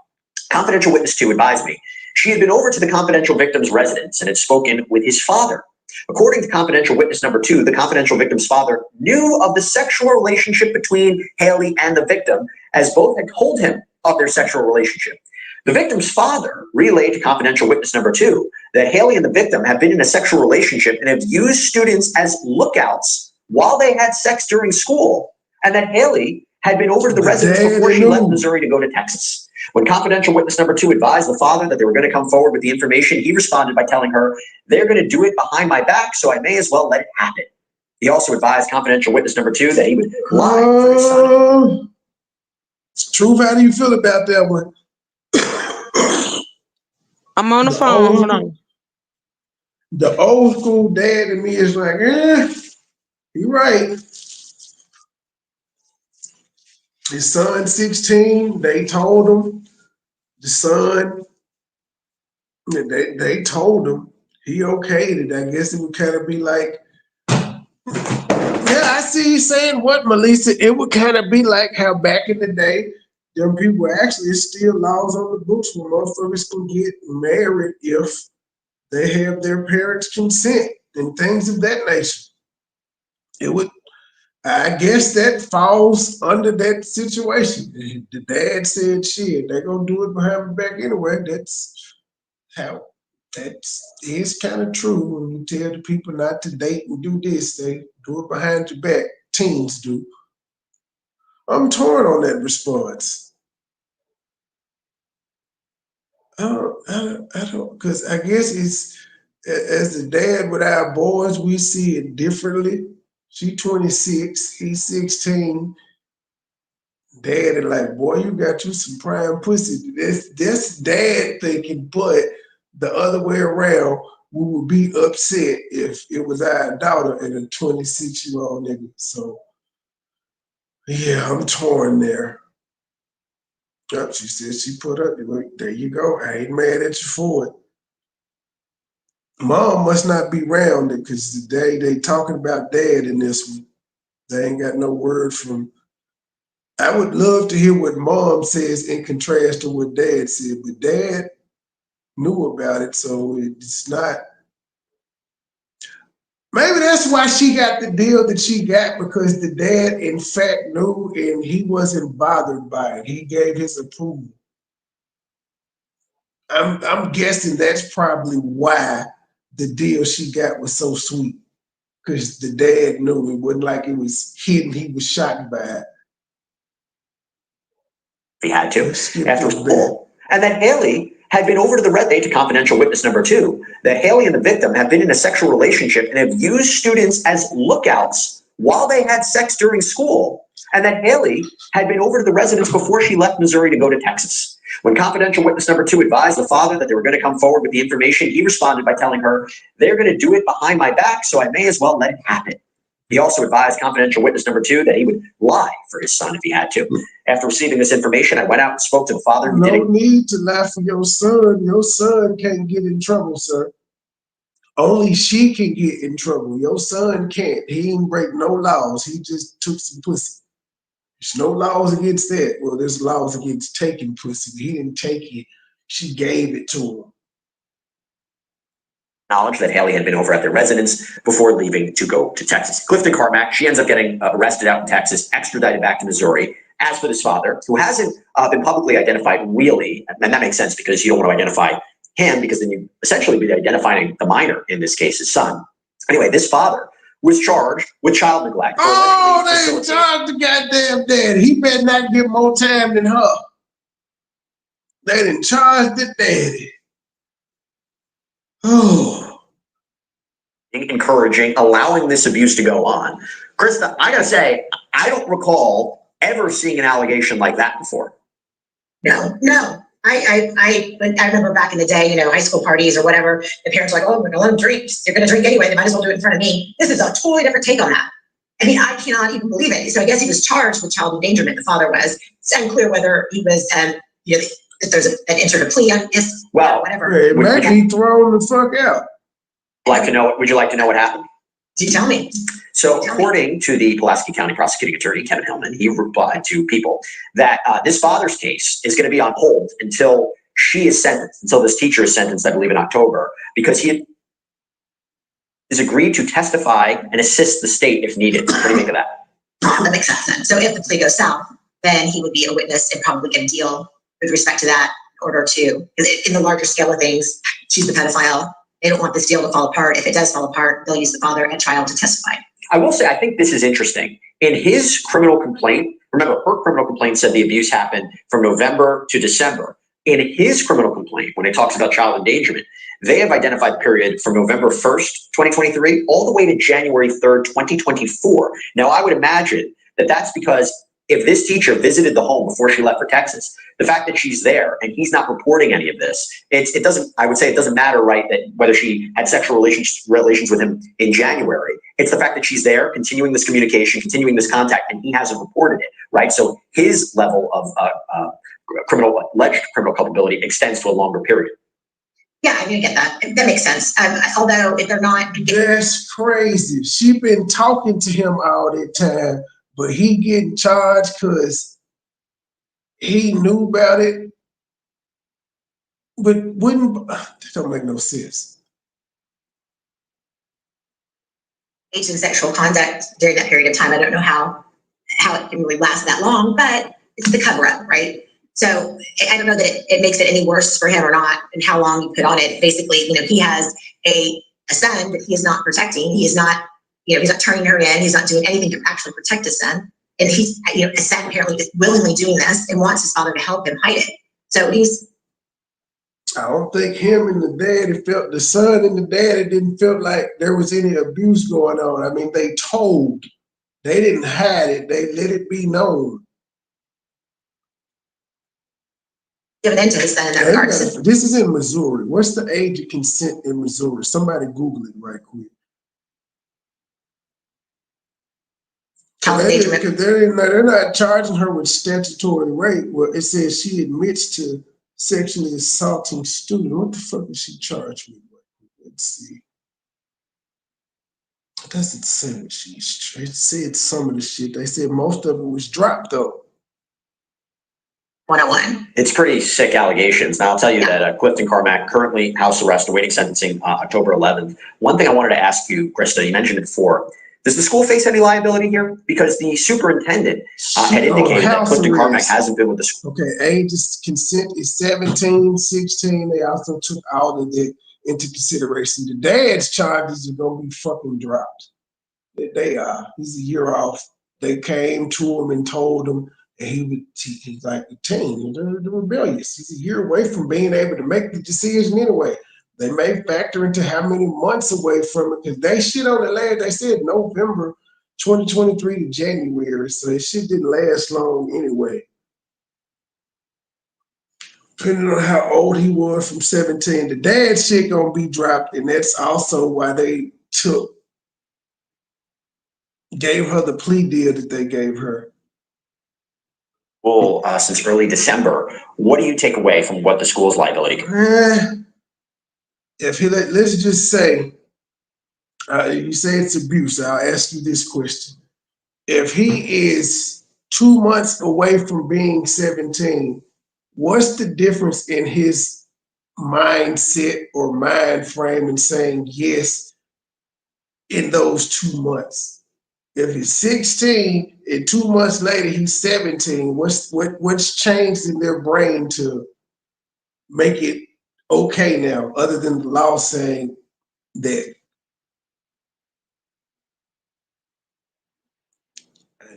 Confidential witness 2 advised me she had been over to the confidential victim's residence and had spoken with his father. According to confidential witness number 2, the confidential victim's father knew of the sexual relationship between Haley and the victim, as both had told him of their sexual relationship. The victim's father relayed to confidential witness number 2 that Haley and the victim have been in a sexual relationship and have used students as lookouts while they had sex during school, and that Haley had been over to the residence before she left Missouri to go to Texas. When confidential witness number 2 advised the father that they were going to come forward with the information, he responded by telling her, they're going to do it behind my back, so I may as well let it happen. He also advised confidential witness number 2 that he would lie for his son. Truth, how do you feel about that one? I'm on the phone. Hold on. The old school dad in me is like, you're right. His son 16, they told him. The son, they told him he okayed it. I guess it would kind of be like, yeah, I see you saying what, Melissa. It would kind of be like how back in the day, them people actually still laws on the books where motherfuckers can get married if they have their parents' consent and things of that nature. It would, I guess that falls under that situation. The dad said, shit, they're going to do it behind my back anyway. That's how, that is kind of true. When you tell the people not to date and do this, they do it behind your back. Teens do. I'm torn on that response. I don't, because I guess it's, as a dad with our boys, we see it differently. She 26, he's 16. Dad is like, boy, you got you some prime pussy. That's dad thinking, but the other way around, we would be upset if it was our daughter and a 26-year-old nigga. So, yeah, I'm torn there. Yep, she said she put up, there you go. I ain't mad at you for it. Mom must not be rounded because today they talking about dad in this one. They ain't got no word from. I would love to hear what mom says in contrast to what dad said, but dad knew about it, so it's not. Maybe that's why she got the deal that she got, because the dad in fact knew and he wasn't bothered by it. He gave his approval. I'm guessing that's probably why the deal she got was so sweet, because the dad knew. It wasn't like it was hidden. He was shocked by it. He had to, after school. And then Haley had been over to the red day to confidential witness number 2, that Haley and the victim have been in a sexual relationship and have used students as lookouts while they had sex during school, and that Haley had been over to the residence before she left Missouri to go to Texas. When confidential witness number 2 advised the father that they were going to come forward with the information, he responded by telling her, they're going to do it behind my back, so I may as well let it happen. He also advised confidential witness number 2 that he would lie for his son if he had to. After receiving this information, I went out and spoke to the father. No need to lie for your son. Your son can't get in trouble, sir. Only she can get in trouble. Your son can't. He didn't break no laws. He just took some pussy. There's no laws against that. Well, there's laws against taking pussy, but he didn't take it. She gave it to him. Knowledge that Haley had been over at their residence before leaving to go to Texas. Clifton Carmack, she ends up getting arrested out in Texas, extradited back to Missouri. As for this father, who hasn't been publicly identified really, and that makes sense because you don't want to identify him because then you essentially be identifying the minor, in this case, his son. Anyway, this father was charged with child neglect. Oh, they ain't charged the goddamn daddy. He better not get more time than her. They didn't charge the daddy. Oh. Encouraging, allowing this abuse to go on. Krista, I gotta say, I don't recall ever seeing an allegation like that before. No. I remember back in the day, high school parties or whatever, the parents were like, oh, we're gonna let them drink. They're gonna drink anyway. They might as well do it in front of me. This is a totally different take on that. I mean, I cannot even believe it. So I guess he was charged with child endangerment. The father was. It's unclear whether he was, if there's an entered a plea on this, whatever. It might be thrown the fuck out. Would you like to know what happened? Do you tell me? So according to the Pulaski County prosecuting attorney, Kevin Hillman, he replied to People that this father's case is going to be on hold until she is sentenced, until this teacher is sentenced, I believe in October, because he is agreed to testify and assist the state if needed. What do you think of that? That makes sense. So if the plea goes south, then he would be a witness and probably get a deal with respect to that in order to, in the larger scale of things, she's the pedophile. They don't want this deal to fall apart. If it does fall apart, they'll use the father at trial to testify. I will say, I think this is interesting. In his criminal complaint, remember, her criminal complaint said the abuse happened from November to December. In his criminal complaint, when it talks about child endangerment, they have identified the period from November 1st, 2023, all the way to January 3rd, 2024. Now, I would imagine that that's because if this teacher visited the home before she left for Texas, the fact that she's there and he's not reporting any of this, it doesn't matter, right, that whether she had sexual relations with him in January. It's the fact that she's there, continuing this communication, continuing this contact, and he hasn't reported it, right? So his level of alleged criminal culpability extends to a longer period. Yeah, I get that. That makes sense. Although if they're not, that's crazy. She been talking to him all that time, but he getting charged because he knew about it. But that don't make no sense. engaged in sexual conduct during that period of time. I don't know how it can really last that long, but it's the cover up, right? So I don't know that it makes it any worse for him or not, and how long you put on it. Basically, he has a son that he is not protecting. He is not, he's not turning her in. He's not doing anything to actually protect his son. And he's, his son apparently is willingly doing this and wants his father to help him hide it. So I don't think him and the daddy felt, the son and the daddy didn't feel like there was any abuse going on. I mean, they told, they didn't hide it. They let it be known. Given into his son in that regard. This is in Missouri. What's the age of consent in Missouri? Somebody Google it right quick. Because they're not charging her with statutory rape. Well, it says she admits to sexually assaulting student. What the fuck is she charged with? Let's see. It doesn't say what she's. It said some of the shit. They said most of it was dropped though. 101. It's pretty sick allegations. Now I'll tell you that Clifton Carmack currently house arrest awaiting sentencing October 11th. One thing I wanted to ask you, Krista, you mentioned it before. Does the school face any liability here? Because the superintendent had indicated that Clifton Carmack hasn't been with the school. Okay, age of consent is 17, 16. They also took all of that into consideration. The dad's charges are going to be fucking dropped. They are. He's a year off. They came to him and told him that he's like a teen. They're rebellious. He's a year away from being able to make the decision anyway. They may factor into how many months away from it, because they shit on the last, they said November 2023 to January, so that shit didn't last long anyway. Depending on how old he was from 17, the dad shit gonna be dropped, and that's also why they gave her the plea deal that they gave her. Well, since early December, what do you take away from what the school's liability? If he let's just say, you say it's abuse, I'll ask you this question. If he is 2 months away from being 17, what's the difference in his mindset or mind frame in saying yes in those 2 months? If he's 16 and 2 months later he's 17, what's changed in their brain to make it okay now, other than the law saying that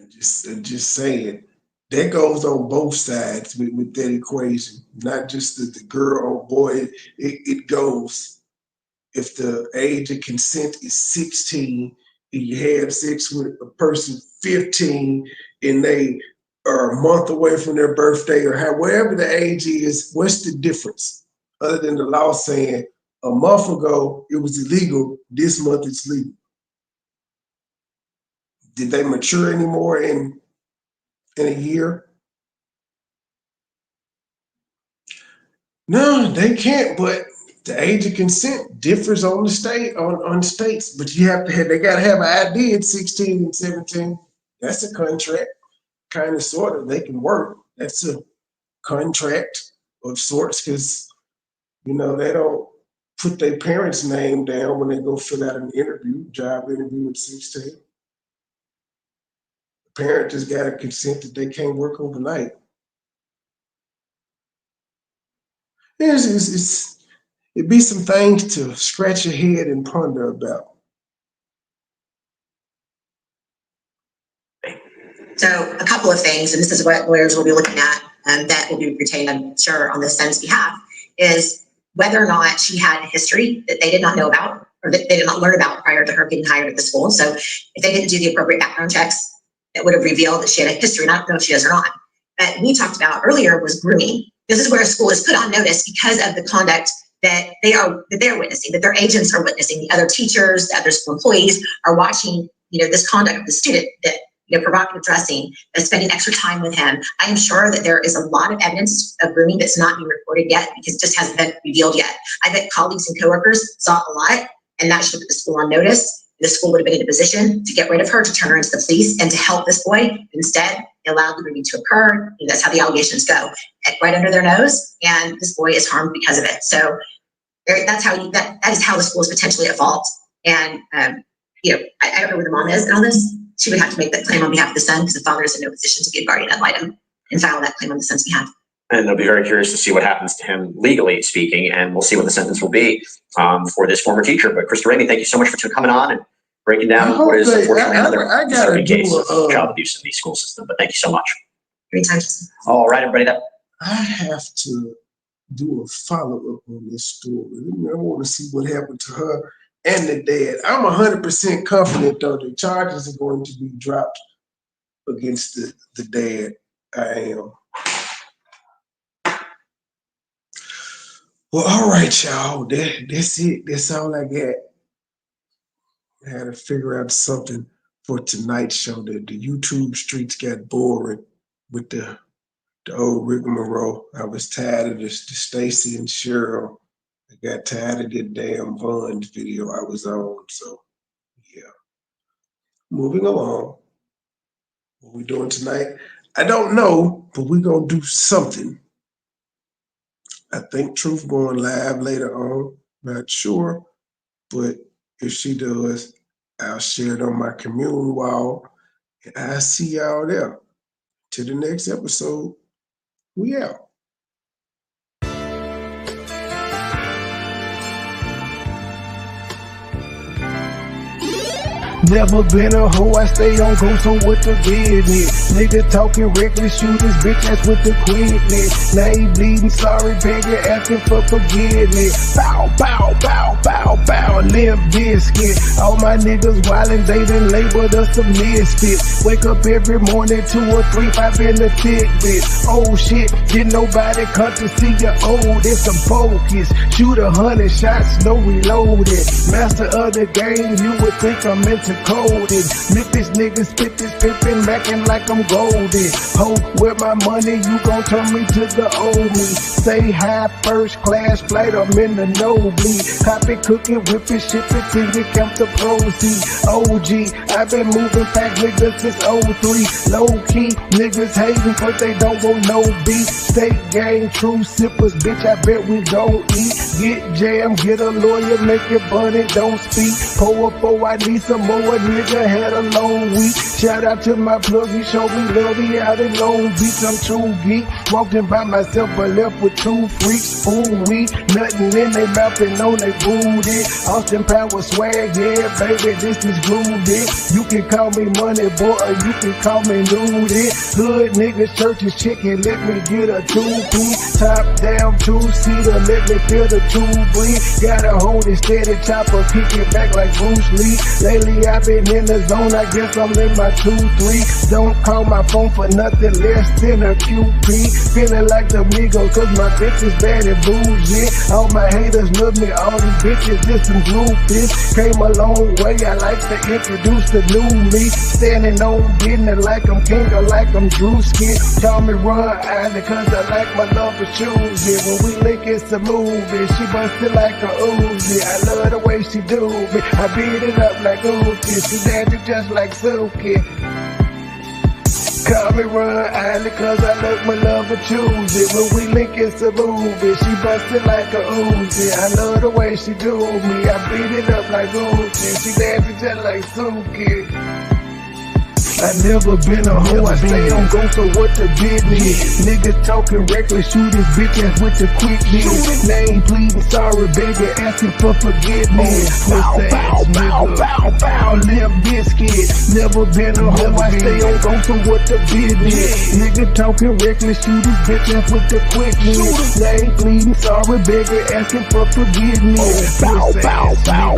Just saying. That goes on both sides with that equation, not just the girl or boy. It goes, if the age of consent is 16 and you have sex with a person 15 and they are a month away from their birthday or wherever the age is, what's the difference? Other than the law saying a month ago it was illegal, this month it's legal. Did they mature anymore in a year? No, they can't, but the age of consent differs on the state, on states, but they gotta have an ID at 16 and 17. That's a contract, kind of, sort of, they can work. That's a contract of sorts, because, they don't put their parents' name down when they go fill out an job interview at 16. The parent just gotta consent that they can't work overnight. It'd be some things to scratch your head and ponder about. So a couple of things, and this is what lawyers will be looking at, that will be retained, I'm sure, on the son's behalf, is whether or not she had a history that they did not know about or that they did not learn about prior to her getting hired at the school. So if they didn't do the appropriate background checks, that would have revealed that she had a history, and I don't know if she does or not. But we talked about earlier was grooming. This is where a school is put on notice because of the conduct that they're witnessing, that their agents are witnessing. The other teachers, the other school employees are watching, this conduct of the student, that provocative dressing, spending extra time with him. I am sure that there is a lot of evidence of grooming that's not being reported yet because it just hasn't been revealed yet. I bet colleagues and coworkers saw a lot, and that should have put the school on notice. The school would have been in a position to get rid of her, to turn her into the police, and to help this boy. Instead, they allowed the grooming to occur. That's how the allegations go, right under their nose, and this boy is harmed because of it. So that's how that is how the school is potentially at fault. And I don't know where the mom is in all this. She would have to make that claim on behalf of the son because the father is in no position to be a guardian ad litem and file that claim on the son's behalf. And they'll be very curious to see what happens to him legally speaking, and we'll see what the sentence will be for this former teacher. But Krista Ramey, thank you so much for coming on and breaking down what is unfortunately another disturbing case of child abuse in the school system. But thank you so much. Anytime. All right, everybody. I have to do a follow-up on this story. I want to see what happened to her and the dad. I'm 100% confident, though, the charges are going to be dropped against the dad. I am. Well, all right, y'all. That's it. That's all I got. I had to figure out something for tonight's show. The YouTube streets got boring with the old rigmarole. I was tired of the Stacy and Cheryl. I got tired of the damn Vaughn video I was on. So, yeah. Moving along. What we doing tonight? I don't know, but we're going to do something. I think Truth going live later on. Not sure, but if she does, I'll share it on my commune wall. And I'll see y'all there. Till the next episode, we out. Never been a hoe, I stay on go, so with the business. Nigga talking reckless, shoot this bitch ass with the quickness. Now he bleeding, sorry, begging, asking for forgiveness. Bow, bow, bow, bow, bow, limp biscuit. All my niggas wildin', they done labeled us a misfit. Wake up every morning, 2 or 3, 5 in the tidbit. Oh shit, did nobody come to see you old? It's some focus. Shoot 100 shots, no reloaded. Master of the game, you would think I'm into coded. Memphis niggas spit this pippin', mackin' like I'm golden. Ho, with my money, you gon' turn me to the old me. Say hi, first class flight, I'm in the nosebleed. Copy, cooking, whipping, shipping till you count the proceeds. OG, I've been moving fast niggas since 03. Low key, niggas hating but they don't want no beef. State gang, true sippers, bitch, I bet we don't eat. Get jammed, get a lawyer, make it bunny, don't speak. Pour up, I need some more. a nigga had a long week. Shout out to my plug, he showed me love, he out in Long Beach. I'm true geek, walking by myself but left with two freaks. Ooh, we nothing in they mouth and on they booty. Austin Power swag, yeah, baby, this is groovy. You can call me Money Boy or you can call me Nudie. Hood niggas, churches, chicken, let me get a 2-piece. Top down, 2-seater, let me feel the 2-breeze. Gotta hold it steady, chopper, kick it back like Bruce Lee. Lately I've been in the zone, I guess I'm in my 2-3. Don't call my phone for nothing less than a QP. Feeling like the Migos, cause my bitch is bad and bougie. All my haters love me, all these bitches just some groupies. Came a long way, I like to introduce the new me. Standing on business like I'm king or like I'm Drewski. Call me Ron Island cause I like my love for shoes. Yeah, when we link it's a movie, she busted like a Uzi. I love the way she do me, I beat it up like Uzi. She dancing just like Suki. Call me Ron Island cause I love my love for choosy. When we link it's a movie, she busted like a Uzi. I love the way she do me, I beat it up like Uzi. She dancing just like Suki. I never been a hoe, I stay on go, so what the business? Niggas talking reckless, shoot his bitch ass with the quickness. Name pleading sorry, baby, asking for forgiveness. Bow, bow, bow, bow, bow, Limp Biscuit. Never been a hoe, I stay on go, so what the business? Nigga talking reckless, shoot his bitch ass with the quickness. Name pleading sorry, baby, asking for forgiveness. Bow, bow, bow.